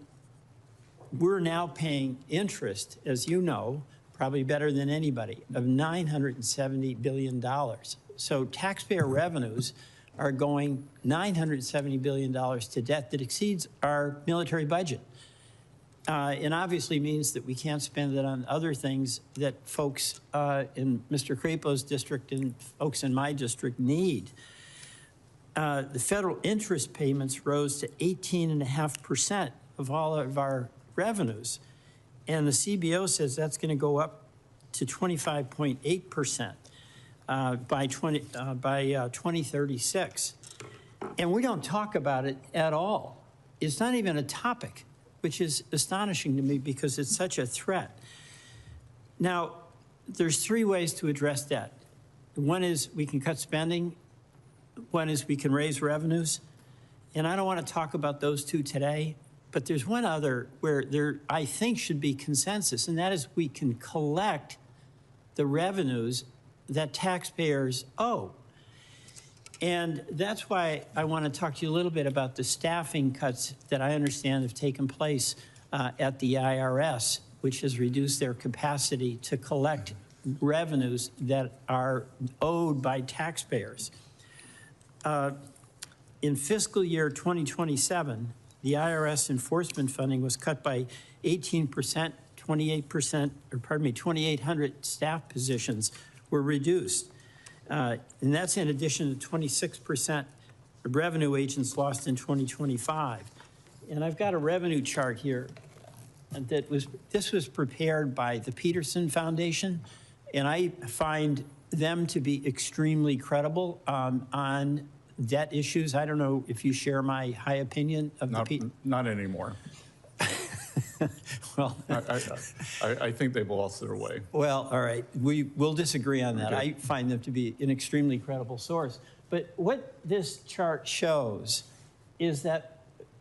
we're now paying interest, as you know, probably better than anybody, of $970 billion. So taxpayer revenues are going $970 billion to debt that exceeds our military budget. And obviously means that we can't spend it on other things that folks in Mr. Crapo's district and folks in my district need. The federal interest payments rose to 18.5% of all of our revenues. And the CBO says that's going to go up to 25.8% by 2036. And we don't talk about it at all. It's not even a topic, which is astonishing to me because it's such a threat. Now, there's three ways to address debt. One is we can cut spending. One is we can raise revenues. And I don't want to talk about those two today, but there's one other where there, I think, should be consensus, and that is we can collect the revenues that taxpayers owe. And that's why I want to talk to you a little bit about the staffing cuts that I understand have taken place at the IRS, which has reduced their capacity to collect revenues that are owed by taxpayers. In fiscal year 2027, the IRS enforcement funding was cut by 18%, 28%, or pardon me, 2,800 staff positions were reduced. And that's in addition to 26% of revenue agents lost in 2025. And I've got a revenue chart here this was prepared by the Peterson Foundation, and I find them to be extremely credible on debt issues. I don't know if you share my high opinion of not anymore. Well, I think they've lost their way. Well, all right. We'll disagree on that. Okay. I find them to be an extremely credible source. But what this chart shows is that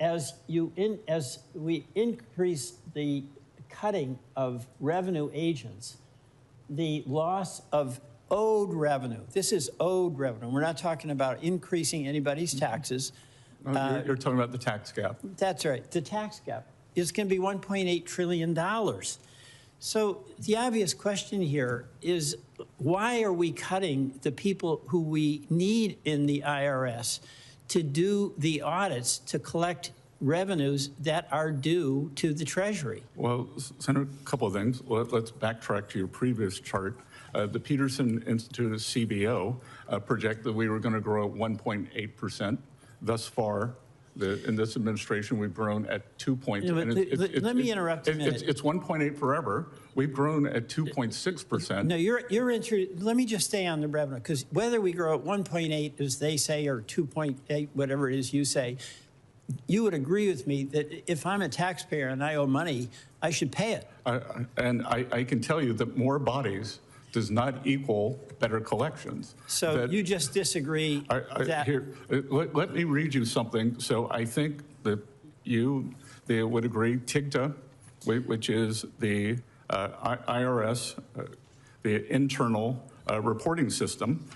as we increase the cutting of revenue agents, the loss of owed revenue. This is owed revenue. We're not talking about increasing anybody's taxes. You're talking about the tax gap. That's right. The tax gap is going to be $1.8 trillion. So the obvious question here is, why are we cutting the people who we need in the IRS to do the audits to collect revenues that are due to the Treasury? Well, Senator, a couple of things. Let's backtrack to your previous chart. The Peterson Institute of CBO projected that we were going to grow at 1.8%. Thus far, in this administration, we've grown at 2 points. Let me interrupt a minute. It's 1.8 forever. We've grown at 2.6%. No, let me just stay on the revenue, because whether we grow at 1.8, as they say, or 2.8, whatever it is you say, you would agree with me that if I'm a taxpayer and I owe money, I should pay it. And I can tell you that more bodies does not equal better collections. So you just disagree that... Here, let me read you something. So I think that they would agree, TIGTA, which is the IRS, the internal reporting system,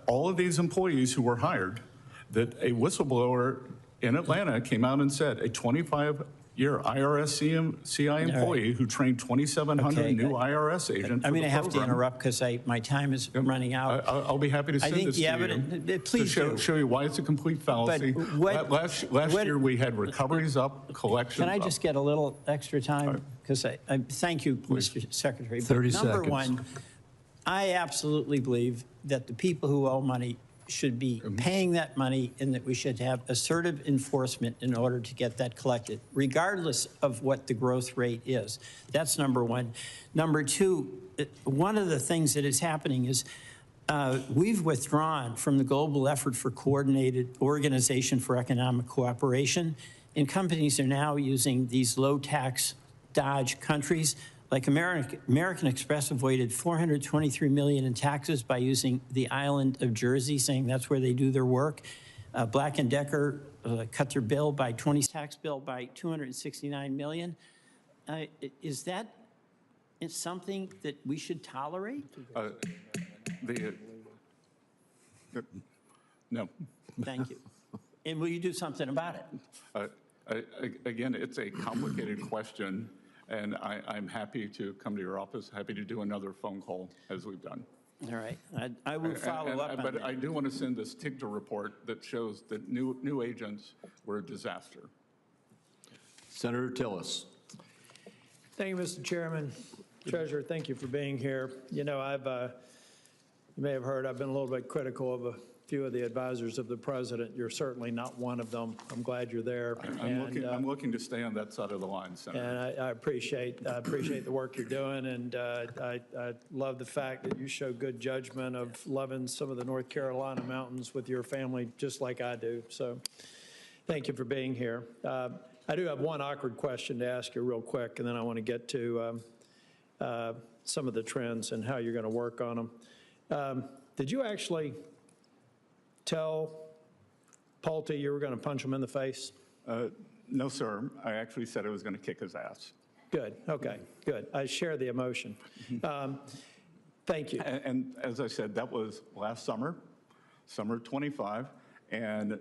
all of these employees who were hired, that a whistleblower in Atlanta came out and said a 25-year IRS CI employee who trained 2,700 new IRS agents. I'm going to have to interrupt because my time is running out. I'll be happy to send this to you. Please to show you why it's a complete fallacy. Last year we had recoveries up, collections up. Can I just get a little extra time? Because I thank you, Mr. Secretary. 30 seconds. Number one, I absolutely believe that the people who owe money should be paying that money, and that we should have assertive enforcement in order to get that collected, regardless of what the growth rate is. That's number one. Number two, one of the things that is happening is we've withdrawn from the global effort for coordinated organization for economic cooperation, and companies are now using these low-tax dodge countries. Like American Express avoided $423 million in taxes by using the island of Jersey, saying that's where they do their work. Black & Decker cut their bill by tax bill by $269 million. Is that something that we should tolerate? No. Thank you. And will you do something about it? Again, it's a complicated question. And I'm happy to come to your office, happy to do another phone call as we've done. All right. I will follow up on that. But I do want to send this TIGTA report that shows that new agents were a disaster. Senator Tillis. Thank you, Mr. Chairman. Treasurer, thank you for being here. You know, you may have heard I've been a little bit critical of a few of the advisors of the president. You're certainly not one of them. I'm glad you're there. I'm looking to stay on that side of the line, Senator. And I appreciate the work you're doing, and I love the fact that you show good judgment of loving some of the North Carolina mountains with your family, just like I do. So thank you for being here. I do have one awkward question to ask you real quick, and then I want to get to some of the trends and how you're going to work on them. Did you actually tell Pulte you were going to punch him in the face? No, sir. I actually said I was going to kick his ass. Good. Okay. Good. I share the emotion. Thank you. And as I said, that was last summer, summer 25, and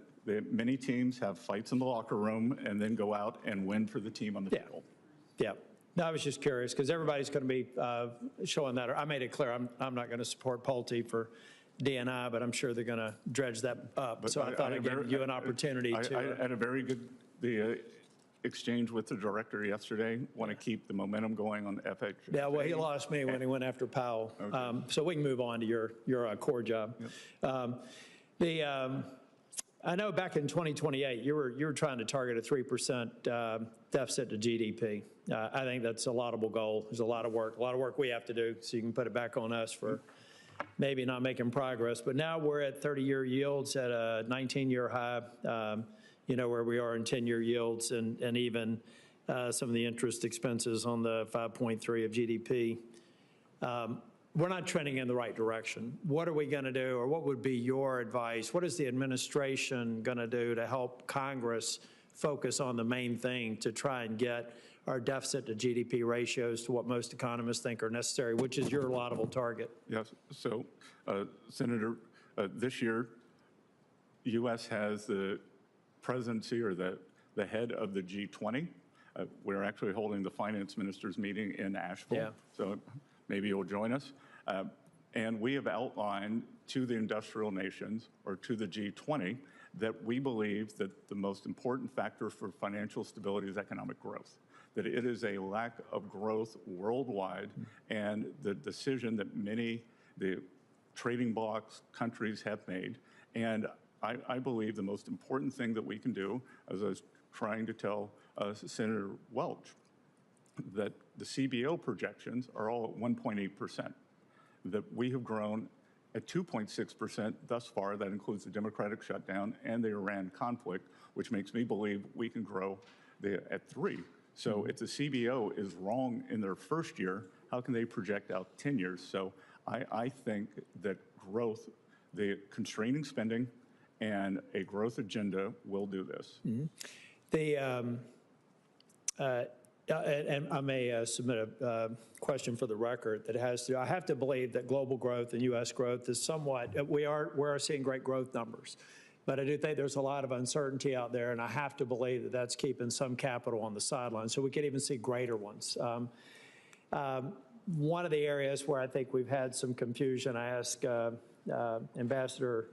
many teams have fights in the locker room and then go out and win for the team on the field. Yeah. No, I was just curious because everybody's going to be showing that. I made it clear I'm not going to support Pulte for DNI, but I'm sure they're going to dredge that up. So I thought I'd give you an opportunity to. I had a very good, exchange with the director yesterday. Want to keep the momentum going on FHA. Yeah, well, he lost me when he went after Powell. Okay. So we can move on to your core job. Yep. I know back in 2028, you were trying to target a 3% deficit to GDP. I think that's a laudable goal. There's a lot of work we have to do, so you can put it back on us for maybe not making progress. But now we're at 30-year yields at a 19-year high, where we are in 10-year yields, and even some of the interest expenses on the 5.3 of GDP. We're not trending in the right direction. What are we going to do, or what would be your advice? What is the administration going to do to help Congress focus on the main thing to try and get our deficit to GDP ratios to what most economists think are necessary, which is your laudable target? Yes. So, Senator, this year, U.S. has the presidency or the head of the G20. We're actually holding the finance ministers meeting in Asheville. Yeah. So maybe you'll join us. And we have outlined to the industrial nations, or to the G20, that we believe that the most important factor for financial stability is economic growth, that it is a lack of growth worldwide, and the decision that the trading blocs countries have made. And I believe the most important thing that we can do, as I was trying to tell Senator Welch, that the CBO projections are all at 1.8%, that we have grown at 2.6% thus far. That includes the democratic shutdown and the Iran conflict, which makes me believe we can grow at 3%. So if the CBO is wrong in their first year, how can they project out 10 years? So I think that growth, the constraining spending and a growth agenda will do this. Mm-hmm. And I may submit a question for the record that has to, I have to believe that global growth and U.S. growth is somewhat, we are seeing great growth numbers, but I do think there's a lot of uncertainty out there, and I have to believe that that's keeping some capital on the sidelines, so we could even see greater ones. One of the areas where I think we've had some confusion, I asked Ambassador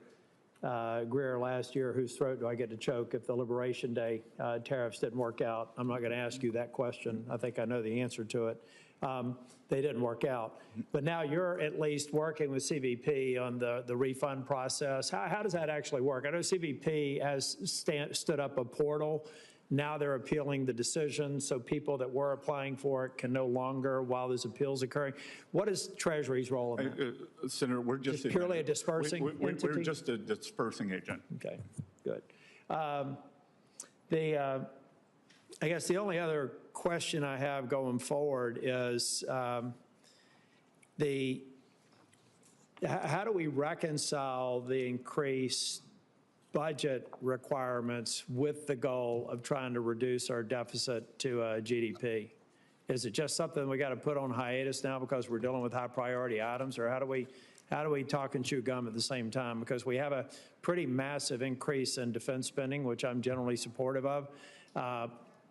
Greer last year, whose throat do I get to choke if the Liberation Day tariffs didn't work out? I'm not going to ask you that question. I think I know the answer to it. They didn't work out. But now you're at least working with CBP on the refund process. How does that actually work? I know CBP has stood up a portal. Now they're appealing the decision, so people that were applying for it can no longer while there's appeals occurring. What is Treasury's role in that? Senator, we're just purely a dispersing entity? We're just a dispersing agent. Okay, good. I guess the only other question I have going forward is how do we reconcile the increased budget requirements with the goal of trying to reduce our deficit to GDP? Is it just something we got to put on hiatus now because we're dealing with high priority items, or how do we talk and chew gum at the same time? Because we have a pretty massive increase in defense spending, which I'm generally supportive of,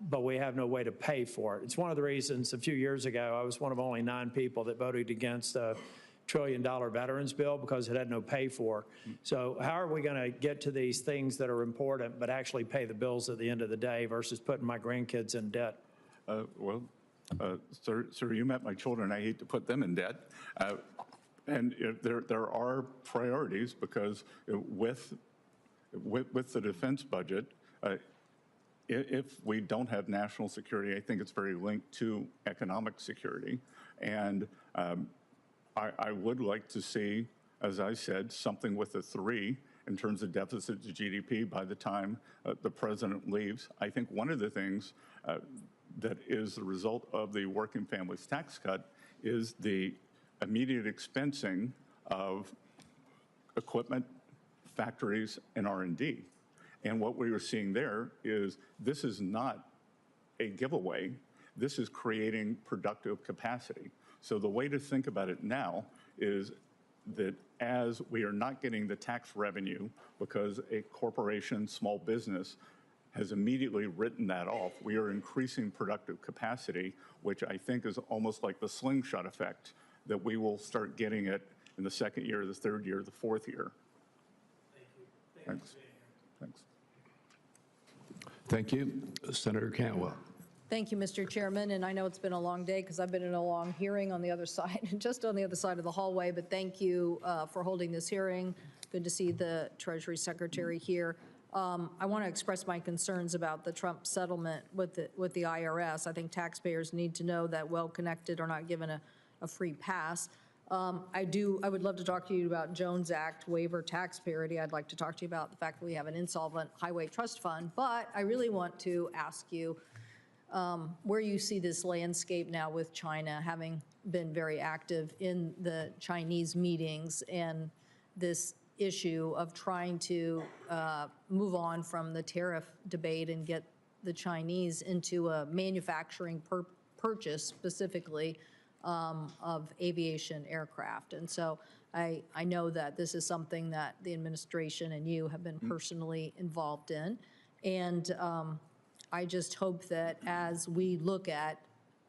but we have no way to pay for it. It's one of the reasons a few years ago I was one of only 9 people that voted against a $1 trillion veterans bill because it had no pay for. So how are we going to get to these things that are important but actually pay the bills at the end of the day versus putting my grandkids in debt? Sir, you met my children. I hate to put them in debt. And there are priorities because with the defense budget, if we don't have national security, I think it's very linked to economic security. And I would like to see, as I said, something with a 3 in terms of deficit to GDP by the time the president leaves. I think one of the things that is the result of the working families tax cut is the immediate expensing of equipment, factories, and R&D. And what we are seeing there is this is not a giveaway. This is creating productive capacity. So the way to think about it now is that as we are not getting the tax revenue because a corporation, small business, has immediately written that off, we are increasing productive capacity, which I think is almost like the slingshot effect, that we will start getting it in the second year, the third year, the fourth year. Thank you. Thanks. Thanks. Thank you. Senator Cantwell. Thank you, Mr. Chairman, and I know it's been a long day because I've been in a long hearing on the other side, just on the other side of the hallway, but thank you for holding this hearing. Good to see the Treasury Secretary here. I want to express my concerns about the Trump settlement with the IRS. I think taxpayers need to know that well-connected are not given a free pass. I would love to talk to you about Jones Act waiver tax parity. I'd like to talk to you about the fact that we have an insolvent highway trust fund, but I really want to ask you where you see this landscape now with China having been very active in the Chinese meetings and this issue of trying to move on from the tariff debate and get the Chinese into a manufacturing purchase specifically of aviation aircraft. And so I know that this is something that the administration and you have been personally involved in. And I just hope that as we look at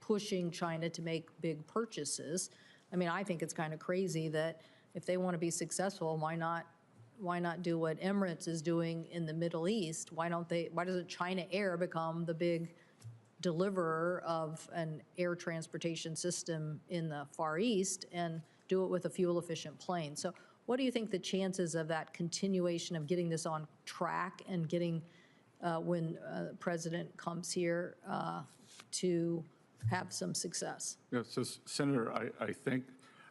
pushing China to make big purchases, I mean, I think it's kind of crazy that if they want to be successful, why not do what Emirates is doing in the Middle East? Why doesn't China Air become the big deliverer of an air transportation system in the Far East and do it with a fuel-efficient plane? So what do you think the chances of that continuation of getting this on track and getting when the president comes here to have some success? Yeah, so Senator, I think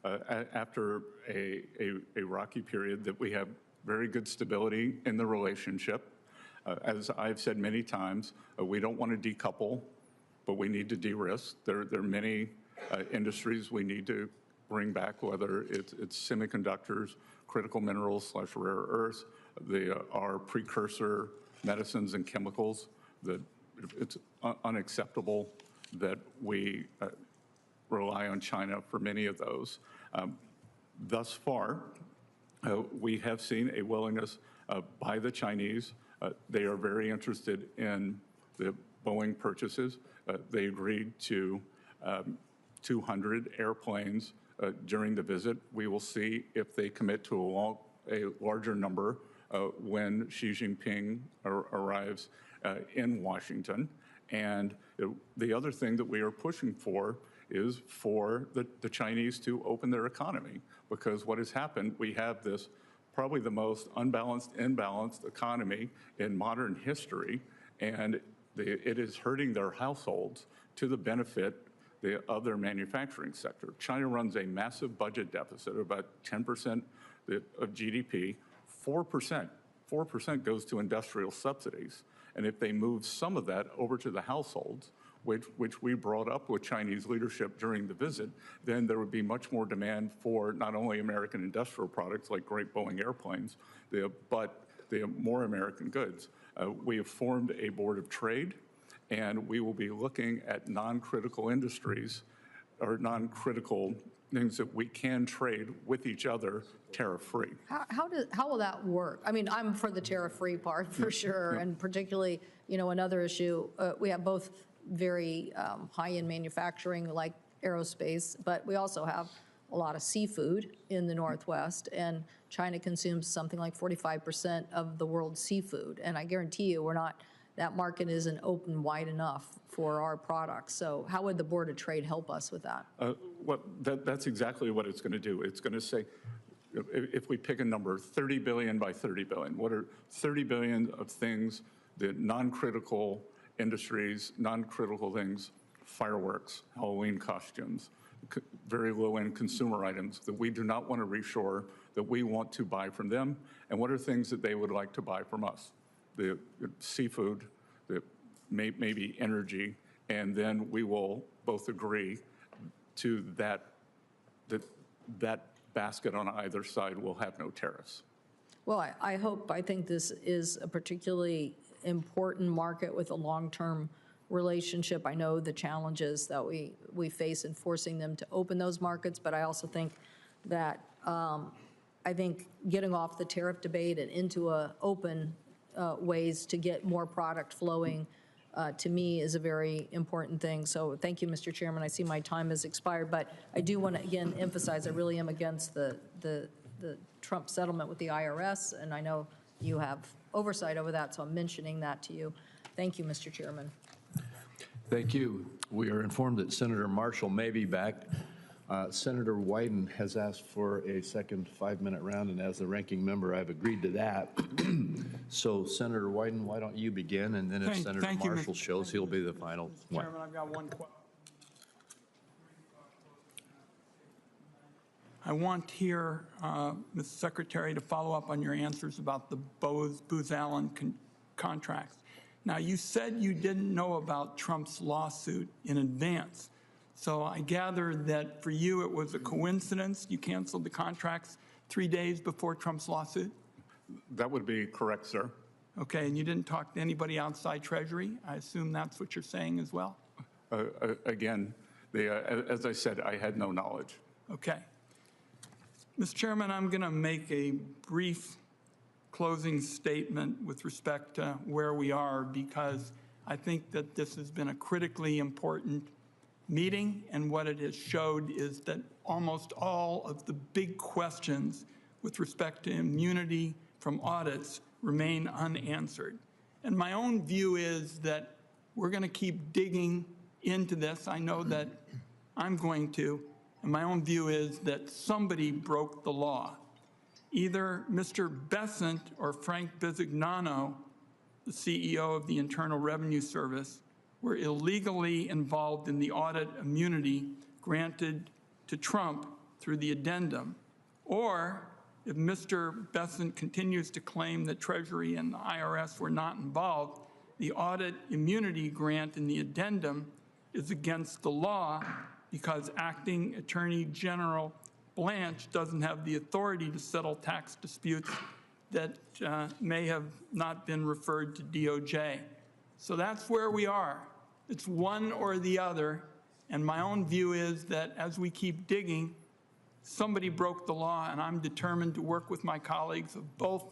after a rocky period that we have very good stability in the relationship. As I've said many times, we don't want to decouple, but we need to de-risk. There are many industries we need to bring back, whether it's semiconductors, critical minerals / rare earths, our precursor medicines and chemicals, that it's unacceptable that we rely on China for many of those. Thus far, we have seen a willingness by the Chinese. They are very interested in the Boeing purchases. They agreed to 200 airplanes during the visit. We will see if they commit to a larger number when Xi Jinping arrives in Washington. And the other thing that we are pushing for is for the Chinese to open their economy, because what has happened, we have this probably the most imbalanced economy in modern history, and it is hurting their households to the benefit of their manufacturing sector. China runs a massive budget deficit, about 10% of GDP. 4% goes to industrial subsidies. And if they move some of that over to the households, which we brought up with Chinese leadership during the visit, then there would be much more demand for not only American industrial products like great Boeing airplanes, but the more American goods. We have formed a board of trade, and we will be looking at non-critical industries or non-critical things that we can trade with each other tariff-free. How will that work? I mean, I'm for the tariff-free part for sure, and particularly, another issue, we have both very high-end manufacturing like aerospace, but we also have a lot of seafood in the Northwest, and China consumes something like 45% of the world's seafood, and I guarantee you that market isn't open wide enough for our products. So how would the Board of Trade help us with that? That's exactly what it's going to do. It's going to say, if we pick a number, 30 billion by 30 billion, what are 30 billion of things that non-critical industries, non-critical things, fireworks, Halloween costumes, very low-end consumer items that we do not want to reshore, that we want to buy from them, and what are things that they would like to buy from us? The seafood, maybe energy, and then we will both agree to that basket on either side will have no tariffs. Well, I think this is a particularly important market with a long-term relationship. I know the challenges that we face in forcing them to open those markets, but I also think that getting off the tariff debate and into open ways to get more product flowing to me is a very important thing. So thank you, Mr. Chairman. I see my time has expired, but I do want to again emphasize I really am against the Trump settlement with the IRS, and I know you have oversight over that, so I'm mentioning that to you. Thank you, Mr. Chairman. Thank you. We are informed that Senator Marshall may be back. Senator Wyden has asked for a second 5-minute round, and as the ranking member, I've agreed to that. So, Senator Wyden, why don't you begin, and then if Senator Marshall shows, he'll be the final one. Chairman, I've got one question. I want here, Ms. Secretary, to follow up on your answers about the Booz Allen contracts. Now, you said you didn't know about Trump's lawsuit in advance. So I gather that for you, it was a coincidence. You canceled the contracts 3 days before Trump's lawsuit? That would be correct, sir. Okay, and you didn't talk to anybody outside Treasury? I assume that's what you're saying as well? Again, as I said, I had no knowledge. Okay. Mr. Chairman, I'm going to make a brief closing statement with respect to where we are, because I think that this has been a critically important meeting, and what it has showed is that almost all of the big questions with respect to immunity from audits remain unanswered. And my own view is that we're going to keep digging into this. I know that I'm going to. And my own view is that somebody broke the law. Either Mr. Bessent or Frank Bisignano, the CEO of the Internal Revenue Service, were illegally involved in the audit immunity granted to Trump through the addendum. Or if Mr. Bessent continues to claim that Treasury and the IRS were not involved, the audit immunity grant in the addendum is against the law, because Acting Attorney General Blanche doesn't have the authority to settle tax disputes that may have not been referred to DOJ. So that's where we are. It's one or the other, and my own view is that as we keep digging, somebody broke the law, and I'm determined to work with my colleagues of both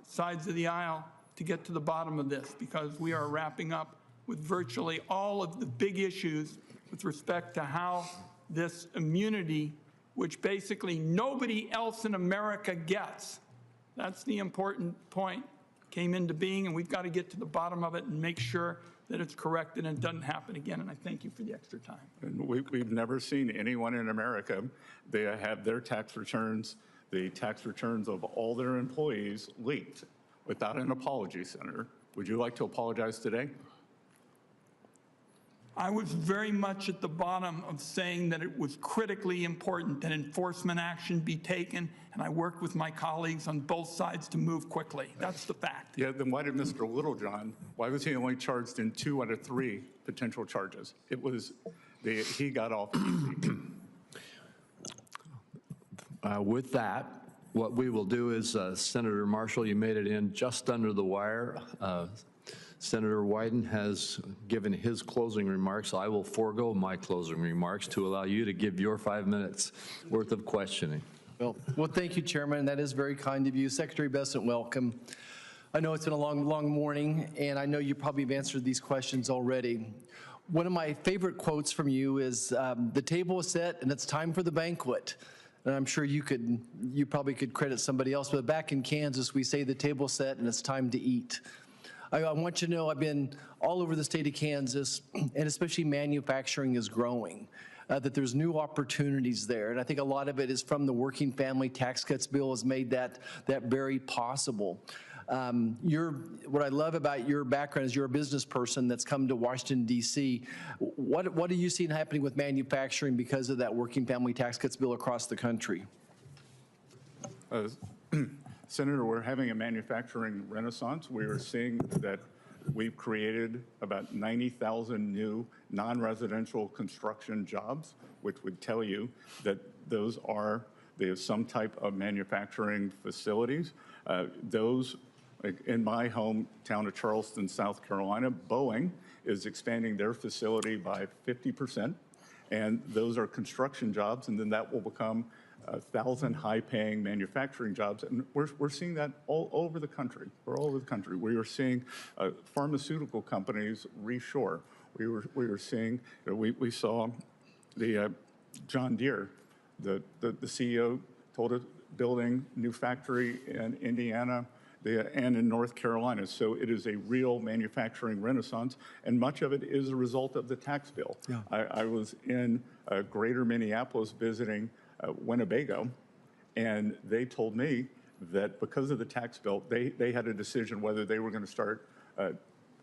sides of the aisle to get to the bottom of this, because we are wrapping up with virtually all of the big issues with respect to how this immunity, which basically nobody else in America gets, that's the important point, came into being, and we've got to get to the bottom of it and make sure that it's corrected and it doesn't happen again. And I thank you for the extra time. And we've never seen anyone in America, they have their tax returns, the tax returns of all their employees leaked without an apology, Senator. Would you like to apologize today? I was very much at the bottom of saying that it was critically important that enforcement action be taken, and I worked with my colleagues on both sides to move quickly. That's the fact. Yeah, then why did Mr. Littlejohn, why was he only charged in 2 out of 3 potential charges? It was, he got off easy. With that, what we will do is, Senator Marshall, you made it in just under the wire. Senator Wyden has given his closing remarks. I will forego my closing remarks to allow you to give your 5 minutes worth of questioning. Well, thank you, Chairman. That is very kind of you. Secretary Bessent, welcome. I know it's been a long morning, and I know you probably have answered these questions already. One of my favorite quotes from you is, the table is set and it's time for the banquet. And I'm sure you probably could credit somebody else, but back in Kansas, we say the table's set and it's time to eat. I want you to know I've been all over the state of Kansas, and especially manufacturing is growing, that there's new opportunities there. And I think a lot of it is from the Working Family Tax Cuts bill has made that very possible. What I love about your background is you're a business person that's come to Washington, D.C. What are you seeing happening with manufacturing because of that Working Family Tax Cuts bill across the country? Senator, we're having a manufacturing renaissance. We are seeing that we've created about 90,000 new non-residential construction jobs, which would tell you that they have some type of manufacturing facilities. Those, in my hometown of Charleston, South Carolina, Boeing is expanding their facility by 50%, and those are construction jobs, and then that will become 1,000 high-paying manufacturing jobs, and we're seeing that all over the country. We're all over the country. We are seeing pharmaceutical companies reshore. We saw the John Deere, the CEO told us building new factory in Indiana and in North Carolina. So it is a real manufacturing renaissance, and much of it is a result of the tax bill. Yeah. I was in greater Minneapolis visiting Winnebago, and they told me that because of the tax bill, they had a decision whether they were going to start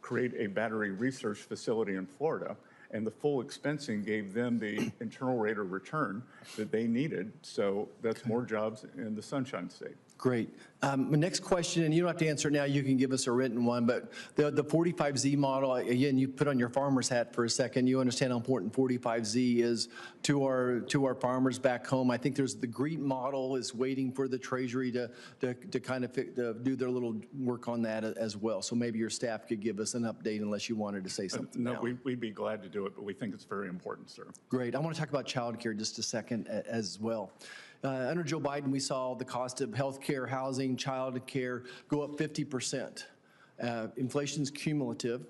create a battery research facility in Florida, and the full expensing gave them the internal rate of return that they needed. So that's more jobs in the Sunshine State. Great. My next question, and you don't have to answer it now, you can give us a written one, but the 45Z model, again, you put on your farmer's hat for a second. You understand how important 45Z is to our farmers back home. I think there's the GREET model is waiting for the Treasury to kind of do their little work on that as well. So maybe your staff could give us an update unless you wanted to say something No, now. we'd be glad to do it, but we think it's very important, sir. Great. I want to talk about childcare just a second as well. Under Joe Biden, we saw the cost of health care, housing, child care go up 50%. Inflation's cumulative.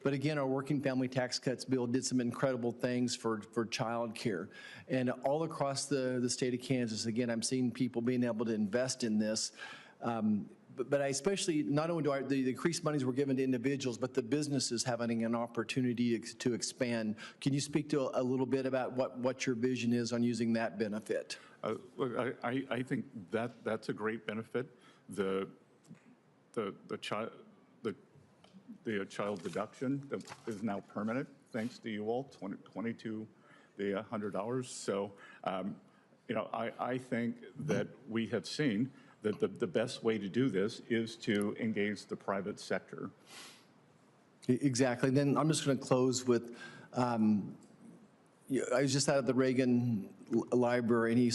But again, our working family tax cuts bill did some incredible things for child care. And all across the state of Kansas, again, I'm seeing people being able to invest in this. But I especially, not only do the increased monies were given to individuals, but the businesses having an opportunity to expand. Can you speak to a little bit about what your vision is on using that benefit? Look, I think that's a great benefit. The child deduction that is now permanent, thanks to you all, $2,200. So, I think that we have seen that the best way to do this is to engage the private sector. Exactly. Then I'm just going to close with, I was just out of the Reagan Library, and he always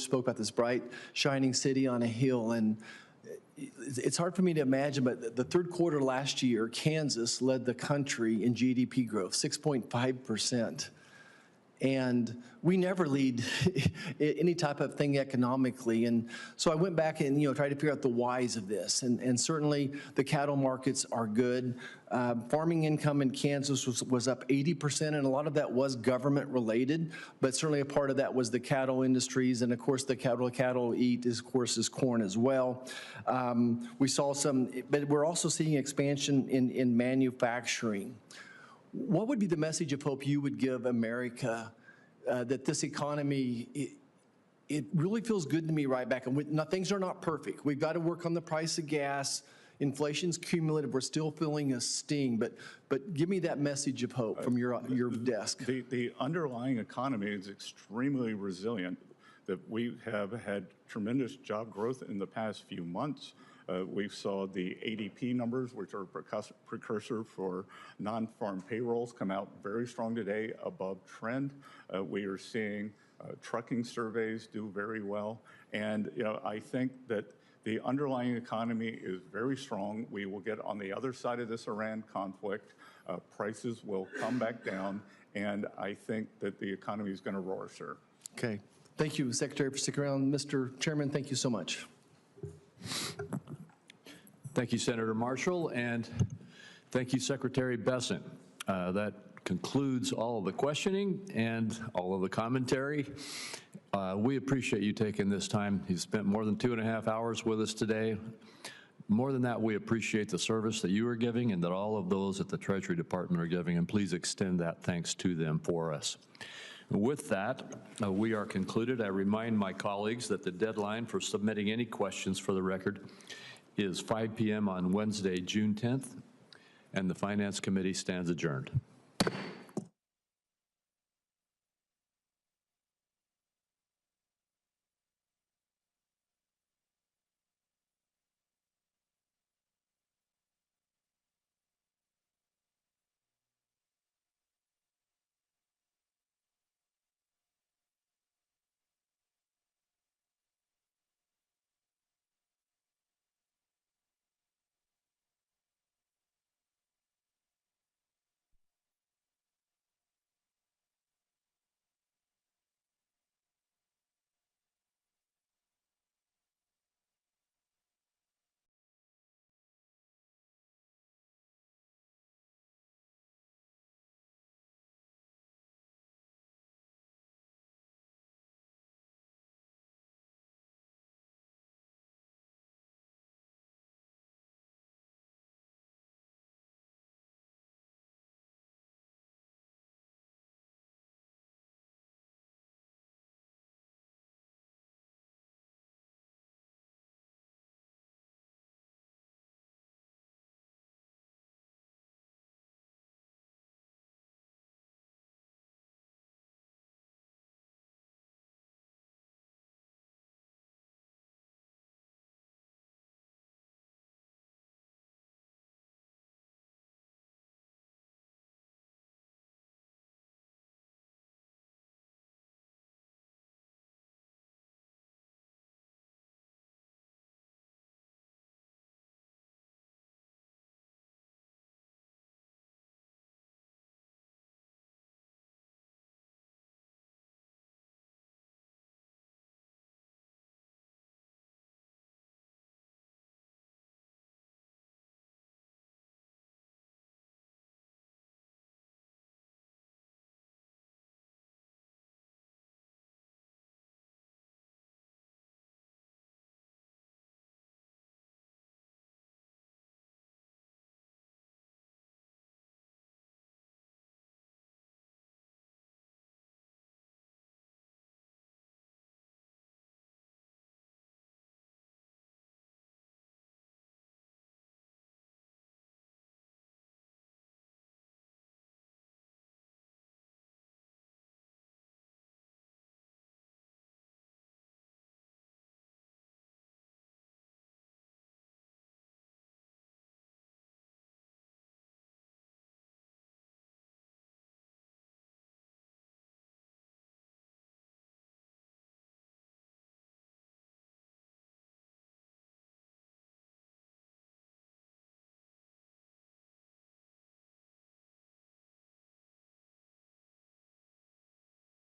spoke about this bright, shining city on a hill. And it's hard for me to imagine, but the third quarter last year, Kansas led the country in GDP growth, 6.5%. And we never lead any type of thing economically. And so I went back and, tried to figure out the whys of this. And certainly the cattle markets are good. Farming income in Kansas was up 80%, and a lot of that was government related. But certainly a part of that was the cattle industries. And of course, the cattle eat, is corn as well. We saw but we're also seeing expansion in manufacturing. What would be the message of hope you would give America that this economy, it really feels good to me right back? And things are not perfect. We've got to work on the price of gas. Inflation's cumulative. We're still feeling a sting. But give me that message of hope from your desk. The underlying economy is extremely resilient. That we have had tremendous job growth in the past few months. We saw the ADP numbers, which are a precursor for non-farm payrolls, come out very strong today, above trend. We are seeing trucking surveys do very well. And I think that the underlying economy is very strong. We will get on the other side of this Iran conflict. Prices will come back down. And I think that the economy is going to roar, sir. Okay. Thank you, Secretary, for sticking around. Mr. Chairman, thank you so much. Thank you, Senator Marshall, and thank you, Secretary Bessent. That concludes all of the questioning and all of the commentary. We appreciate you taking this time. You spent more than 2.5 hours with us today. More than that, we appreciate the service that you are giving and that all of those at the Treasury Department are giving, and please extend that thanks to them for us. With that, we are concluded. I remind my colleagues that the deadline for submitting any questions for the record is 5 p.m. on Wednesday, June 10th, and the Finance Committee stands adjourned.